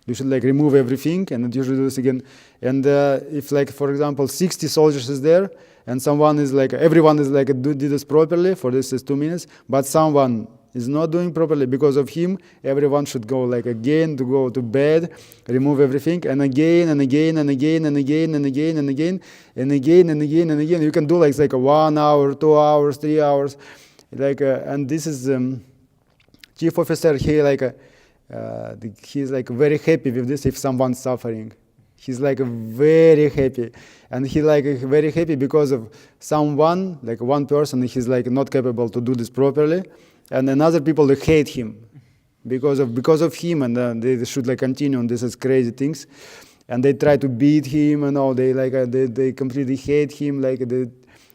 You should like remove everything, and you should do this again. And if like for example 60 soldiers is there, and someone is like everyone is like did this properly for this is 2 minutes, but someone is not doing properly, because of him everyone should go like again to go to bed, remove everything, and again and again and again and again and again and again and again and again and again. You can do like 1 hour, 2 hours, 3 hours, like and this is chief officer. He like he's like very happy with this. If someone's suffering, he's like very happy, and he like very happy because of someone, like one person, he's like not capable to do this properly, and another people they hate him because of him, and they should like continue on this as crazy things, and they try to beat him and all. They like they completely hate him. Like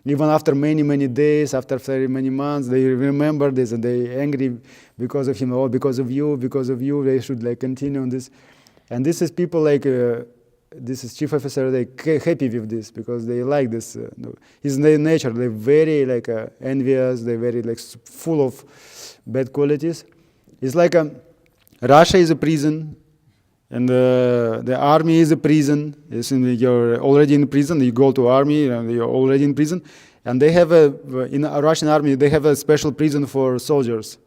even after many days, after very many months, they remember this and they angry because of him. Oh, because of you. They should like continue on this, and this is people like. This is chief officer, they happy with this because they like this. His nature, they're very like envious, they're very like full of bad qualities. It's like Russia is a prison, and the army is a prison. You're already in prison, you go to army, and you're already in prison. And they have in a Russian army, they have a special prison for soldiers.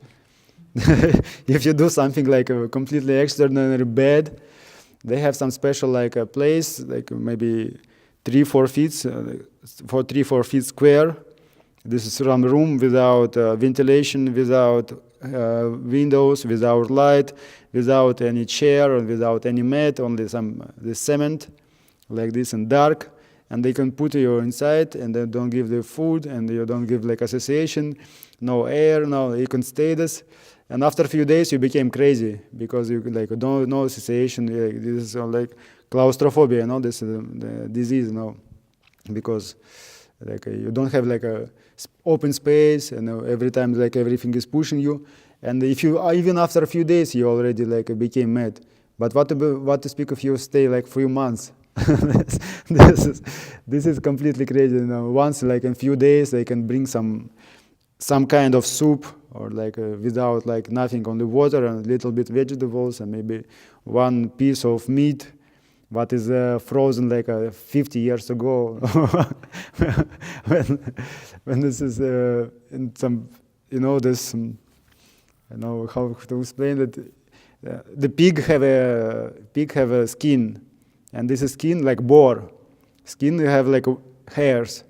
If you do something like completely extraordinary bad, they have some special like a place, like maybe 3-4 feet, for 3-4 feet square. This is some room without ventilation, without windows, without light, without any chair, or without any mat, only the cement, like this, and dark. And they can put you inside, and they don't give the food, and you don't give like association, no air, no, you can stay this. And after a few days, you became crazy because you like don't no association. This is like claustrophobia, you know, this is the disease, you know, because like you don't have like a open space, and every time like everything is pushing you. And if you even after a few days, you already like became mad. But what to speak if you stay like few months? this is completely crazy. Once, like in few days, they can bring some kind of soup, or like without like nothing, on the water and a little bit vegetables and maybe one piece of meat, what is frozen like 50 years ago. when this is in some, this, I know how to explain that. The pig have a skin, and this is skin like boar. Skin you have like hairs,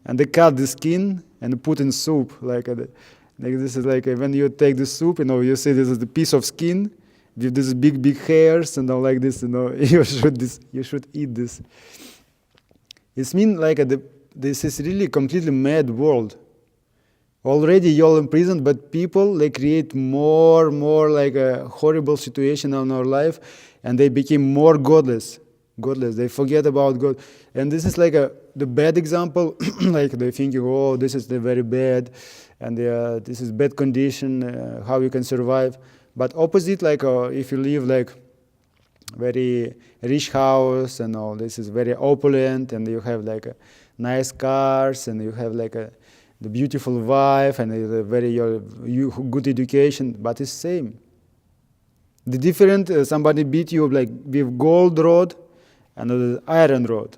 and they cut the skin and put in soup. Like this is like when you take the soup, you see this is the piece of skin with this big hairs, and like this. You should eat this. It means like this is really completely mad world. Already you're in prison, but people, they create more like a horrible situation in our life, and they became more godless. They forget about God. And this is like the bad example, like they're thinking, oh, this is the very bad, and this is bad condition, how you can survive. But opposite, like if you live like very rich house, and all this is very opulent, and you have like nice cars, and you have like the beautiful wife, and a very good education, but it's same. The different, somebody beat you like with gold rod and iron rod.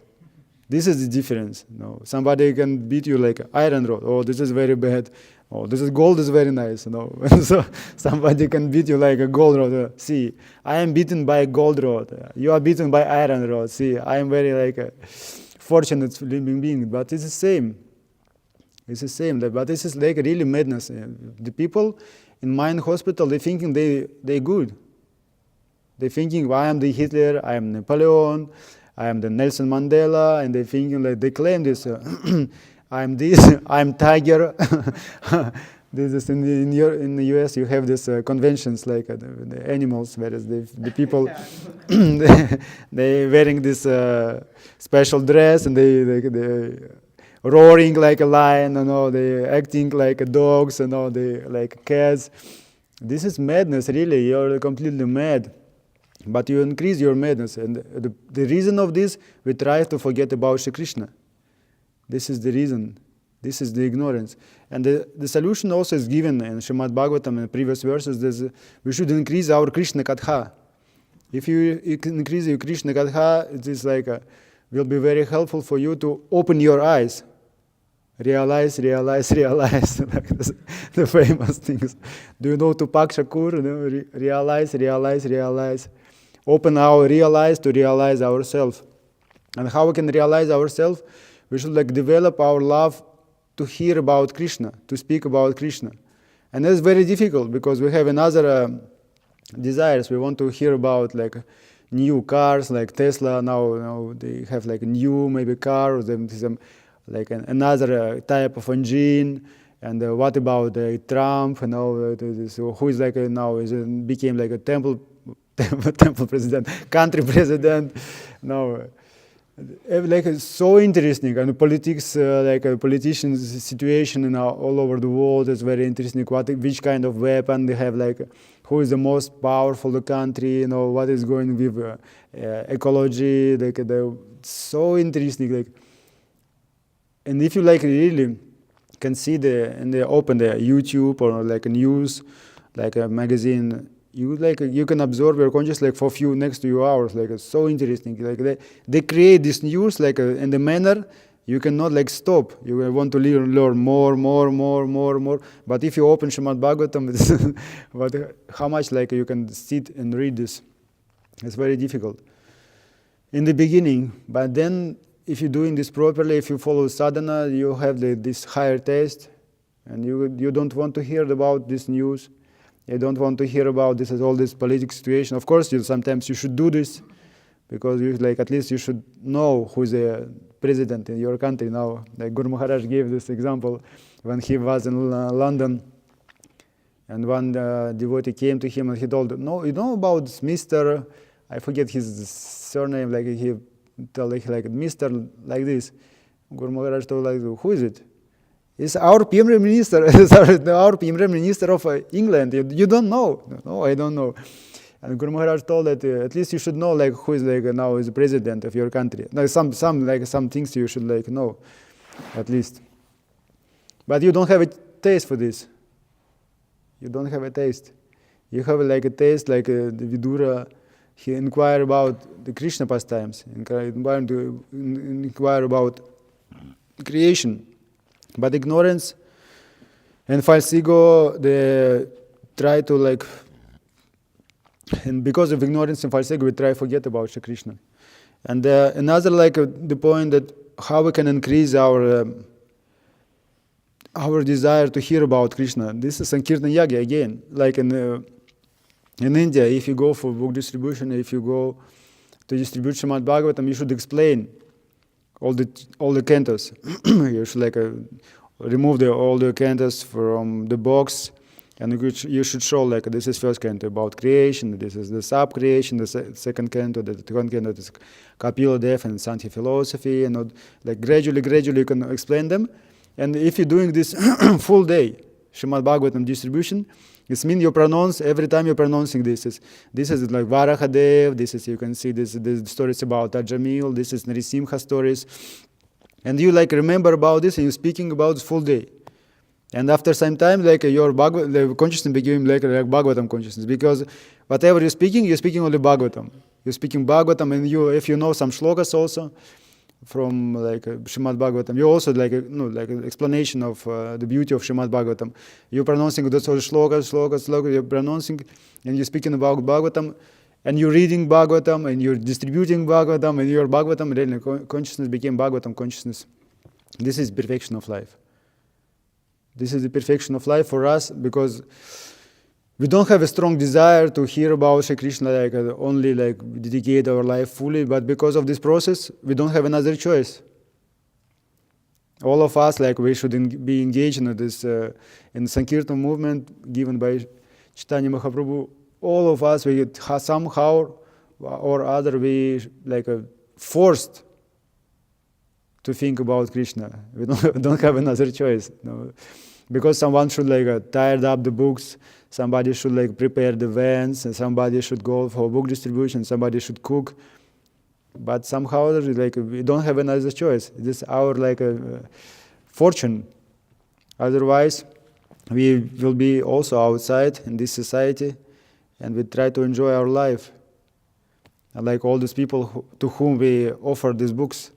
This is the difference. Somebody can beat you like iron rod. Oh, this is very bad. Oh, this is gold is very nice. So somebody can beat you like a gold rod. See, I am beaten by a gold rod. You are beaten by iron rod. See, I am very like a fortunate living being, but it's the same. It's the same, but this is like really madness. The people in Mind Hospital, they thinking they good. They thinking, I am the Hitler, I am Napoleon, I am the Nelson Mandela, and they thinking like they claim this. I am this, I am Tiger. This is in the US. You have these conventions like the animals, whereas the people they wearing this special dress, and they roaring like a lion, they acting like dogs, they like cats. This is madness, really. You're completely mad, but you increase your madness. And the reason of this, we try to forget about Shri Krishna. This is the reason. This is the ignorance. And the solution also is given in Srimad Bhagavatam in the previous verses. We should increase our Krishna Katha. If you increase your Krishna Katha, it is like will be very helpful for you to open your eyes. Realize. Like this, the famous things. Do you know Tupac Shakur? Realize. Open our realize to realize ourselves. And how we can realize ourselves? We should like develop our love to hear about Krishna, to speak about Krishna. And that's very difficult because we have another desires. We want to hear about like new cars, like Tesla. Now they have like a new maybe car, or some like another type of engine. And what about Trump? Who is like now became like a temple president, country president. Now, like it's so interesting, and politics, like a politician's situation all over the world is very interesting. Which kind of weapon they have, like who is the most powerful the country, what is going with ecology, like they're so interesting. Like, and if you like really can see open the YouTube or like a news, like a magazine. You can absorb your consciousness like for next few hours. Like it's so interesting. Like they create this news like in the manner you cannot like stop. You want to learn more. But if you open Srimad Bhagavatam, but how much like you can sit and read this? It's very difficult in the beginning. But then if you're doing this properly, if you follow sadhana, you have this higher taste, and you don't want to hear about this news. You don't want to hear about all this political situation. Of course, sometimes you should do this, because at least you should know who is the president in your country now. Like Guru Maharaj gave this example when he was in London, and one devotee came to him and he told, "No, you know about this Mr. I forget his surname. Like he told like Mr. like this." Guru Maharaj told like, "Who is it?" It's our Prime Minister. Our Prime Minister of England. You don't know? No, I don't know. And Guru Maharaj told that at least you should know like who is like now is the president of your country. Like some things you should like know, at least. But you don't have a taste for this. You don't have a taste. You have like a taste like the Vidura. He inquired about the Krishna pastimes, inquire about creation. But ignorance and false ego, they try to like, and because of ignorance and false ego, we try to forget about Shri Krishna. And another like the point that how we can increase our desire to hear about Krishna. This is Sankirtan Yagya again, like in India, if you go for book distribution, if you go to distribute Srimad Bhagavatam, you should explain all the cantos. You should like remove all the cantos from the box, and you should show like this is first canto about creation, this is the sub-creation, the second canto, the third canto is Kapila Dev and Sankhya philosophy, and like gradually you can explain them. And if you're doing this full day, Srimad Bhagavatam distribution, it means you pronounce, every time you're pronouncing this is like Varahadev, this is, you can see this stories about Ajamil, this is Nrisimha stories. And you like remember about this and you're speaking about this full day. And after some time, like your the consciousness became like Bhagavatam consciousness, because whatever you're speaking only Bhagavatam. You're speaking Bhagavatam, and if you know some shlokas also, from like Srimad Bhagavatam, you also like like an explanation of the beauty of Srimad Bhagavatam. You're pronouncing those slokas, you're pronouncing, and you're speaking about Bhagavatam, and you're reading Bhagavatam, and you're distributing Bhagavatam, and your Bhagavatam really consciousness became Bhagavatam consciousness. This is perfection of life. This is the perfection of life for us, because we don't have a strong desire to hear about Shri Krishna, like only like dedicate our life fully, but because of this process, we don't have another choice. All of us, like we should be engaged in this in Sankirtan movement given by Chaitanya Mahaprabhu. All of us, we somehow or other, we like forced to think about Krishna. We don't have another choice. No. Because someone should like tired up the books, somebody should like prepare the vans, and somebody should go for book distribution, somebody should cook. But somehow like we don't have another choice. This is our like fortune. Otherwise, we will be also outside in this society, and we try to enjoy our life. And like all these people to whom we offer these books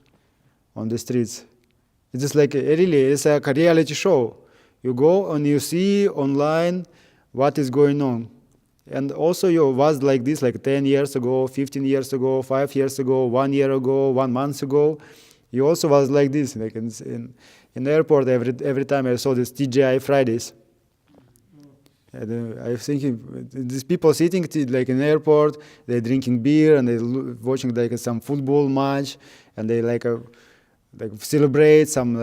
on the streets. It's just like it's like a reality show. You go and you see online what is going on. And also you was like this like 10 years ago, 15 years ago, 5 years ago, 1 year ago, 1 month ago. You also was like this. Like in the airport, every time I saw this TGI Fridays. And I was thinking, these people sitting like in the airport, they're drinking beer and they're watching like some football match, and they like celebrate some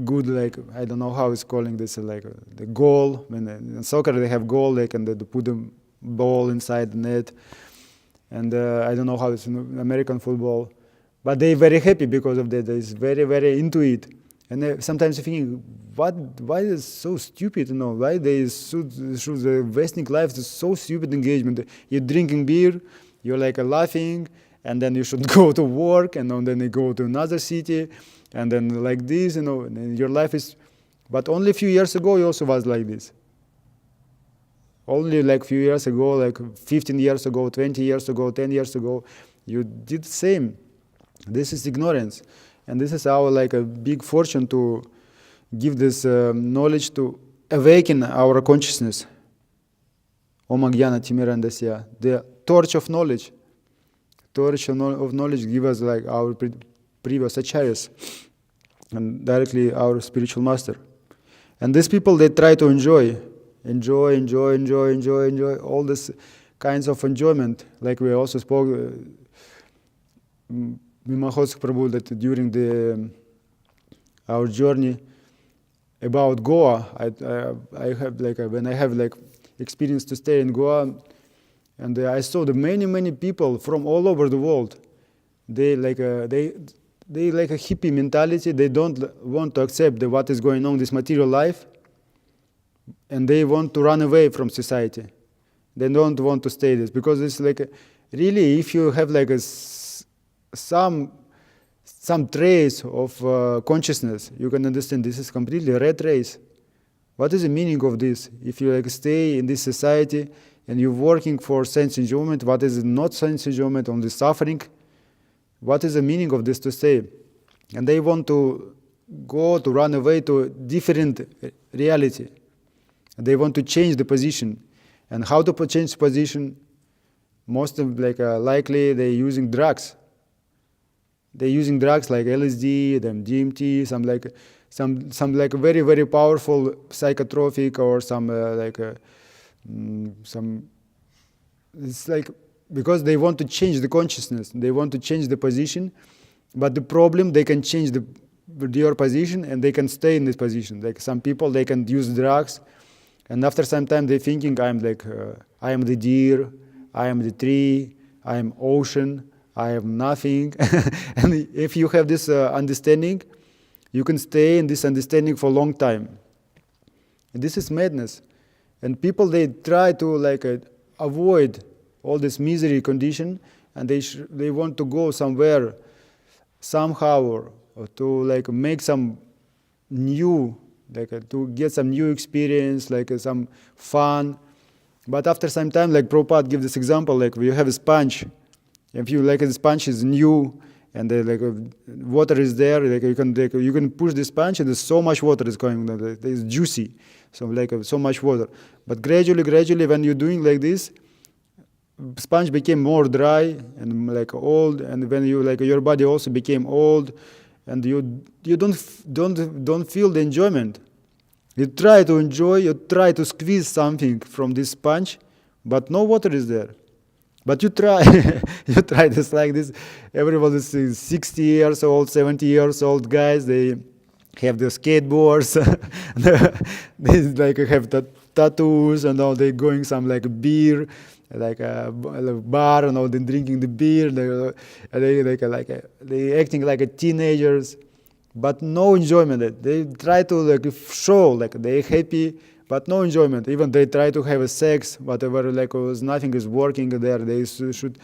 good like I don't know how it's calling this like the goal. When in soccer they have goal, they can they put the ball inside the net, and I don't know how it's in American football, but they're very happy because of that. They're very into it, and sometimes you think, why is it so stupid? Why they should the Western life is so stupid engagement. You're drinking beer, you're like laughing. And then you should go to work, and then you go to another city, and then like this, and your life is. But only a few years ago, you also was like this. Only like a few years ago, like 15 years ago, 20 years ago, 10 years ago, you did the same. This is ignorance, and this is our like a big fortune to give this knowledge to awaken our consciousness. Om Agyana Timirandasya, the torch of knowledge. Torch of knowledge give us like our previous acharyas and directly our spiritual master. And these people, they try to enjoy all this kinds of enjoyment. Like we also spoke, Vimahotsk Prabhu, that during our journey about Goa, I have like when I have like experience to stay in Goa. And I saw the many people from all over the world. They like a hippie mentality. They don't want to accept what is going on in this material life, and they want to run away from society. They don't want to stay this because it's like really, if you have like some trace of consciousness, you can understand this is completely a rat race. What is the meaning of this? If you like stay in this society and you're working for sense enjoyment, what is not sense enjoyment, only suffering? What is the meaning of this to stay? And they want to run away to different reality. They want to change the position. And how to change position? Most of likely they're using drugs. They're using drugs like LSD, DMT, some very very powerful psychotropic or some. It's like because they want to change the consciousness, they want to change the position, but the problem they can change your position and they can stay in this position. Like some people they can use drugs. And after some time, they're thinking, I am the deer, I am the tree, I am ocean, I am nothing. And if you have this understanding, you can stay in this understanding for a long time. And this is madness. And people, they try to avoid all this misery condition, and they want to go somewhere, somehow, or to make some new, to get some new experience, some fun. But after some time, like Prabhupada gives this example, you have a sponge. If you the sponge is new and water is there, you can push the sponge and there's so much water is going. It's juicy, so much water. But gradually, when you're doing like this, sponge became more dry and old, and when you your body also became old. And you don't feel the enjoyment. You try to enjoy, you try to squeeze something from this sponge, but no water is there. But you try, you try this like this. Everybody is 60 years old, 70 years old guys. They have the skateboards, they have the tattoos, and all. They going some beer. A bar, and all, then drinking the beer, they acting like teenagers, but no enjoyment. They try to show they're happy, but no enjoyment. Even they try to have a sex, whatever, nothing is working there. They should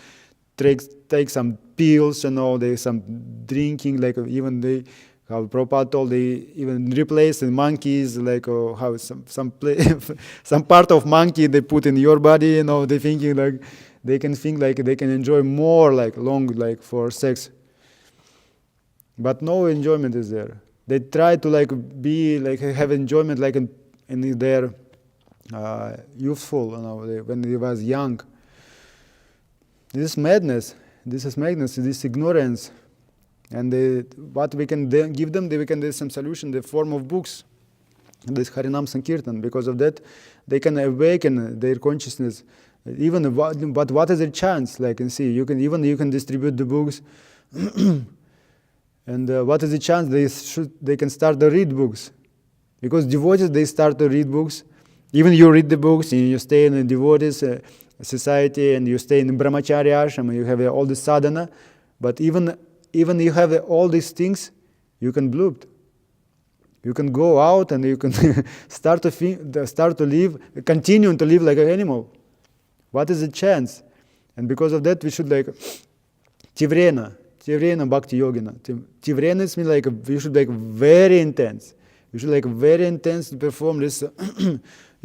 take some pills and all. They some drinking, even they. How Prabhupada told, they even replace the monkeys, how some part of monkey they put in your body, they thinking they can think they can enjoy more long for sex. But no enjoyment is there. They try to be have enjoyment in their youthful, when they was young. This is madness. This is madness. This is ignorance. And what we can give them, we can do some solution, the form of books, this Harinam Sankirtan. Because of that, they can awaken their consciousness. But what is the chance? You can distribute the books, and what is the chance they can start to read books? Because devotees they start to read books. Even you read the books, and you stay in a devotees society, and you stay in Brahmacharya ashram, and you have all the sadhana, but even you have all these things, you can bloop. You can go out and you can start to live, continue to live like an animal. What is the chance? And because of that, we should Tivrena Bhakti Yogina. Tivrena means you should very intense. You should very intense to perform this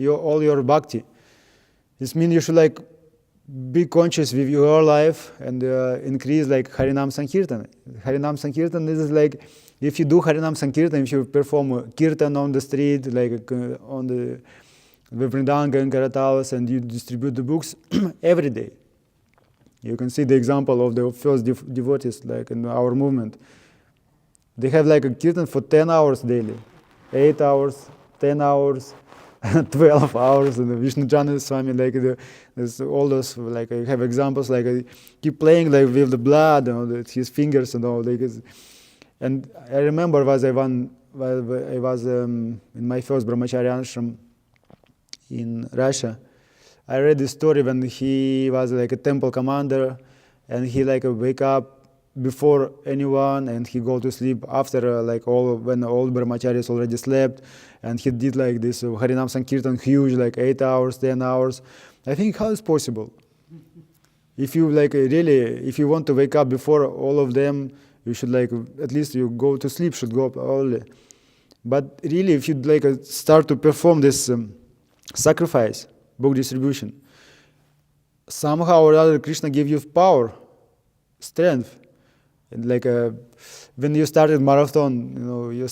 all your bhakti. This means you should be conscious with your life and increase Harinam Sankirtan. Harinam Sankirtan is if you do Harinam Sankirtan, if you perform Kirtan on the street, on the Vrindanga and Karatalas, and you distribute the books every day. You can see the example of the first devotees in our movement. They have a Kirtan for 10 hours daily, 8 hours, 10 hours, 12 hours, and the Vishnu Jana Swami, there's all those, you have examples, keep playing with the blood, his fingers and all. And I remember I was in my first Brahmacharya ashram in Russia. I read this story when he was a temple commander, and he wake up before anyone, and he go to sleep after when all brahmacharyas already slept, and he did this Harinam Sankirtan huge 8 hours, 10 hours, I think how is possible? If you like really, if you want to wake up before all of them, you should like at least you go to sleep should go up early. But really, if you like start to perform this sacrifice, book distribution, somehow or other Krishna give you power, strength. And like when you started marathon, you're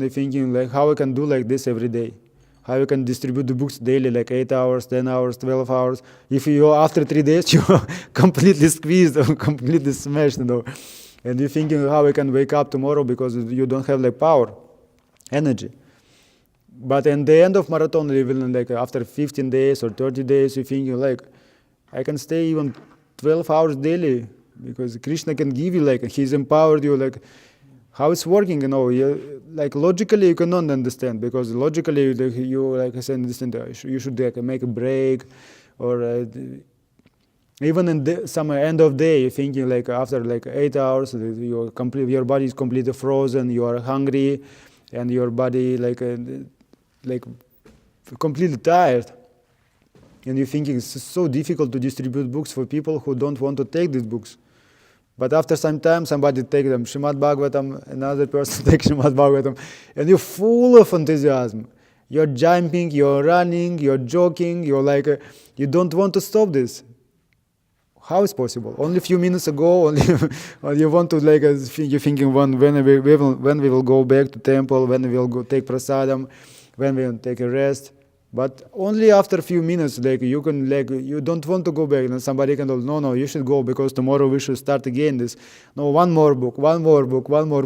thinking like how I can do like this every day. How you can distribute the books daily, like 8 hours, 10 hours, 12 hours. If you after 3 days you're completely squeezed or completely smashed, and you're thinking how I can wake up tomorrow because you don't have like power, energy. But in the end of marathon, even like after 15 days or 30 days, you're thinking like I can stay even 12 hours daily because Krishna can give you like He's empowered you like. How it's working, like logically you cannot understand because logically you like I said, understand you should like make a break, or even in some end of day you're thinking like after like 8 hours your body is completely frozen, you are hungry, and your body like completely tired, and you're thinking it's so difficult to distribute books for people who don't want to take these books. But after some time, somebody takes them, Srimad Bhagavatam, another person takes Srimad Bhagavatam, and you're full of enthusiasm. You're jumping, you're running, you're joking, you're like, you don't want to stop this. How is possible? Only a few minutes ago, only you want to like, you're thinking when we will go back to temple, when we will go take prasadam, when we will take a rest. But only after a few minutes, like you can, like you don't want to go back, and somebody can tell, no, you should go because tomorrow we should start again. This, no, one more book,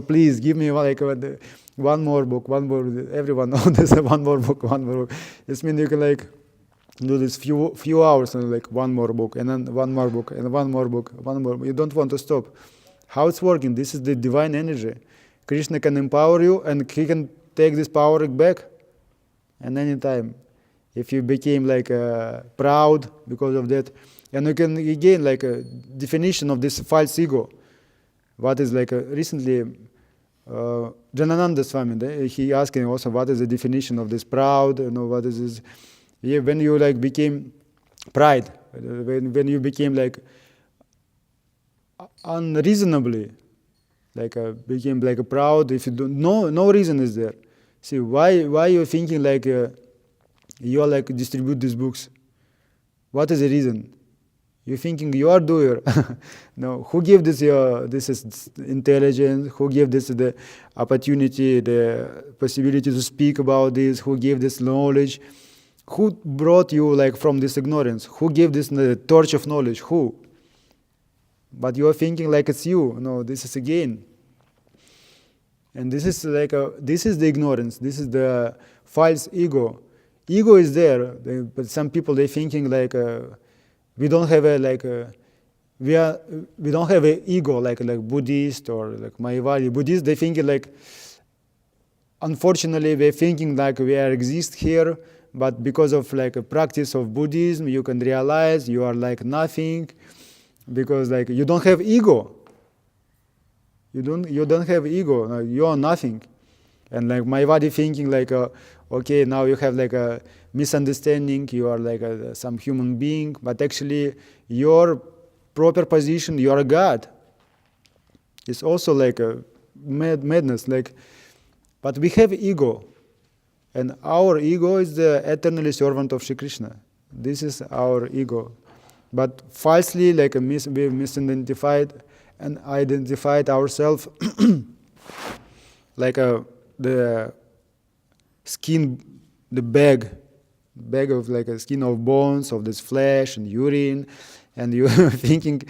please give me like one more book, everyone know this, one more book. This means you can like do this few hours and like one more book, and then one more book, and one more book. You don't want to stop. How it's working? This is the divine energy. Krishna can empower you, and He can take this power back, and any time. If you became like proud because of that, and you can again like a definition of this false ego. What is like recently Janananda Swami, he asking also what is the definition of this proud? What is this? Yeah, when you like became pride, when you became like unreasonably, like became like proud. If you don't, no reason is there. See why you're thinking like. You are like distribute these books. What is the reason? You're thinking you are doer. No, who gave this this is intelligence? Who gave this the opportunity, the possibility to speak about this? Who gave this knowledge? Who brought you like from this ignorance? Who gave this the torch of knowledge? Who? But you are thinking like it's you. No, this is again. And this is like this is the ignorance. This is the false ego. Ego is there, but some people they thinking like we don't have a like we don't have an ego like Buddhist or like Mayavadi. Buddhists they thinking like unfortunately they're thinking like we exist here, but because of like a practice of Buddhism you can realize you are like nothing because like you don't have ego. You don't have ego. You are nothing, and like Mayavadi thinking like. Okay, now you have like a misunderstanding, you are like some human being, but actually your proper position, you are a God. It's also like a madness, but we have ego, and our ego is the eternally servant of Shri Krishna. This is our ego. But falsely, like we misidentified and identified ourselves like the skin, the bag of like a skin of bones, of this flesh and urine, and you thinking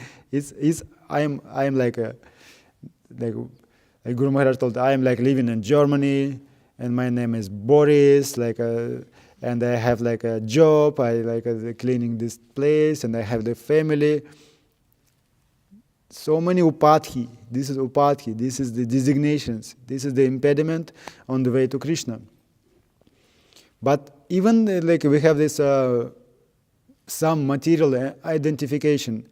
I'm like Guru Maharaj told, I am like living in Germany, and my name is Boris, and I have like a job, I like cleaning this place, and I have the family. So many upadhi. This is upadhi. This is the designations. This is the impediment on the way to Krishna. But even like we have this some material identification,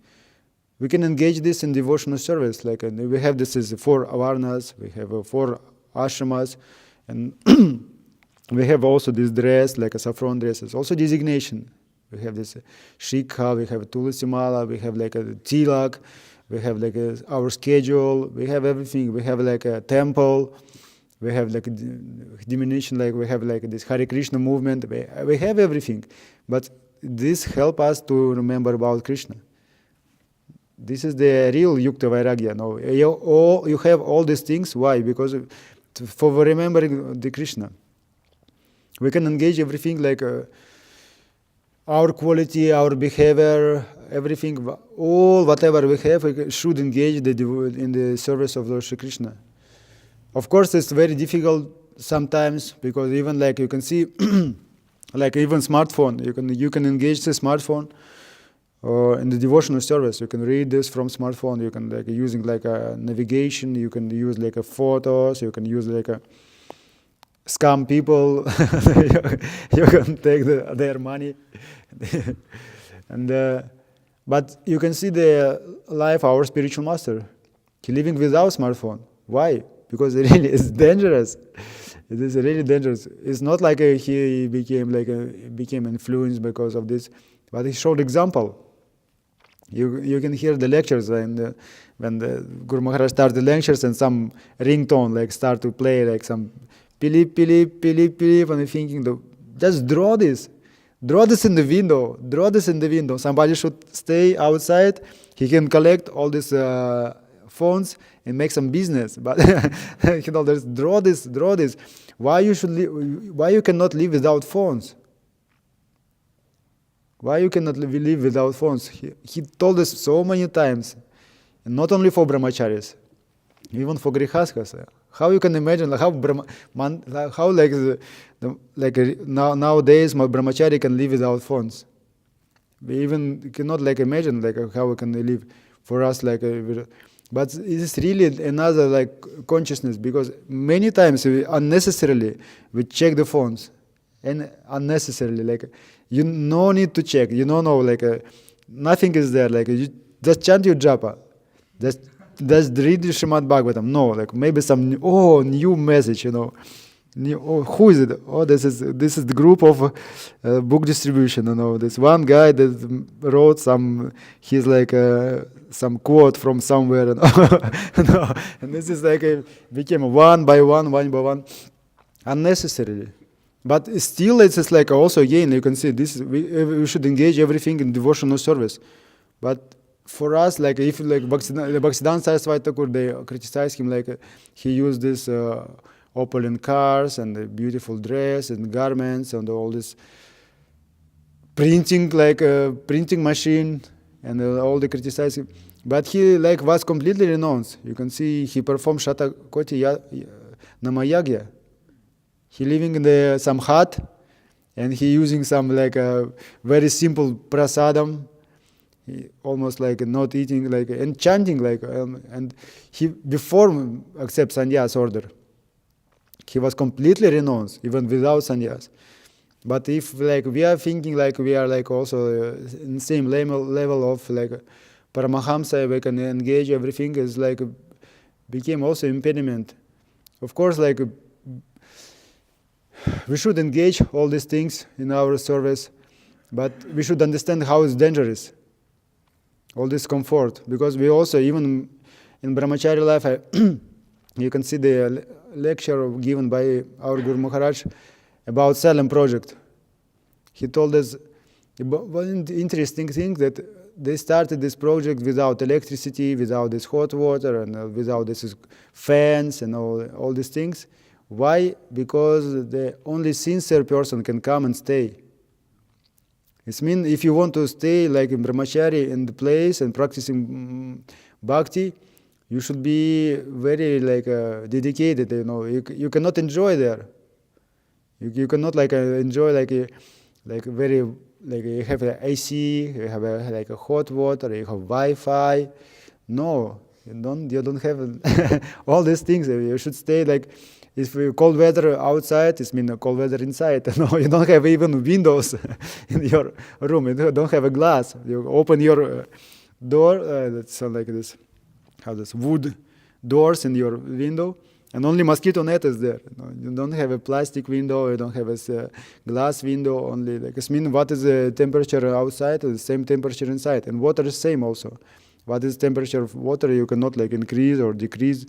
we can engage this in devotional service. Like we have this as 4 avarnas, we have 4 ashramas, and we have also this dress, like a saffron dress. It's also designation. We have this Shikha, we have Tulasi Mala, we have like a Tilak, we have like our schedule, we have everything. We have like a temple, we have like a diminution, like we have like this Hare Krishna movement. We have everything, but this help us to remember about Krishna. This is the real Yukta Vairagya. No, you have all these things. Why? Because for remembering the Krishna, we can engage everything like our quality, our behavior, everything, all whatever we have, we should engage in the service of Lord Shri Krishna. Of course, it's very difficult sometimes because even like you can see, like even smartphone, you can engage the smartphone or in the devotional service. You can read this from smartphone. You can like using like a navigation. You can use like a photos. You can use like a scam people. You can take their money, and but you can see the life our spiritual master. He living without smartphone. Why? Because it really is dangerous. It is really dangerous. It's not like he became influenced because of this, but he showed example. You can hear the lectures when the Guru Maharaj started the lectures and some ringtone like start to play like some pilip pilip pilip pilip, and I'm thinking, just draw this in the window, draw this in the window. Somebody should stay outside. He can collect all these phones and make some business. But there's draw this. Why you cannot live without phones? Why you cannot live without phones? He told us so many times, and not only for brahmacharis, even for grihasthas. How you can imagine how nowadays my brahmachari can live without phones? We even cannot like imagine like how we can live. For us like, but it is really another like consciousness, because many times we unnecessarily we check the phones, and unnecessarily like you no need to check. You don't know like nothing is there. Like you just chant your japa. Just read the Srimad Bhagavatam. No, like maybe some new message. Who is it? Oh, this is the group of book distribution. This one guy that wrote he's like some quote from somewhere. And this is like became one by one, unnecessarily. But still, it's just like also again you can see this. We should engage everything in devotional service, but for us, like if like Bhaktisiddhanta Saraswati Thakur, they criticize him like he used this opulent cars and the beautiful dress and garments and all this printing printing machine and all the criticizing. But he like was completely renounced. You can see he performed Shatakoti Namayagya. He living in some hut, and he using some like very simple prasadam. He almost like not eating like and chanting like and he before accept sannyas order. He was completely renounced even without sannyas. But if like we are thinking like we are like also in the same level of like Paramahamsa, we can engage everything is like became also impediment. Of course, like we should engage all these things in our service, but we should understand how it's dangerous. All this comfort, because we also even in brahmachari life, you can see the lecture given by our Guru Maharaj about Salem project. He told us one interesting thing that they started this project without electricity, without this hot water, and without this fans and all these things. Why? Because the only sincere person can come and stay. It means if you want to stay like in brahmachari in the place and practicing bhakti, you should be very like dedicated. You cannot enjoy there. You cannot like enjoy like very like you have AC, you have like a hot water, you have Wi-Fi. No, you don't have all these things. You should stay like. If you cold weather outside, it means cold weather inside. No, you don't have even windows in your room. You don't have a glass. You open your door. That's like this, how this wood doors in your window, and only mosquito net is there. You don't have a plastic window, you don't have a glass window, only like it means what is the temperature outside is the same temperature inside, and water is same also. What is temperature of water you cannot like increase or decrease.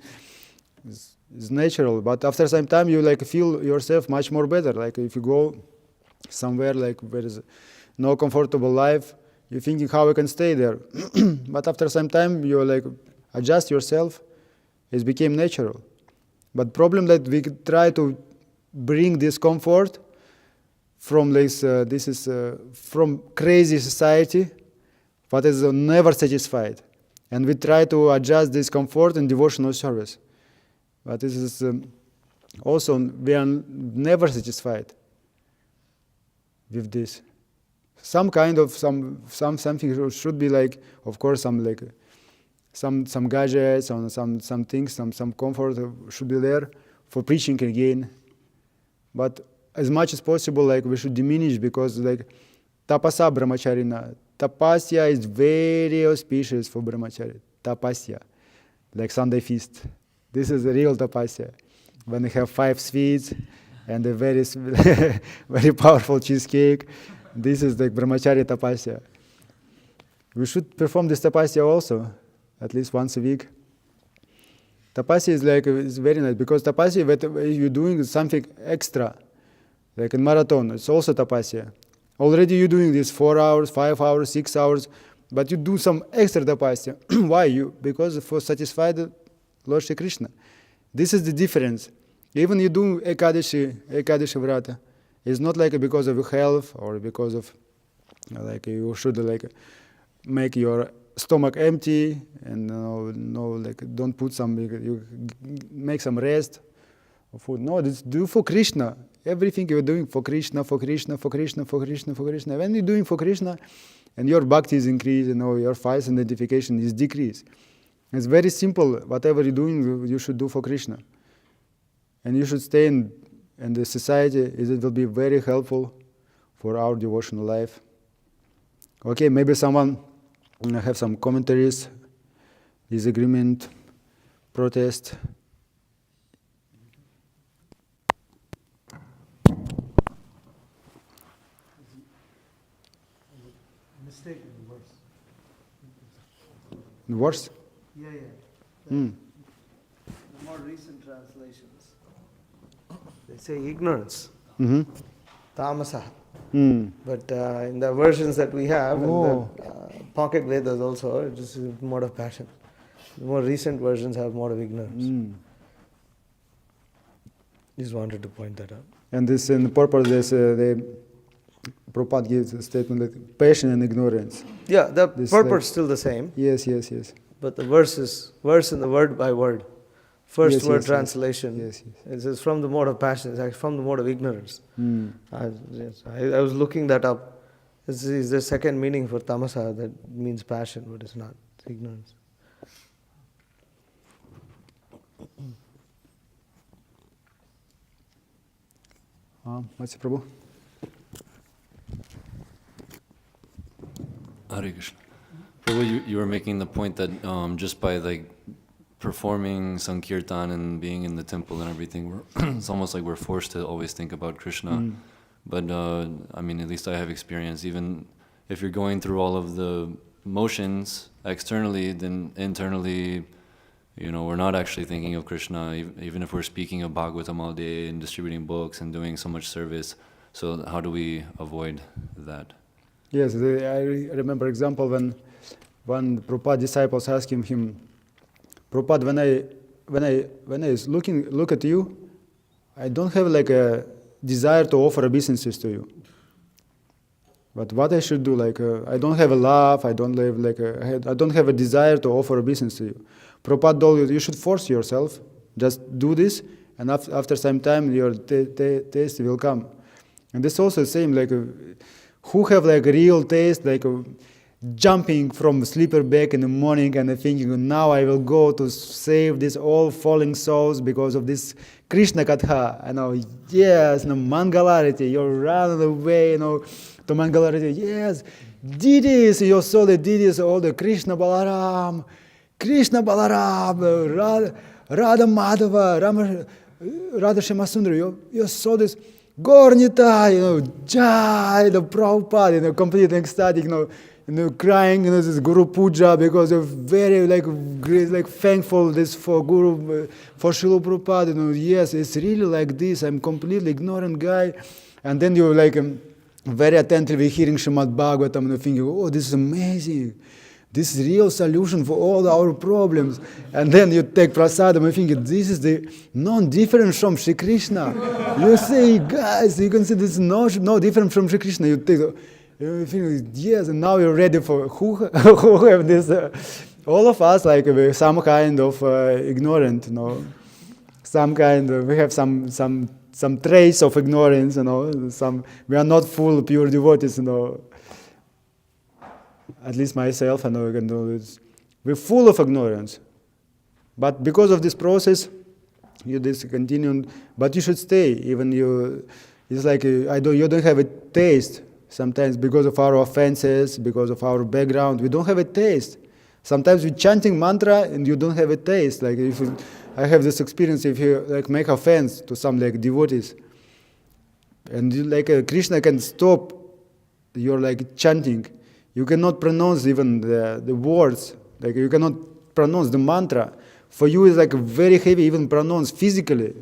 It's natural, but after some time you like feel yourself much more better. Like if you go somewhere like where is no comfortable life, you're thinking how you can stay there. But after some time you like adjust yourself, it became natural. But problem that we try to bring this comfort from this from crazy society, but is never satisfied, and we try to adjust this comfort in devotional service. But this is also we are never satisfied with this. Some kind of something should be like, of course, some like some gadgets, some things, some comfort should be there for preaching again. But as much as possible, like we should diminish, because like tapasa brahmacharina, tapasya is very auspicious for brahmachari. Tapasya, like Sunday feast. This is the real tapasya. When you have 5 sweets and a very very powerful cheesecake, this is like brahmachari tapasya. We should perform this tapasya also, at least once a week. Tapasya is like is very nice, because tapasya, when you're doing something extra, like in marathon, it's also tapasya. Already you're doing this 4 hours, 5 hours, 6 hours, but you do some extra tapasya. Why? Because for satisfy the Lord Shri Krishna. This is the difference. Even you do Ekadashi Vrata, it's not like because of your health or because of like you should like make your stomach empty and like don't put some, you make some rest of food. No, this do for Krishna. Everything you're doing for Krishna, for Krishna, for Krishna, for Krishna, for Krishna. When you're doing for Krishna, and your bhakti is increased, your false identification is decreased. It's very simple. Whatever you're doing, you should do for Krishna. And you should stay in the society. It will be very helpful for our devotional life. Okay, maybe someone have some commentaries, disagreement, protest. Mistake in the verse. Worse? Yeah. Mm. The more recent translations, they say ignorance, tamasa. But in the versions that we have, in the pocket Vedas also, it is a mode of passion. The more recent versions have mode of ignorance. Just wanted to point that out. And this in the purpose, Prabhupada gives a statement like passion and ignorance. Yeah, the This, purpose like- is still the same, Yes. but the verse in the word by word. First Yes, word yes. translation. Yes. It says from the mode of passion. It's actually from the mode of ignorance. I was looking that up. This is the second meaning for tamasa, that means passion, but it's not. It's ignorance. What's Prabhu? Hare Krishna. Prabhu, you were making the point that just by like performing Sankirtan and being in the temple and everything, it's almost like we're forced to always think about Krishna. But I mean, at least I have experience, even if you're going through all of the motions externally, then internally, we're not actually thinking of Krishna, even if we're speaking of Bhagavatam all day and distributing books and doing so much service. So how do we avoid that? Yes, I remember example when Prabhupada disciples asking him, Prabhupada, when I look at you, I don't have like a desire to offer obeisances to you. But what I should do, like I don't have a love, I don't have a desire to offer obeisance to you. Prabhupada told you should force yourself, just do this, and after some time your taste will come. And this also the same, like who have like real taste, like jumping from sleeper bag in the morning and thinking, now I will go to save these all falling souls because of this Krishna Katha. Yes, Mangalarity, you're running away, to Mangalarity. Yes, deities, you saw the deities, all the Krishna Balaram, Radha Madhava, Radha Shyamasundara, you saw this Gornita, Jai, the Prabhupada, completely ecstatic, crying, this Guru Puja, because of very great, thankful this for Guru, for Srila Prabhupada. Yes, it's really like this. I'm completely ignorant guy, and then you're very attentively hearing Srimad Bhagavatam and thinking, oh, this is amazing. This is real solution for all our problems. And then you take prasadam and think, this is the non-different from Shri Krishna. You say, guys, you can see this is no different from Shri Krishna. You think, yes, and now you're ready for who have this. All of us, some kind of ignorant, some kind of, we have some trace of ignorance, we are not full pure devotees, At least myself, I know I can do this. We're full of ignorance. But because of this process, you just continue, but you should stay. Even it's like you don't have a taste sometimes because of our offenses, because of our background. We don't have a taste. Sometimes we're chanting mantra and you don't have a taste. I have this experience if you make offense to some devotees, and Krishna can stop your chanting. You cannot pronounce even the words. You cannot pronounce the mantra. For you, it's very heavy, even pronounce physically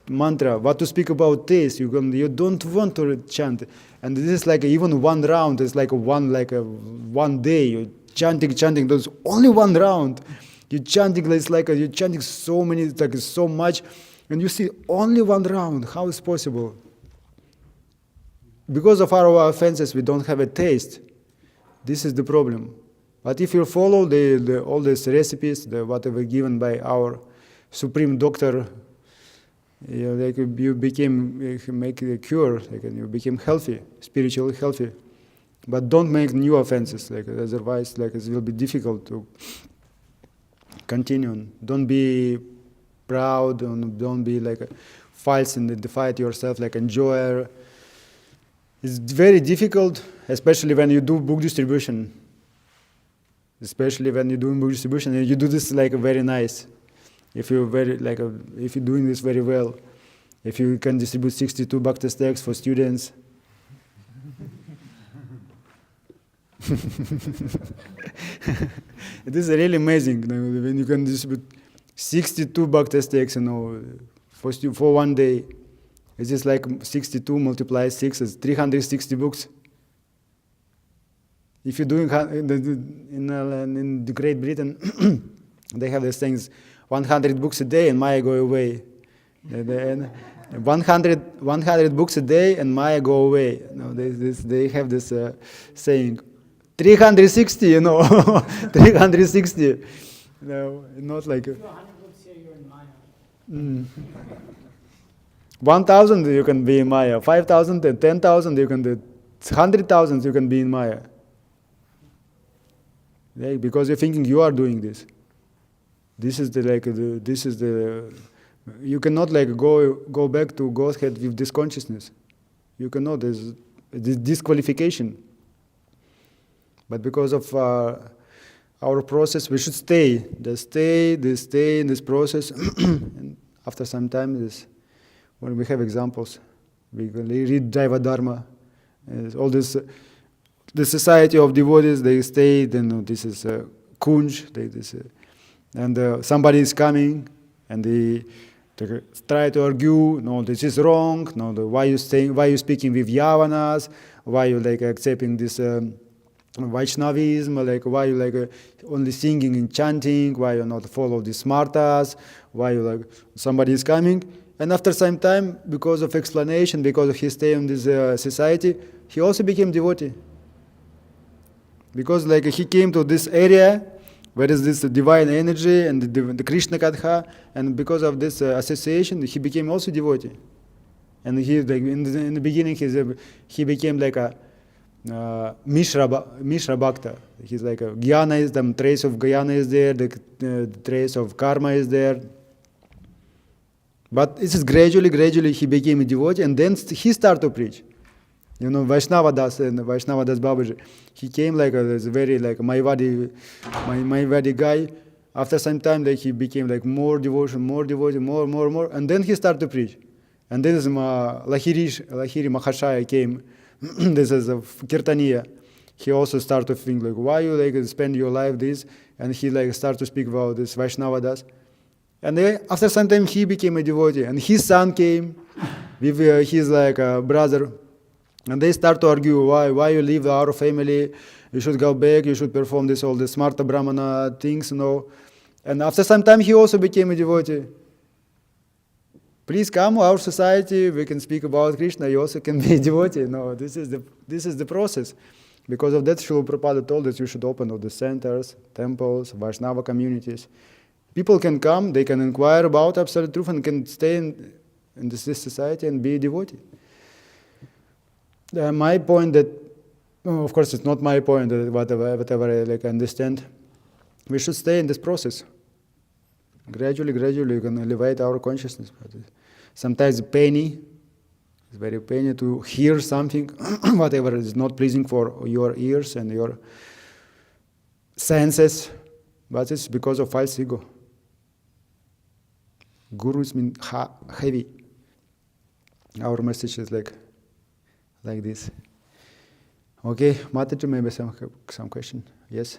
mantra. What to speak about taste? You don't want to chant. And this is even one round. It's one day. You're chanting. There's only one round. You're chanting. You're chanting so many, so much, and you see only one round. How is possible? Because of our offenses, we don't have a taste. This is the problem. But if you follow all these recipes, whatever given by our supreme doctor, you make a cure, you became healthy, spiritually healthy. But don't make new offenses, otherwise it will be difficult to continue. Don't be proud, and don't be false and identify yourself enjoyer. It's very difficult, especially when you do book distribution. Especially when you're doing book distribution, and you do this very nice. If you're if you're doing this very well, if you can distribute 62 bhakti texts for students. It is really amazing when you can distribute 62 bhakti texts, for one day. It's just 62 multiplied 6 is 360 books. If you're doing in the Great Britain, they have these things, 100 books a day and Maya go away. 100 books a day and Maya go away. They have this saying, 360, 360. Not 200 books here, you're in Maya. 1,000 you can be in Maya, 5,000 and 10,000 you can do, 100,000 you can be in Maya. Because you're thinking you are doing this. This is you cannot go back to Godhead with this consciousness. You cannot. There's this disqualification. But because of our process, we should stay. Just stay in this process. And after some time, when we have examples, we read Jaiva Dharma, all this. The society of devotees, they stay. Then this is Kunj. And somebody is coming, and they try to argue. No, this is wrong. No, why you speaking with Yavanas? Why you accepting this Vaishnavism? Why you only singing and chanting? Why you not follow the smartas? Why you somebody is coming? And after some time, because of explanation, because of his stay in this society, he also became devotee. Because he came to this area where is this divine energy and the Krishna Katha, and because of this association, he became also devotee. And he in the beginning he became a Mishra Bhakta. He's a Jnana is the trace of Jnana is there, the trace of karma is there. But it's just gradually he became a devotee, and then he started to preach. Vaishnava Das Babaji, he came this very Mayavadi guy, after some time, like he became like more devotion, more, and then he started to preach. And then Lahiri Mahashaya came. This is a Kirtaniya. He also started to think like, why you like spend your life this? And he like started to speak about this Vaishnavadas. And then after some time he became a devotee, and his son came with his like brother, and they start to argue why you leave our family, you should go back, you should perform this all the Smarta Brahmana things, And after some time he also became a devotee. Please come to our society, we can speak about Krishna, you also can be a devotee. No, this is the process. Because of that, Srila Prabhupada told us you should open all the centers, temples, Vaishnava communities. People can come, they can inquire about absolute truth and can stay in this society and be a devotee. My point that, of course it's not my point, whatever I like understand, we should stay in this process. Gradually you can elevate our consciousness. Sometimes it's very painy to hear something, whatever is not pleasing for your ears and your senses, but it's because of false ego. Gurus mean heavy. Our message is like this. Okay, Mataji, maybe some question. Yes.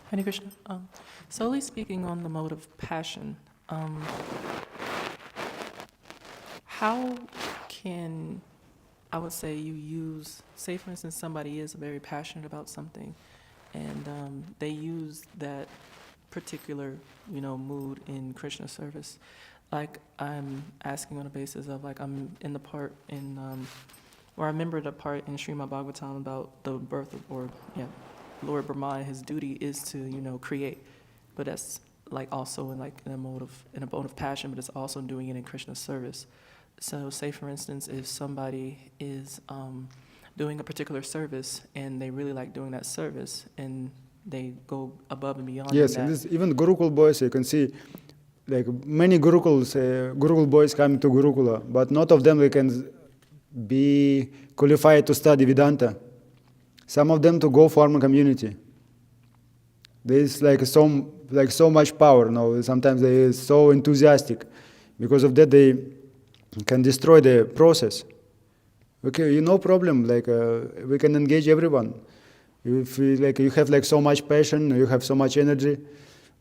Hare Krishna. Solely speaking on the mode of passion, how can, I would say, you use, say for instance somebody is very passionate about something and they use that particular, mood in Krishna service. Like I'm asking on the basis of like I'm in the part in, or I remember the part in Srimad Bhagavatam about the birth of, Lord Brahma, his duty is to, create, but that's like also in a mode of passion, but it's also doing it in Krishna's service. So say for instance, if somebody is doing a particular service and they really like doing that service and they go above and beyond. Yes, and this, even Gurukul boys, you can see like many Gurukul boys coming to Gurukula, but not of them they can be qualified to study Vedanta. Some of them to go form a community. There is so much power. Sometimes they are so enthusiastic. Because of that, they can destroy the process. Okay, no problem. We can engage everyone. If you have so much passion, you have so much energy,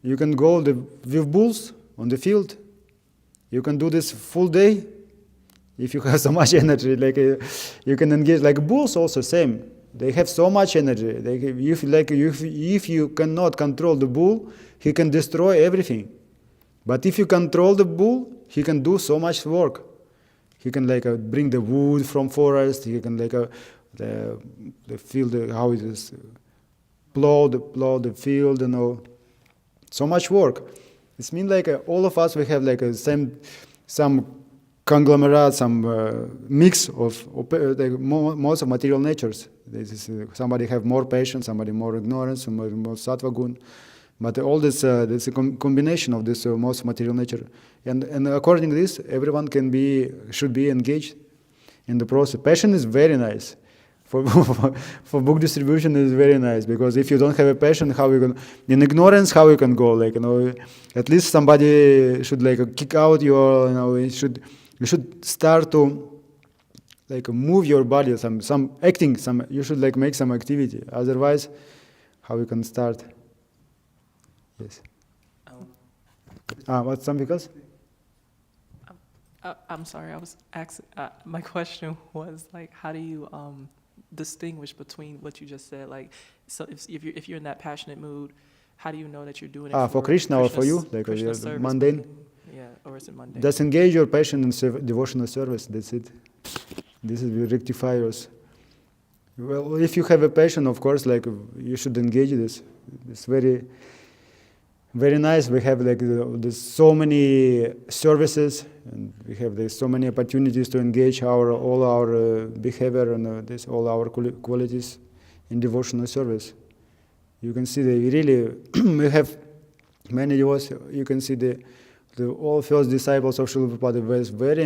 you can go with bulls on the field. You can do this full day. If you have so much energy, you can engage bulls. Also same. They have so much energy. If you cannot control the bull, he can destroy everything. But if you control the bull, he can do so much work. He can bring the wood from forest. He can the field, how it is, plow the field. So much work. It means all of us we have some conglomerate, some mix of most of material natures. Somebody have more patience, somebody more ignorance, somebody more sattva gun. But all this is a combination of this most material nature. And according to this, everyone should be engaged in the process. Passion is very nice. For book distribution is very nice, because if you don't have a passion, how you can, in ignorance, how you can go? At least somebody should kick out your, you should start to move your body, some acting, you should make some activity. Otherwise, how you can start? Yes. What's something else? I'm sorry, I was asking, my question was how do you distinguish between what you just said? So if you're in that passionate mood, how do you know that you're doing it for Krishna or for you? Krishna mundane? Yeah, or is it mundane? Just engage your passion in devotional service, that's it. This is rectifiers. Well, if you have a passion, of course, you should engage this. It's very, very nice. We have there's so many services, and we have so many opportunities to engage all our behavior and all our qualities in devotional service. You can see we have many devotees. You can see the all first disciples of Srila Prabhupada were very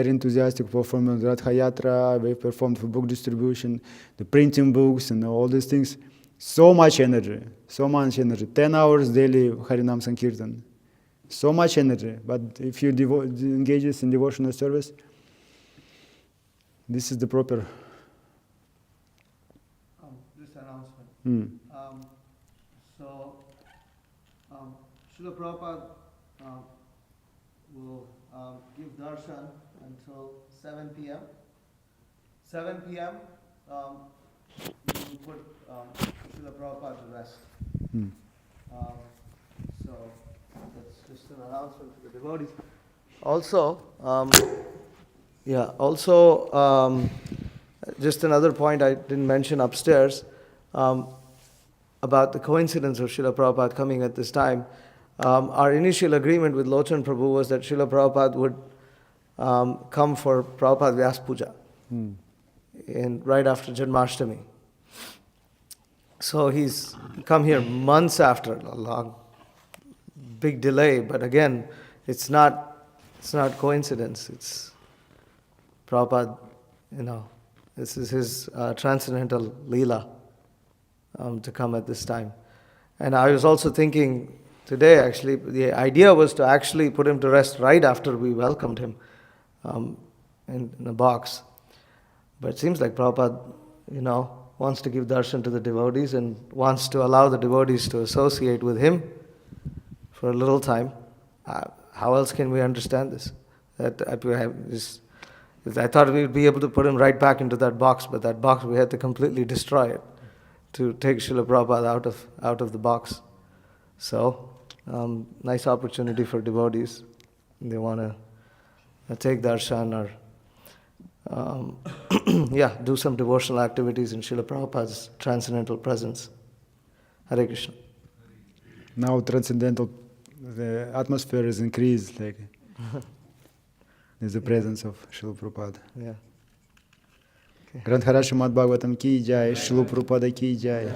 enthusiastic performing Ratha Yatra. They performed for book distribution, the printing books, and all these things. So much energy. 10 hours daily Harinam Sankirtan. So much energy. But if you engage in devotional service, this is the proper. This announcement. Mm. Srila Prabhupada will give darshan until 7 p.m. 7 p.m. We will put Srila Prabhupada to rest. Mm. So that's just an announcement for the devotees. Also, just another point I didn't mention upstairs about the coincidence of Srila Prabhupada coming at this time. Our initial agreement with Lochan Prabhu was that Srila Prabhupada would come for Prabhupada Vyas Puja right after Janmashtami. So he's come here months after, a long, big delay, but again, it's not coincidence. It's Prabhupada, this is his transcendental Leela to come at this time. And I was also thinking today, actually, the idea was to actually put him to rest right after we welcomed him in a box. But it seems like Prabhupada, wants to give darshan to the devotees and wants to allow the devotees to associate with him for a little time. How else can we understand this? I thought we would be able to put him right back into that box, but that box we had to completely destroy it to take Srila Prabhupada out of the box. So, nice opportunity for devotees. They want to take darshan or do some devotional activities in Srila Prabhupada's transcendental presence. Hare Krishna. Now transcendental, the atmosphere is increased, like there's the presence of Srila Prabhupada. Yeah. Granth Haraj Srimad Bhagavatam ki jai, Srila Prabhupada ki jai.